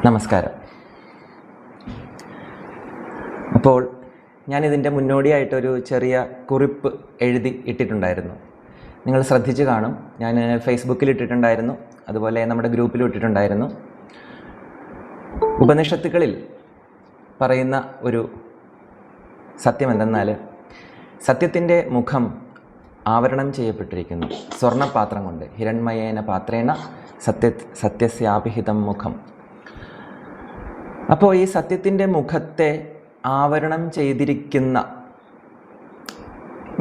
നമസ്കാരം. അപ്പോൾ ഞാനിതിൻ്റെ മുന്നോടിയായിട്ടൊരു ചെറിയ കുറിപ്പ് എഴുതി ഇട്ടിട്ടുണ്ടായിരുന്നു. നിങ്ങൾ ശ്രദ്ധിച്ച് കാണും. ഞാൻ ഫേസ്ബുക്കിൽ ഇട്ടിട്ടുണ്ടായിരുന്നു, അതുപോലെ നമ്മുടെ ഗ്രൂപ്പിലും ഇട്ടിട്ടുണ്ടായിരുന്നു. ഉപനിഷത്തുകളിൽ പറയുന്ന ഒരു സത്യം എന്തെന്നാൽ, സത്യത്തിൻ്റെ മുഖം ആവരണം ചെയ്യപ്പെട്ടിരിക്കുന്നു സ്വർണ്ണപാത്രം കൊണ്ട്. ഹിരൺമയേന പാത്രേണ സത്യസ്യാഭിഹിതം മുഖം. അപ്പോൾ ഈ സത്യത്തിൻ്റെ മുഖത്തെ ആവരണം ചെയ്തിരിക്കുന്ന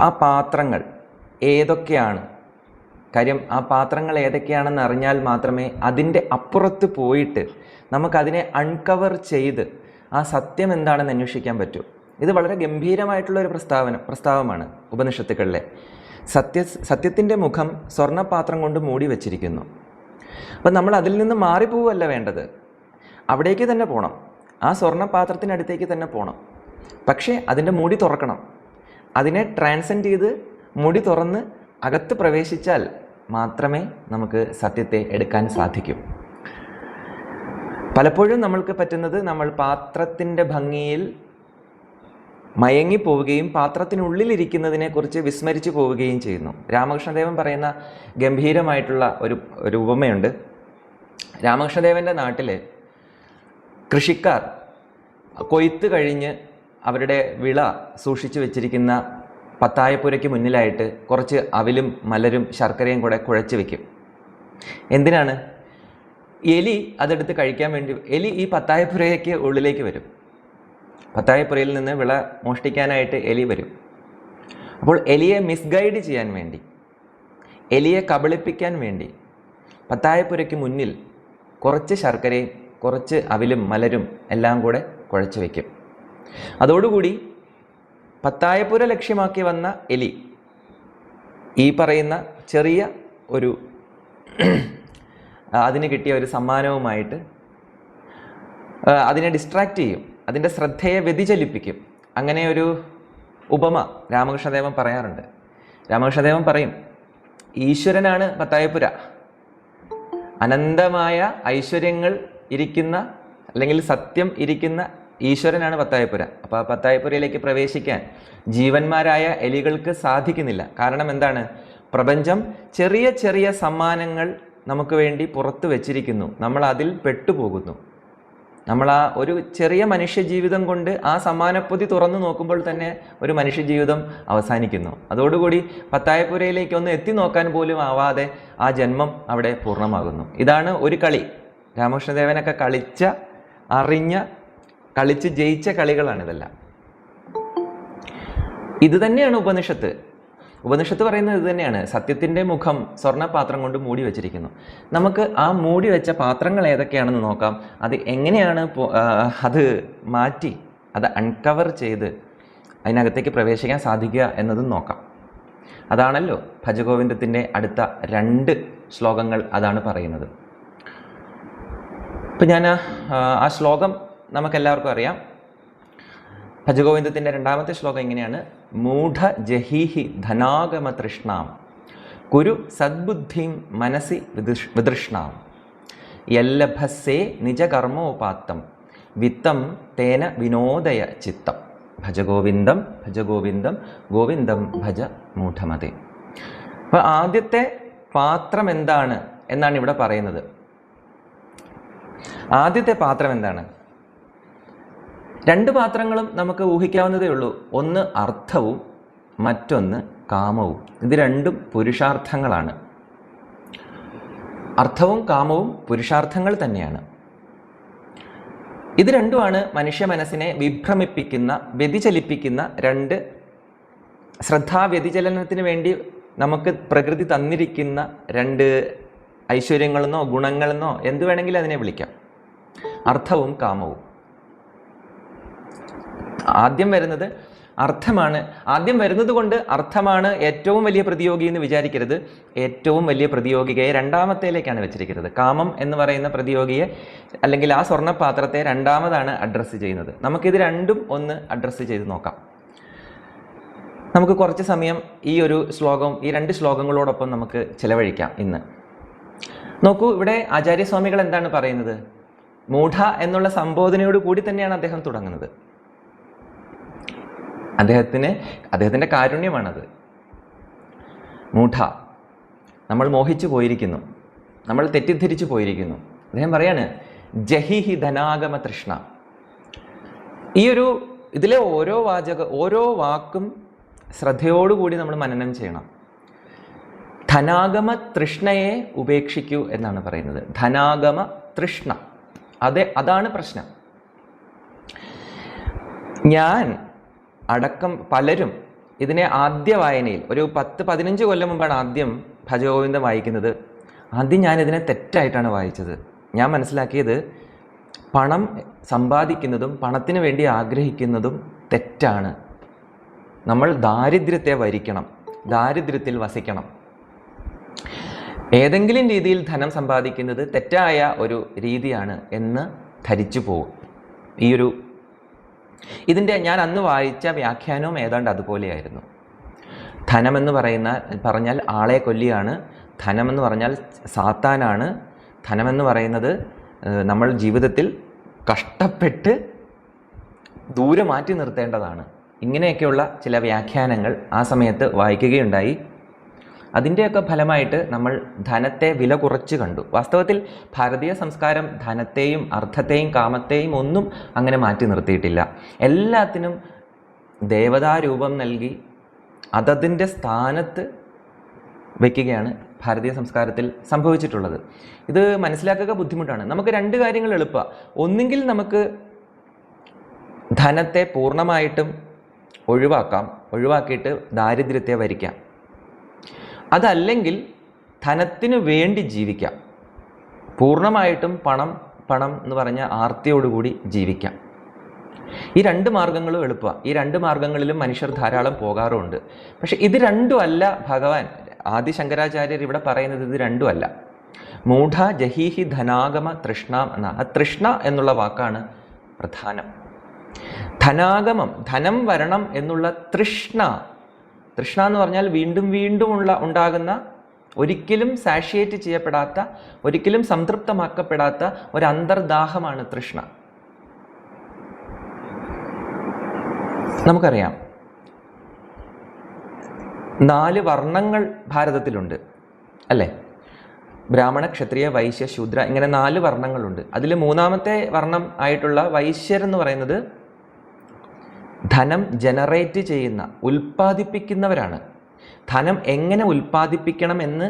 ആ പാത്രങ്ങൾ ഏതൊക്കെയാണ്? കാര്യം ആ പാത്രങ്ങൾ ഏതൊക്കെയാണെന്ന് അറിഞ്ഞാൽ മാത്രമേ അതിൻ്റെ അപ്പുറത്ത് പോയിട്ട് നമുക്കതിനെ അൺകവർ ചെയ്ത് ആ സത്യം എന്താണെന്ന് അന്വേഷിക്കാൻ പറ്റൂ. ഇത് വളരെ ഗംഭീരമായിട്ടുള്ളൊരു പ്രസ്താവമാണ് ഉപനിഷത്തുകളിലെ. സത്യത്തിൻ്റെ മുഖം സ്വർണ്ണപാത്രം കൊണ്ട് മൂടി വച്ചിരിക്കുന്നു. അപ്പം നമ്മൾ അതിൽ നിന്ന് മാറിപ്പോവല്ല വേണ്ടത്, അവിടേക്ക് തന്നെ പോകണം, ആ സ്വർണ്ണപാത്രത്തിനടുത്തേക്ക് തന്നെ പോകണം. പക്ഷേ അതിൻ്റെ മൂടി തുറക്കണം. അതിനെ ട്രാൻസെൻഡ് ചെയ്ത് മൂടി തുറന്ന് അകത്ത് പ്രവേശിച്ചാൽ മാത്രമേ നമുക്ക് സത്യത്തെ എടുക്കാൻ സാധിക്കൂ. പലപ്പോഴും നമ്മൾക്ക് പറ്റുന്നത്, നമ്മൾ പാത്രത്തിൻ്റെ ഭംഗിയിൽ മയങ്ങിപ്പോവുകയും പാത്രത്തിനുള്ളിലിരിക്കുന്നതിനെക്കുറിച്ച് വിസ്മരിച്ചു പോവുകയും ചെയ്യുന്നു. രാമകൃഷ്ണദേവൻ പറയുന്ന ഗംഭീരമായിട്ടുള്ള ഒരു ഉപമയുണ്ട്. രാമകൃഷ്ണദേവൻ്റെ നാട്ടിൽ കൃഷിക്കാർ കൊയ്ത്ത് കഴിഞ്ഞ് അവരുടെ വിള സൂക്ഷിച്ചു വെച്ചിരിക്കുന്ന പത്തായപ്പുരയ്ക്ക് മുന്നിലായിട്ട് കുറച്ച് അവിലും മലരും ശർക്കരയും കൂടെ കുഴച്ച് വയ്ക്കും. എന്തിനാണ്? എലി അതെടുത്ത് കഴിക്കാൻ വേണ്ടി. എലി ഈ പത്തായപ്പുരയ്ക്ക് ഉള്ളിലേക്ക് വരും. പത്തായപ്പുരയിൽ നിന്ന് വിള മോഷ്ടിക്കാനായിട്ട് എലി വരും. അപ്പോൾ എലിയെ മിസ്ഗൈഡ് ചെയ്യാൻ വേണ്ടി, എലിയെ കബളിപ്പിക്കാൻ വേണ്ടി പത്തായപ്പുരയ്ക്ക് മുന്നിൽ കുറച്ച് ശർക്കരയും കുറച്ച് അവിലും മലരും എല്ലാം കൂടെ കുഴച്ച് വയ്ക്കും. അതോടുകൂടി പത്തായപ്പുര ലക്ഷ്യമാക്കി വന്ന എലി ഈ പറയുന്ന ചെറിയ അതിന് കിട്ടിയ ഒരു സമ്മാനവുമായിട്ട് അതിനെ ഡിസ്ട്രാക്റ്റ് ചെയ്യും, അതിൻ്റെ ശ്രദ്ധയെ വ്യതിചലിപ്പിക്കും. അങ്ങനെ ഒരു ഉപമ രാമകൃഷ്ണദേവൻ പറയാറുണ്ട്. രാമകൃഷ്ണദേവൻ പറയും, ഈശ്വരനാണ് പത്തായപ്പുര, അനന്തമായ ഐശ്വര്യങ്ങൾ ഇരിക്കുന്ന, അല്ലെങ്കിൽ സത്യം ഇരിക്കുന്ന ഈശ്വരനാണ് പത്തായപ്പുര. അപ്പോൾ ആ പത്തായപ്പുരയിലേക്ക് പ്രവേശിക്കാൻ ജീവന്മാരായ എലികൾക്ക് സാധിക്കുന്നില്ല. കാരണം എന്താണ്? പ്രപഞ്ചം ചെറിയ ചെറിയ സമ്മാനങ്ങൾ നമുക്ക് വേണ്ടി പുറത്തു വച്ചിരിക്കുന്നു. നമ്മൾ അതിൽ പെട്ടുപോകുന്നു. നമ്മൾ ആ ഒരു ചെറിയ മനുഷ്യജീവിതം കൊണ്ട് ആ സമ്മാനപ്പൊതി തുറന്നു നോക്കുമ്പോൾ തന്നെ ഒരു മനുഷ്യജീവിതം അവസാനിക്കുന്നു. അതോടുകൂടി പത്തായപ്പുരയിലേക്ക് ഒന്ന് എത്തി നോക്കാൻ പോലും ആവാതെ ആ ജന്മം അവിടെ പൂർണ്ണമാകുന്നു. ഇതാണ് ഒരു കളി. രാമകൃഷ്ണദേവനൊക്കെ കളിച്ച് ജയിച്ച കളികളാണിതെല്ലാം. ഇത് തന്നെയാണ് ഉപനിഷത്ത്. ഉപനിഷത്ത് പറയുന്നത് ഇത് തന്നെയാണ്. സത്യത്തിൻ്റെ മുഖം സ്വർണ്ണപാത്രം കൊണ്ട് മൂടി വെച്ചിരിക്കുന്നു. നമുക്ക് ആ മൂടി വെച്ച പാത്രങ്ങൾ ഏതൊക്കെയാണെന്ന് നോക്കാം. അത് എങ്ങനെയാണ് അത് മാറ്റി, അത് അൺകവർ ചെയ്ത് അതിനകത്തേക്ക് പ്രവേശിക്കാൻ സാധിക്കുക എന്നതും നോക്കാം. അതാണല്ലോ ഭജഗോവിന്ദത്തിൻ്റെ അടുത്ത 2 ശ്ലോകങ്ങൾ അതാണ് പറയുന്നത്. ഇപ്പം ഞാൻ ആ ശ്ലോകം നമുക്കെല്ലാവർക്കും അറിയാം. ഭജഗോവിന്ദത്തിൻ്റെ 2ാമത്തെ ശ്ലോകം ഇങ്ങനെയാണ്: മൂഢ ജഹീഹി ധനാഗമ തൃഷ്ണാം കുരു സദ്ബുദ്ധിം മനസി വിതൃഷ്ണാം യല്ലഭസ്സേ നിജകർമ്മോപാത്തം വിത്തം തേന വിനോദയ ചിത്തം ഭജഗോവിന്ദം ഭജഗോവിന്ദം ഗോവിന്ദം ഭജ മൂഢമതേ. അപ്പോൾ ആദ്യത്തെ പാത്രം എന്താണ് എന്നാണ് ഇവിടെ പറയുന്നത്. ആദ്യത്തെ പാത്രം എന്താണ്? 2 പാത്രങ്ങളും നമുക്ക് ഊഹിക്കാവുന്നതേ ഉള്ളൂ. ഒന്ന് അർത്ഥവും മറ്റൊന്ന് കാമവും. ഇത് രണ്ടും പുരുഷാർത്ഥങ്ങളാണ്. അർത്ഥവും കാമവും പുരുഷാർത്ഥങ്ങൾ തന്നെയാണ്. ഇത് രണ്ടുമാണ് മനുഷ്യ മനസ്സിനെ വിഭ്രമിപ്പിക്കുന്ന, വ്യതിചലിപ്പിക്കുന്ന 2 ശ്രദ്ധാവ്യതിചലനത്തിന് വേണ്ടി നമുക്ക് പ്രകൃതി തന്നിരിക്കുന്ന 2 ഐശ്വര്യങ്ങളെന്നോ ഗുണങ്ങളെന്നോ എന്തു വേണമെങ്കിലും അതിനെ വിളിക്കാം. അർത്ഥവും കാമവും. ആദ്യം വരുന്നത് അർത്ഥമാണ്. ആദ്യം വരുന്നത് കൊണ്ട് അർത്ഥമാണ് ഏറ്റവും വലിയ പ്രതിയോഗി എന്ന് വിചാരിക്കരുത്. ഏറ്റവും വലിയ പ്രതിയോഗികയെ 2ാമത്തേലേക്കാണ് വെച്ചിരിക്കുന്നത്. കാമം എന്ന് പറയുന്ന പ്രതിയോഗിയെ, അല്ലെങ്കിൽ ആ സ്വർണ്ണപാത്രത്തെ 2ാമതാണ് അഡ്രസ്സ് ചെയ്യുന്നത്. നമുക്കിത് രണ്ടും ഒന്ന് അഡ്രസ്സ് ചെയ്ത് നോക്കാം. നമുക്ക് കുറച്ച് സമയം ഈ 2 ശ്ലോകങ്ങളോടൊപ്പം നമുക്ക് ചിലവഴിക്കാം ഇന്ന്. നോക്കൂ, ഇവിടെ ആചാര്യസ്വാമികൾ എന്താണ് പറയുന്നത്? മൂഢ എന്നുള്ള സംബോധനയോട് കൂടി തന്നെയാണ് അദ്ദേഹം തുടങ്ങുന്നത്. അദ്ദേഹത്തിൻ്റെ കാരുണ്യമാണത്. മൂഢ, നമ്മൾ മോഹിച്ചു പോയിരിക്കുന്നു, നമ്മൾ തെറ്റിദ്ധരിച്ചു പോയിരിക്കുന്നു. അദ്ദേഹം പറയാണ് ജഹിഹി ധനാഗമ തൃഷ്ണ. ഇതിലെ ഓരോ വാക്കും ശ്രദ്ധയോടുകൂടി നമ്മൾ മനനം ചെയ്യണം. ധനാഗമ തൃഷ്ണയെ ഉപേക്ഷിക്കൂ എന്നാണ് പറയുന്നത്. ധനാഗമ തൃഷ്ണ, അതാണ് പ്രശ്നം. ഞാൻ അടക്കം പലരും ഇതിനെ ആദ്യ വായനയിൽ ഒരു 10-15 കൊല്ലം മുമ്പാണ് ആദ്യം ഭജഗോവിന്ദം വായിക്കുന്നത്. ആദ്യം ഞാനിതിനെ തെറ്റായിട്ടാണ് വായിച്ചത്. ഞാൻ മനസ്സിലാക്കിയത് പണം സമ്പാദിക്കുന്നതും പണത്തിന് വേണ്ടി ആഗ്രഹിക്കുന്നതും തെറ്റാണ്. നമ്മൾ ദാരിദ്ര്യത്തെ വരിക്കണം, ദാരിദ്ര്യത്തിൽ വസിക്കണം. ഏതെങ്കിലും രീതിയിൽ ധനം സമ്പാദിക്കുന്നത് തെറ്റായ ഒരു രീതിയാണ് എന്ന് ധരിച്ചു പോകും. ഇതിൻ്റെ ഞാൻ അന്ന് വായിച്ച വ്യാഖ്യാനവും ഏതാണ്ട് അതുപോലെയായിരുന്നു. ധനമെന്ന് പറഞ്ഞാൽ ആളെ കൊല്ലിയാണ്, ധനമെന്ന് പറഞ്ഞാൽ സാത്താനാണ്, ധനമെന്ന് പറയുന്നത് നമ്മൾ ജീവിതത്തിൽ കഷ്ടപ്പെട്ട് ദൂരെ മാറ്റി നിർത്തേണ്ടതാണ്. ഇങ്ങനെയൊക്കെയുള്ള ചില വ്യാഖ്യാനങ്ങൾ ആ സമയത്ത് വായിക്കുകയുണ്ടായി. അതിൻ്റെയൊക്കെ ഫലമായിട്ട് നമ്മൾ ധനത്തെ വില കുറച്ച് കണ്ടു. വാസ്തവത്തിൽ ഭാരതീയ സംസ്കാരം ധനത്തെയും അർത്ഥത്തെയും കാമത്തെയും ഒന്നും അങ്ങനെ മാറ്റി നിർത്തിയിട്ടില്ല. എല്ലാത്തിനും ദേവതാരൂപം നൽകി അതതിൻ്റെ സ്ഥാനത്ത് വയ്ക്കുകയാണ് ഭാരതീയ സംസ്കാരത്തിൽ സംഭവിച്ചിട്ടുള്ളത്. ഇത് മനസ്സിലാക്കുക ബുദ്ധിമുട്ടാണ്. നമുക്ക് 2 കാര്യങ്ങൾ എളുപ്പമാണ്. ഒന്നുകിൽ നമുക്ക് ധനത്തെ പൂർണ്ണമായിട്ടും ഒഴിവാക്കിയിട്ട് ദാരിദ്ര്യത്തെ വരിക്കാം. അതല്ലെങ്കിൽ ധനത്തിനു വേണ്ടി ജീവിക്കാം, പൂർണ്ണമായിട്ടും പണം എന്ന് പറഞ്ഞ ആർത്തിയോടുകൂടി ജീവിക്കാം. ഈ 2 മാർഗങ്ങളും എളുപ്പമാണ്. ഈ 2 മാർഗങ്ങളിലും മനുഷ്യർ ധാരാളം പോകാറുമുണ്ട്. പക്ഷെ ഇത് രണ്ടുമല്ല ഭഗവാൻ ആദി ശങ്കരാചാര്യർ ഇവിടെ പറയുന്നത്. ഇത് രണ്ടുമല്ല. മൂഢ ജഹീഹി ധനാഗമ തൃഷ്ണ എന്ന ആ തൃഷ്ണ എന്നുള്ള വാക്കാണ് പ്രധാനം. ധനാഗമം, ധനം വരണം എന്നുള്ള തൃഷ്ണ എന്ന് പറഞ്ഞാൽ വീണ്ടും ഉണ്ടാകുന്ന, ഒരിക്കലും സാഷിയേറ്റ് ചെയ്യപ്പെടാത്ത, ഒരിക്കലും സംതൃപ്തമാക്കപ്പെടാത്ത ഒരു അന്തർദാഹമാണ് തൃഷ്ണ. നമുക്കറിയാം 4 വർണ്ണങ്ങൾ ഭാരതത്തിലുണ്ട് അല്ലേ? ബ്രാഹ്മണ, ക്ഷത്രിയ, വൈശ്യ, ശൂദ്ര, ഇങ്ങനെ 4 വർണ്ണങ്ങളുണ്ട്. അതിൽ 3ാമത്തെ വർണ്ണം ആയിട്ടുള്ള വൈശ്യരെന്ന് പറയുന്നത് ധനം ജനറേറ്റ് ചെയ്യുന്ന, ഉൽപ്പാദിപ്പിക്കുന്നവരാണ്. ധനം എങ്ങനെ ഉൽപ്പാദിപ്പിക്കണം എന്ന്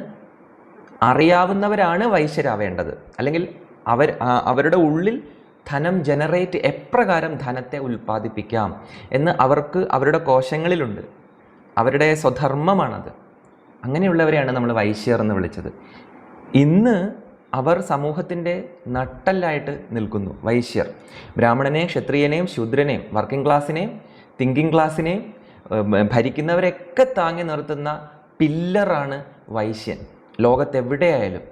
അറിയാവുന്നവരാണ് വൈശ്യരാവേണ്ടത്. അല്ലെങ്കിൽ അവരുടെ ഉള്ളിൽ ധനം ജനറേറ്റ്, എപ്രകാരം ധനത്തെ ഉൽപ്പാദിപ്പിക്കാം എന്ന് അവരുടെ കോശങ്ങളിലുണ്ട്. അവരുടെ സ്വധർമ്മമാണത്. അങ്ങനെയുള്ളവരെയാണ് നമ്മൾ വൈശ്യർ എന്ന് വിളിച്ചത്. ഇന്ന് അവർ സമൂഹത്തിൻ്റെ നട്ടെല്ലായിട്ട് നിൽക്കുന്നു. വൈശ്യർ ബ്രാഹ്മണനെയും ക്ഷത്രിയനെയും ശൂദ്രനെയും വർക്കിംഗ് ക്ലാസ്സിനെയും തിങ്കിങ് ക്ലാസ്സിനെയും ഭരിക്കുന്നവരെയൊക്കെ താങ്ങി നിർത്തുന്ന പില്ലറാണ് വൈശ്യൻ. ലോകത്തെവിടെയായാലും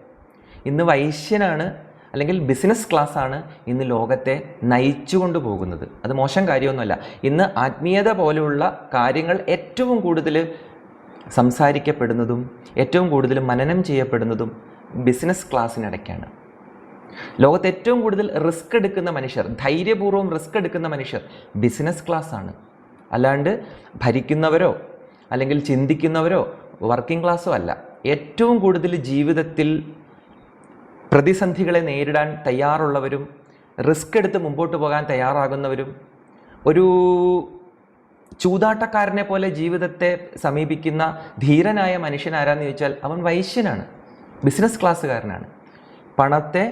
ഇന്ന് വൈശ്യനാണ്, അല്ലെങ്കിൽ ബിസിനസ് ക്ലാസ്സാണ് ഇന്ന് ലോകത്തെ നയിച്ചു കൊണ്ടുപോകുന്നത്. അത് മോശം കാര്യമൊന്നുമല്ല. ഇന്ന് ആത്മീയത പോലെയുള്ള കാര്യങ്ങൾ ഏറ്റവും കൂടുതൽ സംസാരിക്കപ്പെടുന്നതും ഏറ്റവും കൂടുതൽ മനനം ചെയ്യപ്പെടുന്നതും ബിസിനസ് ക്ലാസ്സിനിടയ്ക്കാണ്. ലോകത്ത് ഏറ്റവും കൂടുതൽ റിസ്ക് എടുക്കുന്ന മനുഷ്യർ, ധൈര്യപൂർവ്വം റിസ്ക് എടുക്കുന്ന മനുഷ്യർ ബിസിനസ് ക്ലാസ്സാണ്. അല്ലാണ്ട് ഭരിക്കുന്നവരോ അല്ലെങ്കിൽ ചിന്തിക്കുന്നവരോ വർക്കിംഗ് ക്ലാസ്സോ അല്ല. ഏറ്റവും കൂടുതൽ ജീവിതത്തിൽ പ്രതിസന്ധികളെ നേരിടാൻ തയ്യാറുള്ളവരും റിസ്ക് എടുത്ത് മുമ്പോട്ട് പോകാൻ തയ്യാറാകുന്നവരും, ഒരു ചൂതാട്ടക്കാരനെ പോലെ ജീവിതത്തെ സമീപിക്കുന്ന ധീരനായ മനുഷ്യൻ ആരാന്ന് ചോദിച്ചാൽ അവൻ വൈശ്യനാണ്, ബിസിനസ് ക്ലാസ്സുകാരനാണ്. പണത്തെ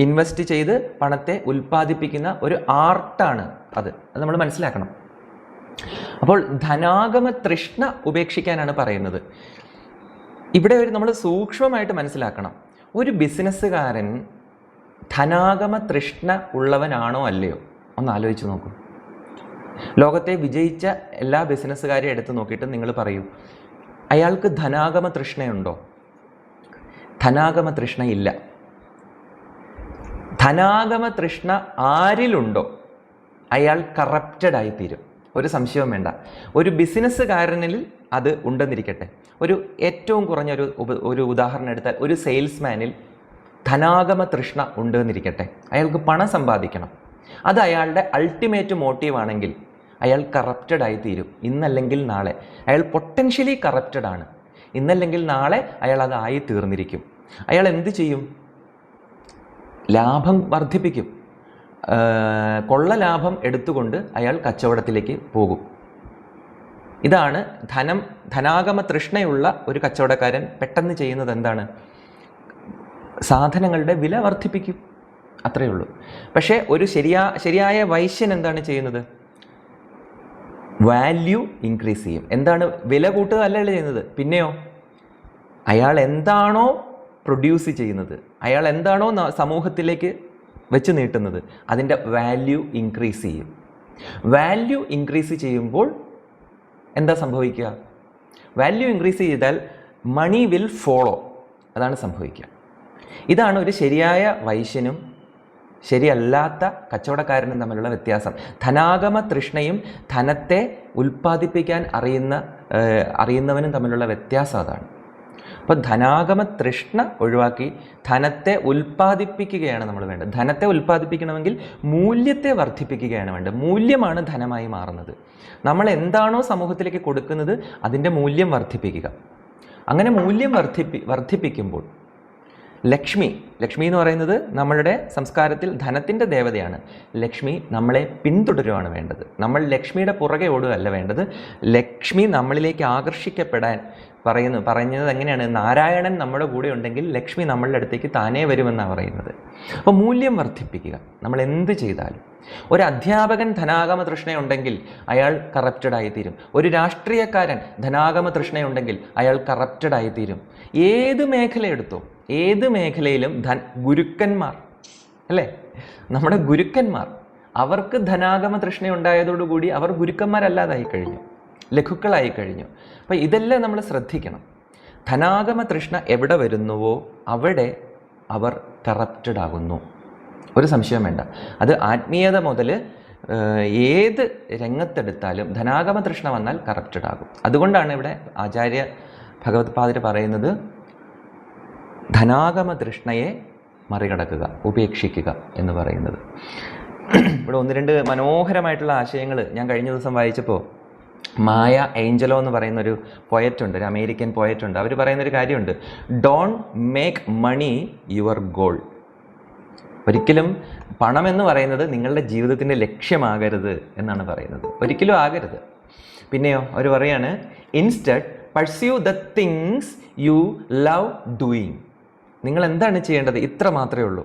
ഇൻവെസ്റ്റ് ചെയ്ത് പണത്തെ ഉൽപ്പാദിപ്പിക്കുന്ന ഒരു ആർട്ടാണ് അത് നമ്മൾ മനസ്സിലാക്കണം. അപ്പോൾ ധനാഗമ തൃഷ്ണ ഉപേക്ഷിക്കാനാണ് പറയുന്നത്. ഇവിടെ നമ്മൾ സൂക്ഷ്മമായിട്ട് മനസ്സിലാക്കണം. ഒരു ബിസിനസ്സുകാരൻ ധനാഗമ തൃഷ്ണ ഉള്ളവനാണോ അല്ലയോ ഒന്ന് ആലോചിച്ച് നോക്കൂ. ലോകത്തെ വിജയിച്ച എല്ലാ ബിസിനസ്സുകാരെയും എടുത്ത് നോക്കിയിട്ട് നിങ്ങൾ പറയൂ, അയാൾക്ക് ധനാഗമ തൃഷ്ണയുണ്ടോ? ധനാഗമ തൃഷ്ണ ഇല്ല. ധനാഗമ തൃഷ്ണ ആരിലുണ്ടോ അയാൾ കറപ്റ്റഡ് ആയിത്തീരും. ഒരു സംശയവും വേണ്ട. ഒരു ബിസിനസ്സുകാരനിൽ അത് ഉണ്ടെന്നിരിക്കട്ടെ. ഏറ്റവും കുറഞ്ഞ ഒരു ഉദാഹരണം എടുത്താൽ, ഒരു സെയിൽസ്മാനിൽ ധനാഗമ തൃഷ്ണ ഉണ്ട് എന്നിരിക്കട്ടെ, അയാൾക്ക് പണം സമ്പാദിക്കണം, അത് അയാളുടെ അൾട്ടിമേറ്റ് മോട്ടീവാണെങ്കിൽ അയാൾ കറപ്റ്റഡ് ആയി തീരും. ഇന്നല്ലെങ്കിൽ നാളെ അയാൾ പൊട്ടൻഷ്യലി കറപ്റ്റഡ് ആണ്. ഇന്നല്ലെങ്കിൽ നാളെ അയാൾ അതായി തീർന്നിരിക്കും. അയാൾ എന്ത് ചെയ്യും? ലാഭം വർദ്ധിപ്പിക്കും. കൊള്ള ലാഭം എടുത്തുകൊണ്ട് അയാൾ കച്ചവടത്തിലേക്ക് പോകും. ഇതാണ് ധനാഗമ തൃഷ്ണയുള്ള ഒരു കച്ചവടക്കാരൻ പെട്ടെന്ന് ചെയ്യുന്നത്. എന്താണ്? സാധനങ്ങളുടെ വില വർദ്ധിപ്പിക്കും, അത്രയേ ഉള്ളൂ. പക്ഷേ ഒരു ശരിയായ വൈശ്യൻ എന്താണ് ചെയ്യുന്നത്? വാല്യൂ ഇൻക്രീസ് ചെയ്യും. എന്താണ്? വില കൂട്ടുക അല്ലല്ലോ ചെയ്യുന്നത്. പിന്നെയോ അയാൾ എന്താണോ പ്രൊഡ്യൂസ് ചെയ്യുന്നത്, അയാൾ എന്താണോ സമൂഹത്തിലേക്ക് വെച്ച് നീട്ടുന്നത്, അതിൻ്റെ വാല്യൂ ഇൻക്രീസ് ചെയ്യും. വാല്യൂ ഇൻക്രീസ് ചെയ്യുമ്പോൾ എന്താ സംഭവിക്കുക? വാല്യൂ ഇൻക്രീസ് ചെയ്താൽ മണി വിൽ ഫോളോ, അതാണ് സംഭവിക്കുക. ഇതാണ് ഒരു ശരിയായ വൈശ്യനും ശരിയല്ലാത്ത കച്ചവടക്കാരനും തമ്മിലുള്ള വ്യത്യാസം. ധനാഗമ തൃഷ്ണയും ധനത്തെ ഉൽപ്പാദിപ്പിക്കാൻ അറിയുന്നവനും തമ്മിലുള്ള വ്യത്യാസം അതാണ്. അപ്പോൾ ധനാഗമ തൃഷ്ണ ഒഴിവാക്കി ധനത്തെ ഉൽപ്പാദിപ്പിക്കുകയാണ് നമ്മൾ വേണ്ടത്. ധനത്തെ ഉൽപ്പാദിപ്പിക്കണമെങ്കിൽ മൂല്യത്തെ വർദ്ധിപ്പിക്കുകയാണ് വേണ്ടത്. മൂല്യമാണ് ധനമായി മാറുന്നത്. നമ്മൾ എന്താണോ സമൂഹത്തിലേക്ക് കൊടുക്കുന്നത് അതിൻ്റെ മൂല്യം വർദ്ധിപ്പിക്കുക. അങ്ങനെ മൂല്യം വർദ്ധിപ്പിക്കുമ്പോൾ ലക്ഷ്മി എന്ന് പറയുന്നത് നമ്മളുടെ സംസ്കാരത്തിൽ ധനത്തിൻ്റെ ദേവതയാണ്. ലക്ഷ്മി നമ്മളെ പിന്തുടരുകയാണ് വേണ്ടത്. നമ്മൾ ലക്ഷ്മിയുടെ പുറകെ ഓടുകയല്ല വേണ്ടത്. ലക്ഷ്മി നമ്മളിലേക്ക് ആകർഷിക്കപ്പെടാൻ പറയുന്നത് എങ്ങനെയാണ്? നാരായണൻ നമ്മുടെ കൂടെ ഉണ്ടെങ്കിൽ ലക്ഷ്മി നമ്മളുടെ അടുത്തേക്ക് താനേ വരുമെന്നാണ് പറയുന്നത്. അപ്പോൾ മൂല്യം വർദ്ധിപ്പിക്കുക നമ്മൾ എന്ത് ചെയ്താലും. ഒരു അധ്യാപകൻ ധനാഗമ തൃഷ്ണയുണ്ടെങ്കിൽ അയാൾ കറപ്റ്റഡായിത്തീരും. ഒരു രാഷ്ട്രീയക്കാരൻ ധനാഗമ തൃഷ്ണയുണ്ടെങ്കിൽ അയാൾ കറപ്റ്റഡായിത്തീരും. ഏത് മേഖല എടുത്തോ, ഏത് മേഖലയിലും ഗുരുക്കന്മാർ അല്ലേ, നമ്മുടെ ഗുരുക്കന്മാർ, അവർക്ക് ധനാഗമ തൃഷ്ണയുണ്ടായതോടുകൂടി അവർ ഗുരുക്കന്മാരല്ലാതായി കഴിഞ്ഞു, ലഘുക്കളായി കഴിഞ്ഞു. അപ്പോൾ ഇതെല്ലാം നമ്മൾ ശ്രദ്ധിക്കണം. ധനാഗമ തൃഷ്ണ എവിടെ വരുന്നുവോ അവിടെ അവർ കറപ്റ്റഡ് ആകുന്നു, ഒരു സംശയം വേണ്ട. അത് ആത്മീയത മുതൽ ഏത് രംഗത്തെടുത്താലും ധനാഗമ തൃഷ്ണ വന്നാൽ കറപ്റ്റഡ് ആകും. അതുകൊണ്ടാണ് ഇവിടെ ആചാര്യ ഭഗവത്പാദർ പറയുന്നത് ധനാഗമ തൃഷ്ണയെ മറികടക്കുക, ഉപേക്ഷിക്കുക എന്ന് പറയുന്നത്. ഇവിടെ ഒന്ന് രണ്ട് മനോഹരമായിട്ടുള്ള ആശയങ്ങൾ ഞാൻ കഴിഞ്ഞ ദിവസം വായിച്ചപ്പോൾ മായ ഏഞ്ചലോ എന്ന് പറയുന്നൊരു പോയറ്റുണ്ട്, ഒരു അമേരിക്കൻ പോയറ്റുണ്ട്. അവർ പറയുന്നൊരു കാര്യമുണ്ട്, don't make money your goal. ഒരിക്കലും പണം എന്ന് പറയുന്നത് നിങ്ങളുടെ ജീവിതത്തിൻ്റെ ലക്ഷ്യമാകരുത് എന്നാണ് പറയുന്നത്. ഒരിക്കലും ആകരുത്. പിന്നെയോ അവർ പറയാണ്, instead pursue the things you love doing. നിങ്ങൾ എന്താണ് ചെയ്യേണ്ടത്? ഇത്ര മാത്രമേ ഉള്ളൂ.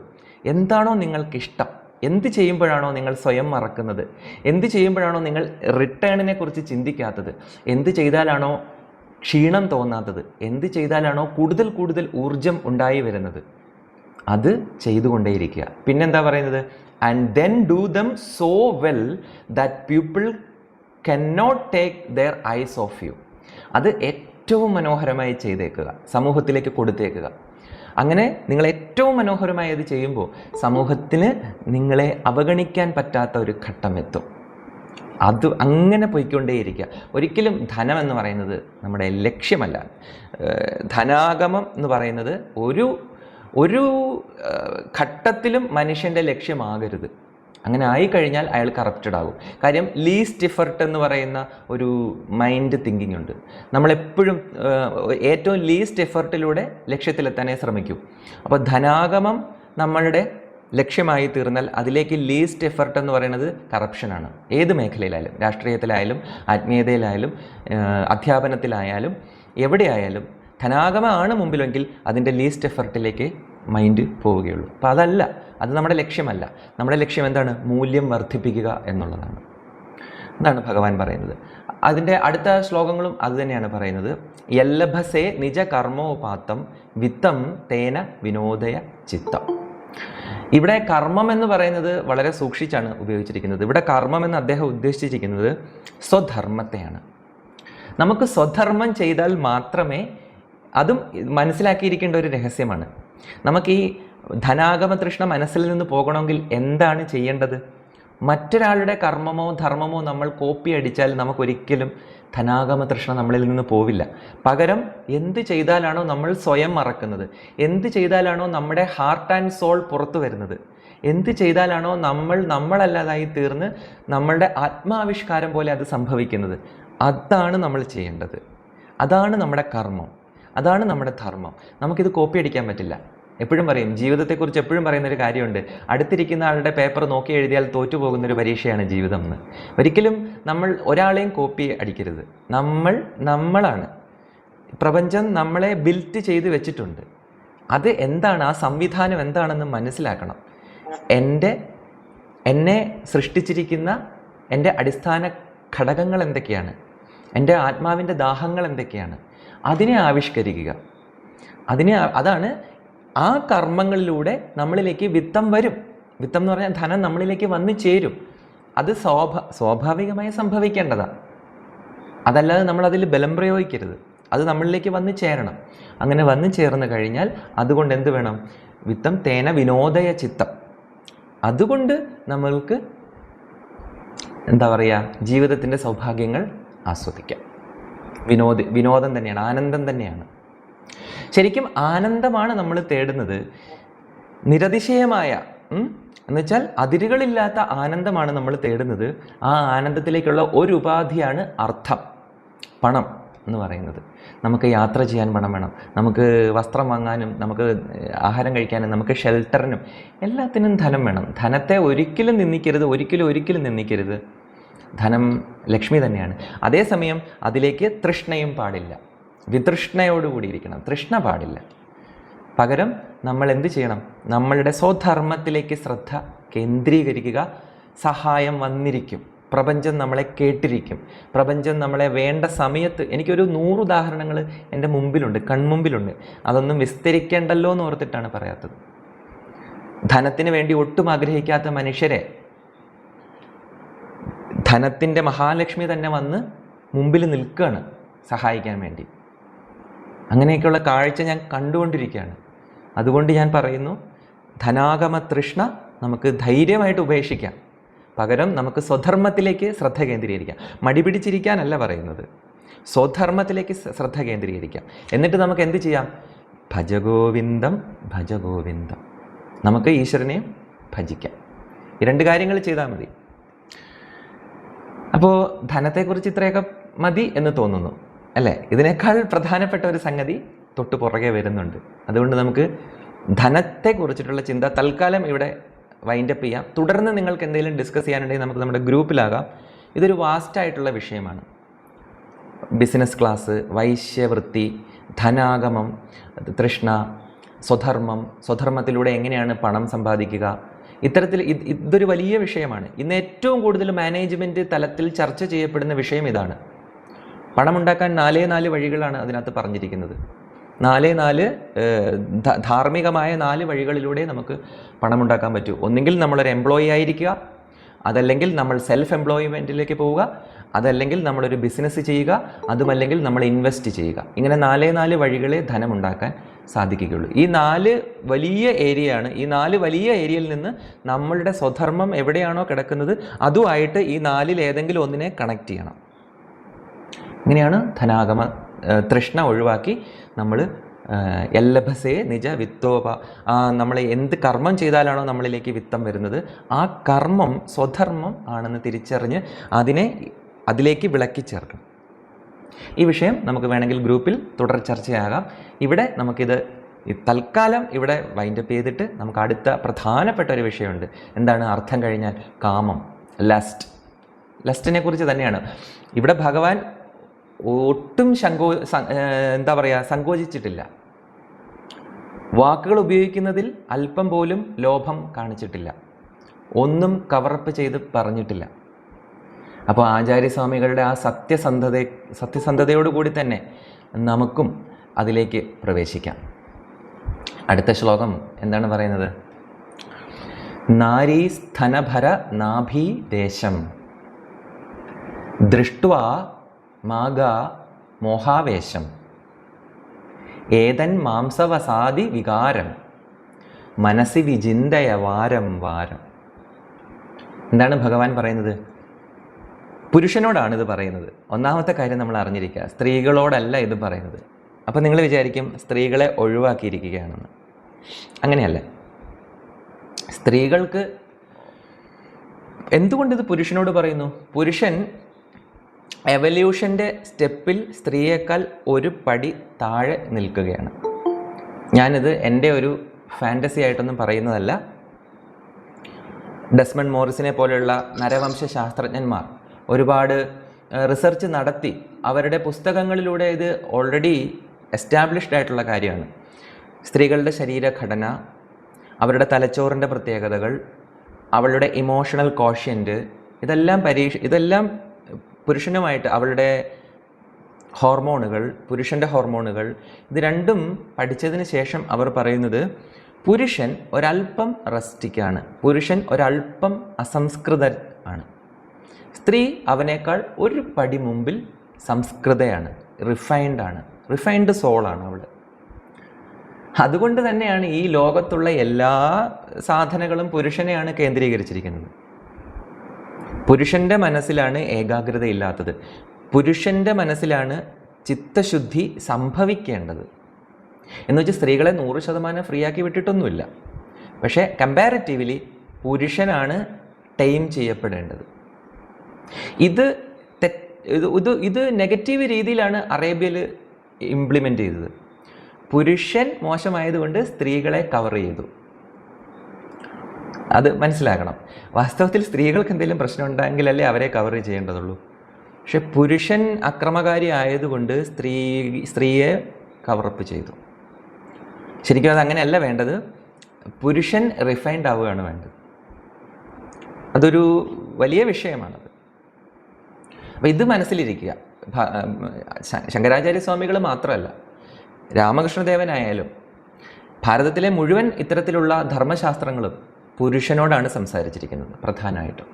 എന്താണോ നിങ്ങൾക്കിഷ്ടം, എന്ത് ചെയ്യുമ്പോഴാണോ നിങ്ങൾ സ്വയം മറക്കുന്നത്, എന്ത് ചെയ്യുമ്പോഴാണോ നിങ്ങൾ റിട്ടേണിനെ കുറിച്ച് ചിന്തിക്കാത്തത്, എന്ത് ചെയ്താലാണോ ക്ഷീണം തോന്നാത്തത്, എന്ത് ചെയ്താലാണോ കൂടുതൽ കൂടുതൽ ഊർജം ഉണ്ടായി വരുന്നത്, അത് ചെയ്തുകൊണ്ടേയിരിക്കുക. പിന്നെന്താ പറയുന്നത്? And then do them so well that people cannot take their eyes off you. അത് ഏറ്റവും മനോഹരമായി ചെയ്തേക്കുക, സമൂഹത്തിലേക്ക് കൊടുത്തേക്കുക. അങ്ങനെ നിങ്ങൾ ഏറ്റവും മനോഹരമായി അത് ചെയ്യുമ്പോൾ സമൂഹത്തിന് നിങ്ങളെ അവഗണിക്കാൻ പറ്റാത്ത ഒരു ഘട്ടം എത്തും. അത് അങ്ങനെ പോയിക്കൊണ്ടേയിരിക്കുക. ഒരിക്കലും ധനം എന്ന് പറയുന്നത് നമ്മുടെ ലക്ഷ്യമല്ല. ധനാഗമം എന്ന് പറയുന്നത് ഒരു ഘട്ടത്തിലും മനുഷ്യൻ്റെ ലക്ഷ്യമാകരുത്. അങ്ങനെ ആയിക്കഴിഞ്ഞാൽ അയാൾ കറപ്റ്റഡ് ആകും. കാര്യം ലീസ്റ്റ് എഫർട്ട് എന്ന് പറയുന്ന ഒരു മൈൻഡ് തിങ്കിങ് ഉണ്ട്. നമ്മളെപ്പോഴും ഏറ്റവും ലീസ്റ്റ് എഫർട്ടിലൂടെ ലക്ഷ്യത്തിലെത്താനേ ശ്രമിക്കൂ. അപ്പോൾ ധനാഗമം നമ്മളുടെ ലക്ഷ്യമായി തീർന്നാൽ അതിലേക്ക് ലീസ്റ്റ് എഫർട്ട് എന്ന് പറയുന്നത് കറപ്ഷനാണ്. ഏത് മേഖലയിലായാലും, രാഷ്ട്രീയത്തിലായാലും ആത്മീയതയിലായാലും അധ്യാപനത്തിലായാലും എവിടെയായാലും ധനാഗമമാണ് മുമ്പിലെങ്കിൽ അതിൻ്റെ ലീസ്റ്റ് എഫർട്ടിലേക്ക് മൈൻഡ് പോവുകയുള്ളൂ. അപ്പോൾ അതല്ല, അത് നമ്മുടെ ലക്ഷ്യമല്ല. നമ്മുടെ ലക്ഷ്യം എന്താണ്? മൂല്യം വർദ്ധിപ്പിക്കുക എന്നുള്ളതാണ്. എന്നാണ് ഭഗവാൻ പറയുന്നത്. അതിൻ്റെ അടുത്ത ശ്ലോകങ്ങളും അതുതന്നെയാണ് പറയുന്നത്. യല്ലഭസേ നിജ കർമ്മോപാത്തം വിത്തം തേന വിനോദയ ചിത്തം. ഇവിടെ കർമ്മം എന്ന് പറയുന്നത് വളരെ സൂക്ഷിച്ചാണ് ഉപയോഗിച്ചിരിക്കുന്നത്. ഇവിടെ കർമ്മം എന്ന് അദ്ദേഹം ഉദ്ദേശിച്ചിരിക്കുന്നത് സ്വധർമ്മത്തെയാണ്. നമുക്ക് സ്വധർമ്മം ചെയ്താൽ മാത്രമേ, അതും മനസ്സിലാക്കിയിരിക്കേണ്ട ഒരു രഹസ്യമാണ്, നമുക്ക് ഈ ധനാഗമ തൃഷ്ണ മനസ്സിൽ നിന്ന് പോകണമെങ്കിൽ എന്താണ് ചെയ്യേണ്ടത്? മറ്റൊരാളുടെ കർമ്മമോ ധർമ്മമോ നമ്മൾ കോപ്പി അടിച്ചാൽ നമുക്കൊരിക്കലും ധനാഗമ തൃഷ്ണ നമ്മളിൽ നിന്ന് പോവില്ല. പകരം എന്ത് ചെയ്താലാണോ നമ്മൾ സ്വയം മറക്കുന്നത്, എന്ത് ചെയ്താലാണോ നമ്മുടെ ഹാർട്ട് ആൻഡ് സോൾ പുറത്തു വരുന്നത്, എന്ത് ചെയ്താലാണോ നമ്മളല്ലാതായി തീർന്ന് നമ്മളുടെ ആത്മാവിഷ്കാരം പോലെ അത് സംഭവിക്കുന്നത്, അതാണ് നമ്മൾ ചെയ്യേണ്ടത്. അതാണ് നമ്മുടെ കർമ്മം, അതാണ് നമ്മുടെ ധർമ്മം. നമുക്കിത് കോപ്പി അടിക്കാൻ പറ്റില്ല. എപ്പോഴും പറയും, ജീവിതത്തെക്കുറിച്ച് എപ്പോഴും പറയുന്നൊരു കാര്യമുണ്ട്, അടുത്തിരിക്കുന്ന ആളുടെ പേപ്പർ നോക്കി എഴുതിയാൽ തോറ്റുപോകുന്നൊരു പരീക്ഷയാണ് ജീവിതം എന്ന്. ഒരിക്കലും നമ്മൾ ഒരാളെയും കോപ്പി അടിക്കരുത്. നമ്മളാണ്. പ്രപഞ്ചം നമ്മളെ ബിൽറ്റ് ചെയ്ത് വെച്ചിട്ടുണ്ട്. അത് എന്താണ്, ആ സംവിധാനം എന്താണെന്ന് മനസ്സിലാക്കണം. എന്നെ സൃഷ്ടിച്ചിരിക്കുന്ന എൻ്റെ അടിസ്ഥാന ഘടകങ്ങൾ എന്തൊക്കെയാണ്, എൻ്റെ ആത്മാവിൻ്റെ ദാഹങ്ങൾ എന്തൊക്കെയാണ്, അതിനെ ആവിഷ്കരിക്കുക. അതാണ് ആ കർമ്മങ്ങളിലൂടെ നമ്മളിലേക്ക് വിത്തം വരും. വിത്തം എന്ന് പറഞ്ഞാൽ ധനം നമ്മളിലേക്ക് വന്നു ചേരും. അത് സ്വാഭാവികമായി സംഭവിക്കേണ്ടതാണ്. അതല്ലാതെ നമ്മളതിൽ ബലം പ്രയോഗിക്കരുത്. അത് നമ്മളിലേക്ക് വന്നു ചേരണം. അങ്ങനെ വന്നു ചേർന്ന് കഴിഞ്ഞാൽ അതുകൊണ്ട് എന്ത് വേണം? വിത്തം തേന വിനോദയ ചിത്തം. അതുകൊണ്ട് നമ്മൾക്ക് എന്താ പറയുക, ജീവിതത്തിൻ്റെ സൗഭാഗ്യങ്ങൾ ആസ്വദിക്കാം. വിനോദം തന്നെയാണ്, ആനന്ദം തന്നെയാണ്. ശരിക്കും ആനന്ദമാണ് നമ്മൾ തേടുന്നത്. നിരതിശയമായ എന്നുവെച്ചാൽ അതിരുകളില്ലാത്ത ആനന്ദമാണ് നമ്മൾ തേടുന്നത്. ആ ആനന്ദത്തിലേക്കുള്ള ഒരു ഉപാധിയാണ് അർത്ഥം, പണം എന്ന് പറയുന്നത്. നമുക്ക് യാത്ര ചെയ്യാൻ പണം വേണം, നമുക്ക് വസ്ത്രം വാങ്ങാനും, നമുക്ക് ആഹാരം കഴിക്കാനും, നമുക്ക് ഷെൽട്ടറിനും എല്ലാത്തിനും ധനം വേണം. ധനത്തെ ഒരിക്കലും നിന്ദിക്കരുത്. ധനം ലക്ഷ്മി തന്നെയാണ്. അതേസമയം അതിലേക്ക് തൃഷ്ണയും പാടില്ല. വിതൃഷ്ണയോടുകൂടിയിരിക്കണം, തൃഷ്ണ പാടില്ല. പകരം നമ്മൾ എന്ത് ചെയ്യണം? നമ്മളുടെ സ്വധർമ്മത്തിലേക്ക് ശ്രദ്ധ കേന്ദ്രീകരിക്കുക. സഹായം വന്നിരിക്കും, പ്രപഞ്ചം നമ്മളെ കേട്ടിരിക്കും, പ്രപഞ്ചം നമ്മളെ വേണ്ട സമയത്ത്. എനിക്കൊരു 100 ഉദാഹരണങ്ങൾ എൻ്റെ മുമ്പിലുണ്ട്, കൺമുമ്പിലുണ്ട്. അതൊന്നും വിസ്തരിക്കേണ്ടല്ലോ എന്ന് ഓർത്തിട്ടാണ് പറയാത്തത്. ധനത്തിന് വേണ്ടി ഒട്ടും ആഗ്രഹിക്കാത്ത മനുഷ്യരെ ധനത്തിൻ്റെ മഹാലക്ഷ്മി തന്നെ വന്ന് മുമ്പിൽ നിൽക്കുകയാണ് സഹായിക്കാൻ വേണ്ടി. അങ്ങനെയൊക്കെയുള്ള കാഴ്ച ഞാൻ കണ്ടുകൊണ്ടിരിക്കുകയാണ്. അതുകൊണ്ട് ഞാൻ പറയുന്നു, ധനാഗമ തൃഷ്ണ നമുക്ക് ധൈര്യമായിട്ട് ഉപേക്ഷിക്കാം. പകരം നമുക്ക് സ്വധർമ്മത്തിലേക്ക് ശ്രദ്ധ കേന്ദ്രീകരിക്കാം. മടി പിടിച്ചിരിക്കാനല്ല പറയുന്നത്, സ്വധർമ്മത്തിലേക്ക് ശ്രദ്ധ കേന്ദ്രീകരിക്കാം. എന്നിട്ട് നമുക്ക് എന്ത് ചെയ്യാം? ഭജഗോവിന്ദം ഭജഗോവിന്ദം. നമുക്ക് ഈശ്വരനെയും ഭജിക്കാം. ഈ 2 കാര്യങ്ങൾ ചെയ്താൽ മതി. അപ്പോൾ ധനത്തെക്കുറിച്ച് ഇത്രയൊക്കെ മതി എന്ന് തോന്നുന്നു അല്ലേ? ഇതിനേക്കാൾ പ്രധാനപ്പെട്ട ഒരു സംഗതി തൊട്ട് പുറകെ വരുന്നുണ്ട്. അതുകൊണ്ട് നമുക്ക് ധനത്തെക്കുറിച്ചിട്ടുള്ള ചിന്ത തൽക്കാലം ഇവിടെ വൈൻഡപ്പ് ചെയ്യാം. തുടർന്ന് നിങ്ങൾക്ക് എന്തെങ്കിലും ഡിസ്കസ് ചെയ്യാനുണ്ടെങ്കിൽ നമുക്ക് നമ്മുടെ ഗ്രൂപ്പിലാകാം. ഇതൊരു വാസ്റ്റായിട്ടുള്ള വിഷയമാണ്. ബിസിനസ് ക്ലാസ്, വൈശ്യവൃത്തി, ധനാഗമം, തൃഷ്ണ, സ്വധർമ്മത്തിലൂടെ എങ്ങനെയാണ് പണം സമ്പാദിക്കുക, ഇത്തരത്തിൽ ഇതൊരു വലിയ വിഷയമാണ്. ഇന്ന് ഏറ്റവും കൂടുതൽ മാനേജ്മെൻറ്റ് തലത്തിൽ ചർച്ച ചെയ്യപ്പെടുന്ന വിഷയം ഇതാണ്. പണമുണ്ടാക്കാൻ 4 വഴികളാണ് അതിനകത്ത് പറഞ്ഞിരിക്കുന്നത്. 4 ധാർമ്മികമായ 4 വഴികളിലൂടെ നമുക്ക് പണമുണ്ടാക്കാൻ പറ്റൂ. ഒന്നെങ്കിൽ നമ്മളൊരു എംപ്ലോയി ആയിരിക്കുക, അതല്ലെങ്കിൽ നമ്മൾ സെൽഫ് എംപ്ലോയ്മെൻറ്റിലേക്ക് പോവുക, അതല്ലെങ്കിൽ നമ്മളൊരു ബിസിനസ് ചെയ്യുക, അതുമല്ലെങ്കിൽ നമ്മൾ ഇൻവെസ്റ്റ് ചെയ്യുക. ഇങ്ങനെ 4 വഴികളെ ധനമുണ്ടാക്കാൻ സാധിക്കുകയുള്ളൂ. ഈ 4 വലിയ ഏരിയയാണ്. ഈ 4 വലിയ ഏരിയയിൽ നിന്ന് നമ്മളുടെ സ്വധർമ്മം എവിടെയാണോ കിടക്കുന്നത് അതുമായിട്ട് ഈ 4-ൽ ഏതെങ്കിലും ഒന്നിനെ കണക്ട് ചെയ്യണം. ഇങ്ങനെയാണ് ധനാഗമ തൃഷ്ണ ഒഴിവാക്കി നമ്മൾ എല്ലഭസേ നിജ വിത്തോപ, നമ്മൾ എന്ത് കർമ്മം ചെയ്താലാണോ നമ്മളിലേക്ക് വിത്തം വരുന്നത്, ആ കർമ്മം സ്വധർമ്മം ആണെന്ന് തിരിച്ചറിഞ്ഞ് അതിലേക്ക് വിളക്കി ചേർക്കണം. ഈ വിഷയം നമുക്ക് വേണമെങ്കിൽ ഗ്രൂപ്പിൽ തുടർ ചർച്ചയാകാം. ഇവിടെ നമുക്കിത് തൽക്കാലം ഇവിടെ വൈൻഡപ്പ് ചെയ്തിട്ട് നമുക്ക് അടുത്ത പ്രധാനപ്പെട്ട ഒരു വിഷയമുണ്ട്. എന്താണ്? അർത്ഥം കഴിഞ്ഞാൽ കാമം, ലസ്റ്റിനെ കുറിച്ച് തന്നെയാണ് ഇവിടെ ഭഗവാൻ ഒട്ടും സങ്കോചിച്ചിട്ടില്ല. വാക്കുകൾ ഉപയോഗിക്കുന്നതിൽ അല്പം പോലും ലോഭം കാണിച്ചിട്ടില്ല, ഒന്നും കവറപ്പ് ചെയ്ത് പറഞ്ഞിട്ടില്ല. അപ്പോൾ ആചാര്യസ്വാമികളുടെ ആ സത്യസന്ധതയോടുകൂടി തന്നെ നമുക്കും അതിലേക്ക് പ്രവേശിക്കാം. അടുത്ത ശ്ലോകം എന്താണ് പറയുന്നത്? നാരീ സ്തനഭര നാഭി ദേശം ദൃഷ്ട്വാ മാഗ മോഹാവേശം ഏതൻ മാംസവസാദി വികാരം മനസ്സി വിചിന്തയ വാരം വാരം. എന്താണ് ഭഗവാൻ പറയുന്നത്? പുരുഷനോടാണ് ഇത് പറയുന്നത്. ഒന്നാമത്തെ കാര്യം നമ്മൾ അറിഞ്ഞിരിക്കുക, സ്ത്രീകളോടല്ല ഇത് പറയുന്നത്. അപ്പം നിങ്ങൾ വിചാരിക്കും സ്ത്രീകളെ ഒഴിവാക്കിയിരിക്കുകയാണെന്ന്. അങ്ങനെയല്ല. സ്ത്രീകൾക്ക് എന്തുകൊണ്ടിത് പുരുഷനോട് പറയുന്നു? പുരുഷൻ എവല്യൂഷൻ്റെ സ്റ്റെപ്പിൽ സ്ത്രീയേക്കാൾ ഒരു പടി താഴെ നിൽക്കുകയാണ്. ഞാനിത് എൻ്റെ ഒരു ഫാൻറ്റസി ആയിട്ടൊന്നും പറയുന്നതല്ല. ഡെസ്മണ്ട് മോറിസിനെ പോലെയുള്ള നരവംശ ശാസ്ത്രജ്ഞന്മാർ ഒരുപാട് റിസർച്ച് നടത്തി അവരുടെ പുസ്തകങ്ങളിലൂടെ ഇത് ഓൾറെഡി എസ്റ്റാബ്ലിഷ്ഡ് ആയിട്ടുള്ള കാര്യമാണ്. സ്ത്രീകളുടെ ശരീരഘടന, അവരുടെ തലച്ചോറിൻ്റെ പ്രത്യേകതകൾ, അവളുടെ ഇമോഷണൽ കോഷ്യൻ്റ്, ഇതെല്ലാം പുരുഷനുമായിട്ട്, അവളുടെ ഹോർമോണുകൾ, പുരുഷൻ്റെ ഹോർമോണുകൾ, ഇത് രണ്ടും പഠിച്ചതിന് ശേഷം അവർ പറയുന്നത് പുരുഷൻ ഒരല്പം റസ്റ്റിക്കാണ്, പുരുഷൻ ഒരല്പം അസംസ്കൃത ആണ്, സ്ത്രീ അവനേക്കാൾ ഒരു പടി മുമ്പിൽ സംസ്കൃതയാണ്, റിഫൈൻഡ് സോളാണ് അവൾ. അതുകൊണ്ട് തന്നെയാണ് ഈ ലോകത്തുള്ള എല്ലാ സാധനങ്ങളും പുരുഷനെയാണ് കേന്ദ്രീകരിച്ചിരിക്കുന്നത്. പുരുഷൻ്റെ മനസ്സിലാണ് ഏകാഗ്രതയില്ലാത്തത്. പുരുഷൻ്റെ മനസ്സിലാണ് ചിത്തശുദ്ധി സംഭവിക്കേണ്ടത്. എന്ന് വെച്ചാൽ സ്ത്രീകളെ 100% ഫ്രീ ആക്കി വിട്ടിട്ടൊന്നുമില്ല. പക്ഷേ കമ്പാരിറ്റീവ്ലി പുരുഷനാണ് ടൈം ചെയ്യപ്പെടേണ്ടത്. ഇത് നെഗറ്റീവ് രീതിയിലാണ് അറേബ്യയിൽ ഇംപ്ലിമെൻ്റ് ചെയ്തത്. പുരുഷൻ മോശമായതുകൊണ്ട് സ്ത്രീകളെ കവർ ചെയ്തു. അത് മനസ്സിലാക്കണം. വാസ്തവത്തിൽ സ്ത്രീകൾക്ക് എന്തെങ്കിലും പ്രശ്നം ഉണ്ടെങ്കിലല്ലേ അവരെ കവർ ചെയ്യേണ്ടതുള്ളൂ. പക്ഷെ പുരുഷൻ അക്രമകാരി ആയതുകൊണ്ട് സ്ത്രീയെ കവറപ്പ് ചെയ്തു. ശരിക്കും അത് അങ്ങനെയല്ല വേണ്ടത്. പുരുഷൻ റിഫൈൻഡ് ആവുകയാണ് വേണ്ടത്. അതൊരു വലിയ വിഷയമാണത്. അപ്പോൾ ഇത് മനസ്സിലിരിക്കുക. ശങ്കരാചാര്യ സ്വാമികൾ മാത്രമല്ല, രാമകൃഷ്ണദേവനായാലും ഭാരതത്തിലെ മുഴുവൻ ഇത്തരത്തിലുള്ള ധർമ്മശാസ്ത്രങ്ങളും പുരുഷനോടാണ് സംസാരിച്ചിരിക്കുന്നത്. പ്രധാനമായിട്ടും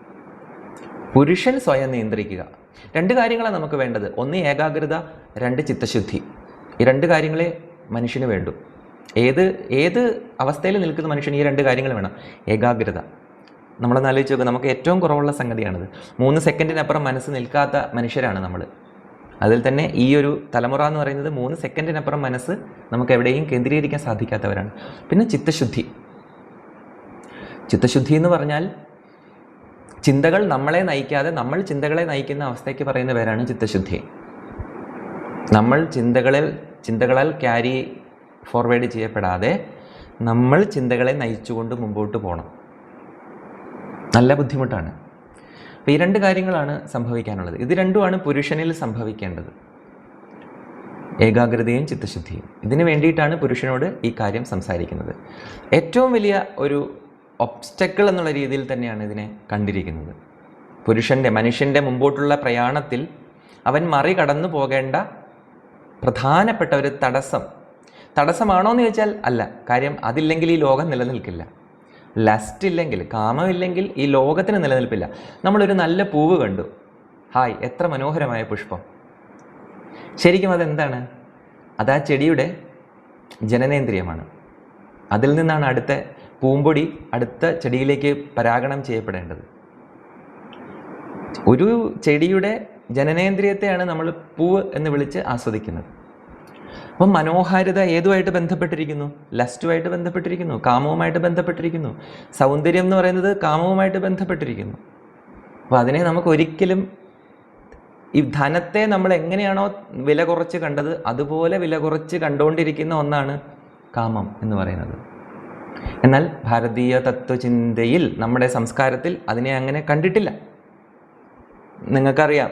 പുരുഷൻ സ്വയം നിയന്ത്രിക്കുക. 2 കാര്യങ്ങളാണ് നമുക്ക് വേണ്ടത്. 1 ഏകാഗ്രത, 2 ചിത്തശുദ്ധി. ഈ 2 കാര്യങ്ങളെ മനുഷ്യന് വേണ്ടു. ഏത് അവസ്ഥയിൽ നിൽക്കുന്ന മനുഷ്യന് ഈ 2 കാര്യങ്ങൾ വേണം. ഏകാഗ്രത, നമ്മളൊന്ന് ആലോചിച്ച് നോക്കുക, നമുക്ക് ഏറ്റവും കുറവുള്ള സംഗതിയാണിത്. 3 സെക്കൻഡിനപ്പുറം മനസ്സ് നിൽക്കാത്ത മനുഷ്യരാണ് നമ്മൾ. അതിൽ തന്നെ ഈ ഒരു തലമുറ എന്ന് പറയുന്നത് 3 സെക്കൻഡിനപ്പുറം മനസ്സ് നമുക്ക് എവിടെയും കേന്ദ്രീകരിക്കാൻ സാധിക്കാത്തവരാണ്. പിന്നെ ചിത്തശുദ്ധി എന്ന് പറഞ്ഞാൽ ചിന്തകൾ നമ്മളെ നയിക്കാതെ നമ്മൾ ചിന്തകളെ നയിക്കുന്ന അവസ്ഥയ്ക്ക് പറയുന്ന പേരാണ് ചിത്തശുദ്ധി. നമ്മൾ ചിന്തകളാൽ ക്യാരി ഫോർവേഡ് ചെയ്യപ്പെടാതെ നമ്മൾ ചിന്തകളെ നയിച്ചുകൊണ്ട് മുമ്പോട്ട് പോകണം. നല്ല ബുദ്ധിമുട്ടാണ്. അപ്പോൾ ഈ 2 കാര്യങ്ങളാണ് സംഭവിക്കാനുള്ളത്. ഇത് രണ്ടുമാണ് പുരുഷനിൽ സംഭവിക്കേണ്ടത്, ഏകാഗ്രതയും ചിത്തശുദ്ധിയും. ഇതിനു വേണ്ടിയിട്ടാണ് പുരുഷനോട് ഈ കാര്യം സംസാരിക്കുന്നത്. ഏറ്റവും വലിയ ഒരു ഒബ്സ്റ്റക്കിൾ എന്നുള്ള രീതിയിൽ തന്നെയാണ് ഇതിനെ കണ്ടിരിക്കുന്നത്. മനുഷ്യൻ്റെ മുമ്പോട്ടുള്ള പ്രയാണത്തിൽ അവൻ മറികടന്നു പോകേണ്ട പ്രധാനപ്പെട്ട ഒരു തടസ്സമാണോ എന്ന് ചോദിച്ചാൽ അല്ല. കാര്യം അതില്ലെങ്കിൽ ഈ ലോകം നിലനിൽക്കില്ല. ലസ്റ്റ് ഇല്ലെങ്കിൽ, കാമമില്ലെങ്കിൽ ഈ ലോകത്തിന് നിലനിൽപ്പില്ല. നമ്മളൊരു നല്ല പൂവ് കണ്ടു, ഹായ് എത്ര മനോഹരമായ പുഷ്പം. ശരിക്കും അതെന്താണ്? അത് ആ ചെടിയുടെ ജനനേന്ദ്രിയമാണ്. അതിൽ നിന്നാണ് അടുത്ത പൂമ്പൊടി അടുത്ത ചെടിയിലേക്ക് പരാഗണം ചെയ്യപ്പെടേണ്ടത്. ഒരു ചെടിയുടെ ജനനേന്ദ്രിയത്തെയാണ് നമ്മൾ പൂവ് എന്ന് വിളിച്ച് ആസ്വദിക്കുന്നത്. അപ്പം മനോഹാരിത ഏതുമായിട്ട് ബന്ധപ്പെട്ടിരിക്കുന്നു? ലസ്റ്റുമായിട്ട് ബന്ധപ്പെട്ടിരിക്കുന്നു, കാമവുമായിട്ട് ബന്ധപ്പെട്ടിരിക്കുന്നു. സൗന്ദര്യം എന്ന് പറയുന്നത് കാമവുമായിട്ട് ബന്ധപ്പെട്ടിരിക്കുന്നു. അപ്പോൾ അതിനെ നമുക്ക് ഒരിക്കലും, ഈ ധനത്തെ നമ്മൾ എങ്ങനെയാണോ വില കുറച്ച് കണ്ടത് അതുപോലെ വില കുറച്ച് കണ്ടുകൊണ്ടിരിക്കുന്ന ഒന്നാണ് കാമം എന്ന് പറയുന്നത്. എന്നാൽ ഭാരതീയ തത്വചിന്തയിൽ, നമ്മുടെ സംസ്കാരത്തിൽ അതിനെ അങ്ങനെ കണ്ടിട്ടില്ല. നിങ്ങൾക്കറിയാം,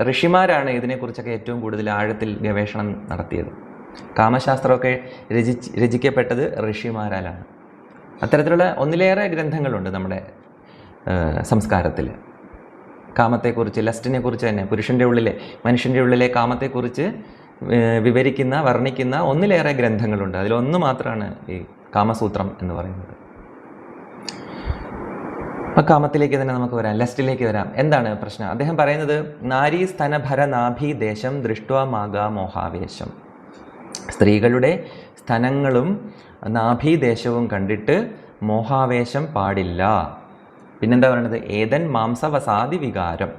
ഋഷിമാരാണ് ഇതിനെക്കുറിച്ചൊക്കെ ഏറ്റവും കൂടുതൽ ആഴത്തിൽ ഗവേഷണം നടത്തിയത്. കാമശാസ്ത്രമൊക്കെ രചിക്കപ്പെട്ടത് ഋഷിമാരാലാണ്. അത്തരത്തിലുള്ള ഒന്നിലേറെ ഗ്രന്ഥങ്ങളുണ്ട് നമ്മുടെ സംസ്കാരത്തിൽ. കാമത്തെക്കുറിച്ച്, ലസ്റ്റിനെ കുറിച്ച് തന്നെ, മനുഷ്യൻ്റെ ഉള്ളിലെ കാമത്തെക്കുറിച്ച് വർണ്ണിക്കുന്ന ഒന്നിലേറെ ഗ്രന്ഥങ്ങളുണ്ട്. അതിലൊന്ന് മാത്രമാണ് ഈ കാമസൂത്രം എന്ന് പറയുന്നത്. അപ്പം കാമത്തിലേക്ക് തന്നെ നമുക്ക് വരാം, ലസ്റ്റിലേക്ക് വരാം. എന്താണ് പ്രശ്നം? അദ്ദേഹം പറയുന്നത്, നാരീ സ്തനഭര നാഭി ദേശം ദൃഷ്ട്വാ മാഗാ മോഹാവേശം. സ്ത്രീകളുടെ സ്തനങ്ങളും നാഭീദേശവും കണ്ടിട്ട് മോഹാവേശം പാടില്ല. പിന്നെന്താ പറയുന്നത്? ഏതൻ മാംസവസാദി വികാരം.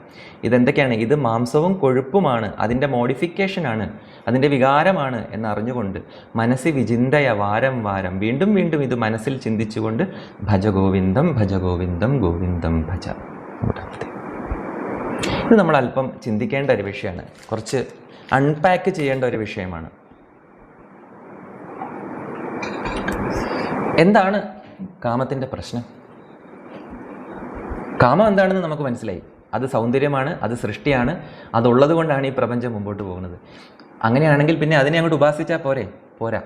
ഇതെന്തൊക്കെയാണ്? ഇത് മാംസവും കൊഴുപ്പുമാണ്, അതിൻ്റെ മോഡിഫിക്കേഷനാണ്, അതിൻ്റെ വികാരമാണ് എന്നറിഞ്ഞുകൊണ്ട് മനസ്സിൽ വിചിന്തയ വാരം വാരം വീണ്ടും വീണ്ടും ഇത് മനസ്സിൽ ചിന്തിച്ചുകൊണ്ട് ഭജ ഗോവിന്ദം ഭജ ഗോവിന്ദം ഗോവിന്ദം ഭജ. ഇത് നമ്മൾ അല്പം ചിന്തിക്കേണ്ട ഒരു വിഷയമാണ്, കുറച്ച് അൺപാക്ക് ചെയ്യേണ്ട ഒരു വിഷയമാണ്. എന്താണ് കാമത്തിൻ്റെ പ്രശ്നം? കാമം എന്താണെന്ന് നമുക്ക് മനസ്സിലായി. അത് സൗന്ദര്യമാണ്, അത് സൃഷ്ടിയാണ്, അതുള്ളത് കൊണ്ടാണ് ഈ പ്രപഞ്ചം മുമ്പോട്ട് പോകുന്നത്. അങ്ങനെയാണെങ്കിൽ പിന്നെ അതിനെ അങ്ങോട്ട് ഉപാസിച്ചാൽ പോരാ.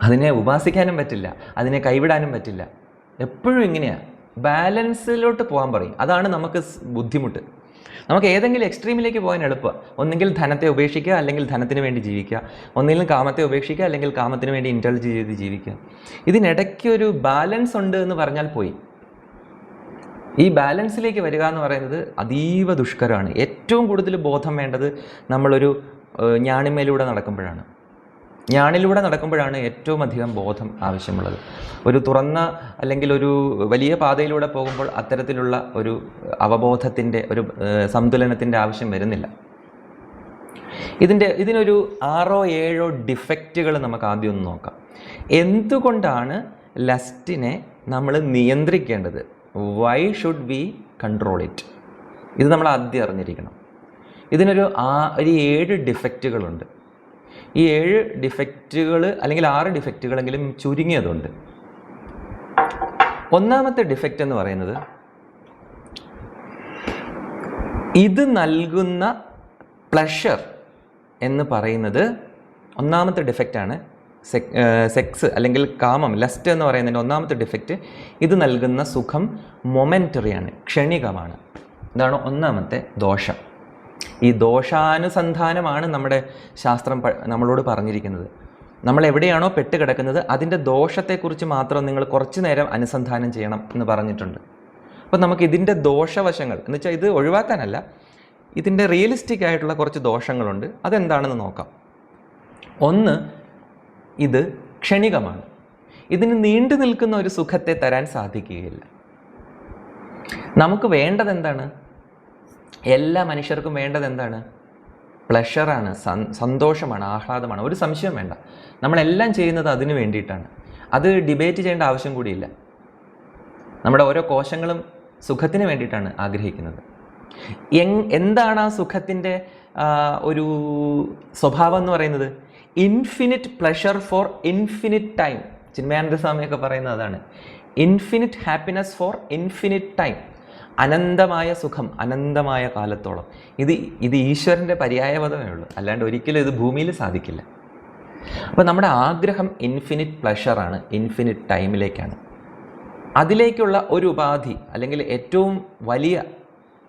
അതിനെ ഉപാസിക്കാനും പറ്റില്ല, അതിനെ കൈവിടാനും പറ്റില്ല. എപ്പോഴും ഇങ്ങനെയാണ്, ബാലൻസിലോട്ട് പോകാൻ പറയും. അതാണ് നമുക്ക് ബുദ്ധിമുട്ട്. നമുക്ക് ഏതെങ്കിലും എക്സ്ട്രീമിലേക്ക് പോകാൻ എളുപ്പമാണ്. ഒന്നെങ്കിൽ ധനത്തെ ഉപേക്ഷിക്കുക, അല്ലെങ്കിൽ ധനത്തിന് വേണ്ടി ജീവിക്കുക. ഒന്നെങ്കിലും കാമത്തെ ഉപേക്ഷിക്കുക, അല്ലെങ്കിൽ കാമത്തിന് വേണ്ടി ഇൻഡൾജ് ചെയ്ത് ജീവിക്കുക. ഇതിനിടയ്ക്ക് ഒരു ബാലൻസ് ഉണ്ട് എന്ന് പറഞ്ഞാൽ പോയി. ഈ ബാലൻസിലേക്ക് വരിക എന്ന് പറയുന്നത് അതീവ ദുഷ്കരമാണ്. ഏറ്റവും കൂടുതൽ ബോധം വേണ്ടത് നമ്മളൊരു ഞാണിമേലൂടെ നടക്കുമ്പോഴാണ്. ഞാണിലൂടെ നടക്കുമ്പോഴാണ് ഏറ്റവും അധികം ബോധം ആവശ്യമുള്ളത്. ഒരു തുറന്ന അല്ലെങ്കിൽ ഒരു വലിയ പാതയിലൂടെ പോകുമ്പോൾ അത്തരത്തിലുള്ള ഒരു അവബോധത്തിൻ്റെ, ഒരു സന്തുലനത്തിൻ്റെ ആവശ്യം വരുന്നില്ല. ഇതിനൊരു 6-7 ഡിഫക്റ്റുകൾ നമുക്ക് ആദ്യം ഒന്ന് നോക്കാം. എന്തുകൊണ്ടാണ് ലസ്റ്റിനെ നമ്മൾ നിയന്ത്രിക്കേണ്ടത്? Why should we control it? ഇത് നമ്മൾ ആദ്യം അറിഞ്ഞിരിക്കണം. ഇതിനൊരു 7 ഡിഫക്റ്റുകളുണ്ട്. ഈ 7 ഡിഫക്റ്റുകൾ അല്ലെങ്കിൽ 6 ഡിഫക്റ്റുകളെങ്കിലും ചുരുങ്ങിയതുണ്ട്. ഒന്നാമത്തെ ഡിഫക്റ്റ് എന്ന് പറയുന്നത്, ഇത് നൽകുന്ന പ്ലഷർ എന്ന് പറയുന്നത് ഒന്നാമത്തെ ഡിഫക്റ്റാണ്. സെക്സ് അല്ലെങ്കിൽ കാമം, ലസ്റ്റ് എന്ന് പറയുന്നതിൻ്റെ ഒന്നാമത്തെ ഡിഫക്റ്റ്, ഇത് നൽകുന്ന സുഖം മൊമെൻ്ററിയാണ്, ക്ഷണികമാണ്. ഇതാണ് ഒന്നാമത്തെ ദോഷം. ഈ ദോഷാനുസന്ധാനമാണ് നമ്മുടെ ശാസ്ത്രം നമ്മളോട് പറഞ്ഞിരിക്കുന്നത്. നമ്മൾ എവിടെയാണോ പെട്ട് കിടക്കുന്നത് അതിൻ്റെ ദോഷത്തെക്കുറിച്ച് മാത്രം നിങ്ങൾ കുറച്ച് നേരം അനുസന്ധാനം ചെയ്യണം എന്ന് പറഞ്ഞിട്ടുണ്ട്. അപ്പോൾ നമുക്ക് ഇതിൻ്റെ ദോഷവശങ്ങൾ എന്ന് വെച്ചാൽ ഇത് ഒഴിവാക്കാനല്ല, ഇതിൻ്റെ റിയലിസ്റ്റിക് ആയിട്ടുള്ള കുറച്ച് ദോഷങ്ങളുണ്ട്. അതെന്താണെന്ന് നോക്കാം. ഒന്ന്, ഇത് ക്ഷണികമാണ്. ഇതിന് നീണ്ടു നിൽക്കുന്ന ഒരു സുഖത്തെ തരാൻ സാധിക്കുകയില്ല. നമുക്ക് വേണ്ടത് എന്താണ്? എല്ലാ മനുഷ്യർക്കും വേണ്ടത് എന്താണ്? പ്ലഷറാണ്, സന്തോഷമാണ്, ആഹ്ലാദമാണ്. ഒരു സംശയം വേണ്ട. നമ്മളെല്ലാം ചെയ്യുന്നത് അതിന് വേണ്ടിയിട്ടാണ്. അത് ഡിബേറ്റ് ചെയ്യേണ്ട ആവശ്യം കൂടിയില്ല. നമ്മുടെ ഓരോ കോശങ്ങളും സുഖത്തിന് വേണ്ടിയിട്ടാണ് ആഗ്രഹിക്കുന്നത്. എന്താണ് ആ സുഖത്തിൻ്റെ ഒരു സ്വഭാവം എന്ന് പറയുന്നത്? Infinite pleasure for infinite time. Chinmayananda സ്വാമിയൊക്കെ പറയുന്നത് അതാണ്. Infinite happiness for infinite time. അനന്തമായ സുഖം അനന്തമായ കാലത്തോളം. ഇത് ഈശ്വരൻ്റെ പര്യായപദമേ ഉള്ളൂ, അല്ലാണ്ട് ഒരിക്കലും ഇത് ഭൂമിയിൽ സാധിക്കില്ല. അപ്പോൾ നമ്മുടെ ആഗ്രഹം ഇൻഫിനിറ്റ് പ്ലഷറാണ്, ഇൻഫിനിറ്റ് ടൈമിലേക്കാണ്. അതിലേക്കുള്ള ഒരു ഉപാധി അല്ലെങ്കിൽ ഏറ്റവും വലിയ,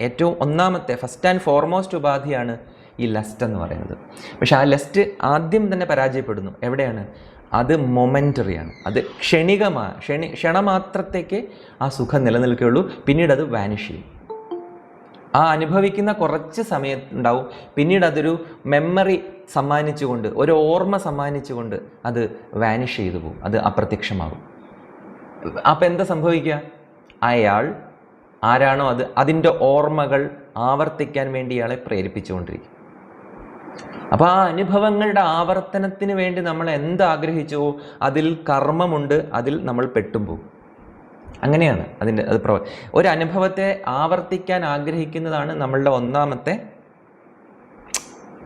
ഏറ്റവും ഒന്നാമത്തെ, ഫസ്റ്റ് ആൻഡ് ഫോർമോസ്റ്റ് ഉപാധിയാണ് ഈ ലസ്റ്റ് എന്ന് പറയുന്നത്. പക്ഷെ ആ ലസ്റ്റ് ആദ്യം തന്നെ പരാജയപ്പെടുന്നു. എവിടെയാണ്? അത് മൊമെൻ്ററിയാണ്, അത് ക്ഷണമാത്രത്തേക്ക് ആ സുഖം നിലനിൽക്കുകയുള്ളൂ. പിന്നീട് അത് വാനിഷ് ചെയ്യും. ആ അനുഭവിക്കുന്ന കുറച്ച് സമയം ഉണ്ടാവും, പിന്നീട് അതൊരു മെമ്മറി സമ്മാനിച്ചുകൊണ്ട്, ഒരു ഓർമ്മ സമ്മാനിച്ചുകൊണ്ട് അത് വാനിഷ് ചെയ്തു പോകും, അത് അപ്രത്യക്ഷമാകും. അപ്പം എന്താ സംഭവിക്കുക? അയാൾ ആരാണോ അതിൻ്റെ ഓർമ്മകൾ ആവർത്തിക്കാൻ വേണ്ടി ഇയാളെ പ്രേരിപ്പിച്ചുകൊണ്ടിരിക്കും. അപ്പോൾ ആ അനുഭവങ്ങളുടെ ആവർത്തനത്തിന് വേണ്ടി നമ്മൾ എന്താഗ്രഹിച്ചോ അതിൽ കർമ്മമുണ്ട്, അതിൽ നമ്മൾ പെട്ടും പോകും. അങ്ങനെയാണ് ഒരു അനുഭവത്തെ ആവർത്തിക്കാൻ ആഗ്രഹിക്കുന്നതാണ് നമ്മളുടെ ഒന്നാമത്തെ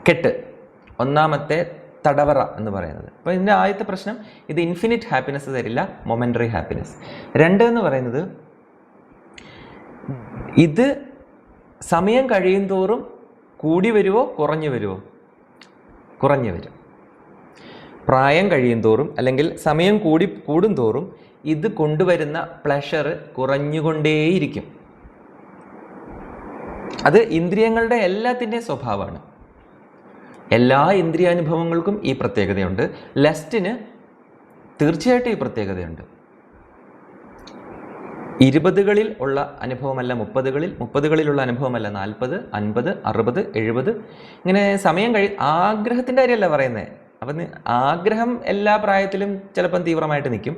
കെട്ട്, ഒന്നാമത്തെ തടവറ എന്ന് പറയുന്നത്. അപ്പോൾ ഇതിൻ്റെ ആദ്യത്തെ പ്രശ്നം, ഇത് ഇൻഫിനിറ്റ് ഹാപ്പിനെസ് തരില്ല, മൊമെൻ്ററി ഹാപ്പിനെസ്. 2 എന്ന് പറയുന്നത്, ഇത് സമയം കഴിയും തോറും കൂടി വരുമോ കുറഞ്ഞു വരുമോ? കുറഞ്ഞു വരും. പ്രായം കഴിയും തോറും അല്ലെങ്കിൽ സമയം കൂടും തോറും ഇത് കൊണ്ടുവരുന്ന പ്ലഷർ കുറഞ്ഞുകൊണ്ടേയിരിക്കും. അത് ഇന്ദ്രിയങ്ങളുടെ എല്ലാത്തിൻ്റെയും സ്വഭാവമാണ്. എല്ലാ ഇന്ദ്രിയാനുഭവങ്ങൾക്കും ഈ പ്രത്യേകതയുണ്ട്. ലസ്റ്റിന് തീർച്ചയായിട്ടും ഈ പ്രത്യേകതയുണ്ട്. 20കളിൽ ഉള്ള അനുഭവമല്ല 30കളിൽ, 30കളിലുള്ള അനുഭവമല്ല 40, 50, 60, 70. ഇങ്ങനെ സമയം ആഗ്രഹത്തിൻ്റെ കാര്യമല്ല പറയുന്നത്. അപ്പം ആഗ്രഹം എല്ലാ പ്രായത്തിലും ചിലപ്പം തീവ്രമായിട്ട് നിൽക്കും.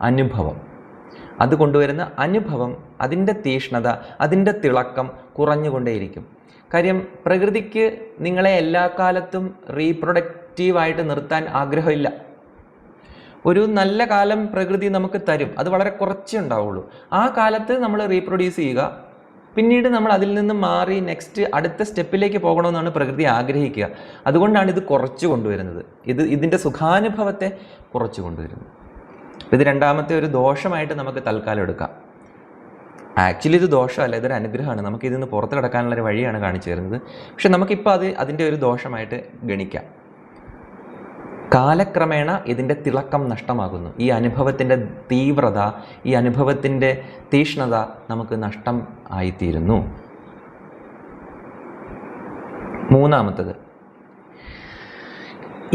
അനുഭവം, അത് കൊണ്ടുവരുന്ന അനുഭവം, അതിൻ്റെ തീഷ്ണത, അതിൻ്റെ തിളക്കം കുറഞ്ഞുകൊണ്ടേയിരിക്കും. കാര്യം പ്രകൃതിക്ക് നിങ്ങളെ എല്ലാ കാലത്തും റീപ്രൊഡക്റ്റീവായിട്ട് നിർത്താൻ ആഗ്രഹമില്ല. ഒരു നല്ല കാലം പ്രകൃതി നമുക്ക് തരും, അത് വളരെ കുറച്ചേ ഉണ്ടാവുള്ളൂ. ആ കാലത്ത് നമ്മൾ റീപ്രൊഡ്യൂസ് ചെയ്യുക, പിന്നീട് നമ്മൾ അതിൽ നിന്ന് മാറി നെക്സ്റ്റ് അടുത്ത സ്റ്റെപ്പിലേക്ക് പോകണമെന്നാണ് പ്രകൃതി ആഗ്രഹിക്കുക. അതുകൊണ്ടാണ് ഇത് കുറച്ച് കൊണ്ടുവരുന്നത്, ഇതിൻ്റെ സുഖാനുഭവത്തെ കുറച്ച് കൊണ്ടുവരുന്നത്. ഇത് രണ്ടാമത്തെ ഒരു ദോഷമായിട്ട് നമുക്ക് തൽക്കാലം എടുക്കാം. ആക്ച്വലി ഇത് ദോഷമല്ല, ഇതൊരു അനുഗ്രഹമാണ്. നമുക്ക് ഇതിൽ നിന്ന് പുറത്ത് കിടക്കാനുള്ളൊരു വഴിയാണ് കാണിച്ചു തരുന്നത്. പക്ഷെ നമുക്കിപ്പോൾ അതിൻ്റെ ഒരു ദോഷമായിട്ട് ഗണിക്കാം. കാലക്രമേണ ഇതിൻ്റെ തിളക്കം നഷ്ടമാകുന്നു. ഈ അനുഭവത്തിൻ്റെ തീവ്രത, ഈ അനുഭവത്തിൻ്റെ തീഷ്ണത നമുക്ക് നഷ്ടം ആയിത്തീരുന്നു. മൂന്നാമത്തത്,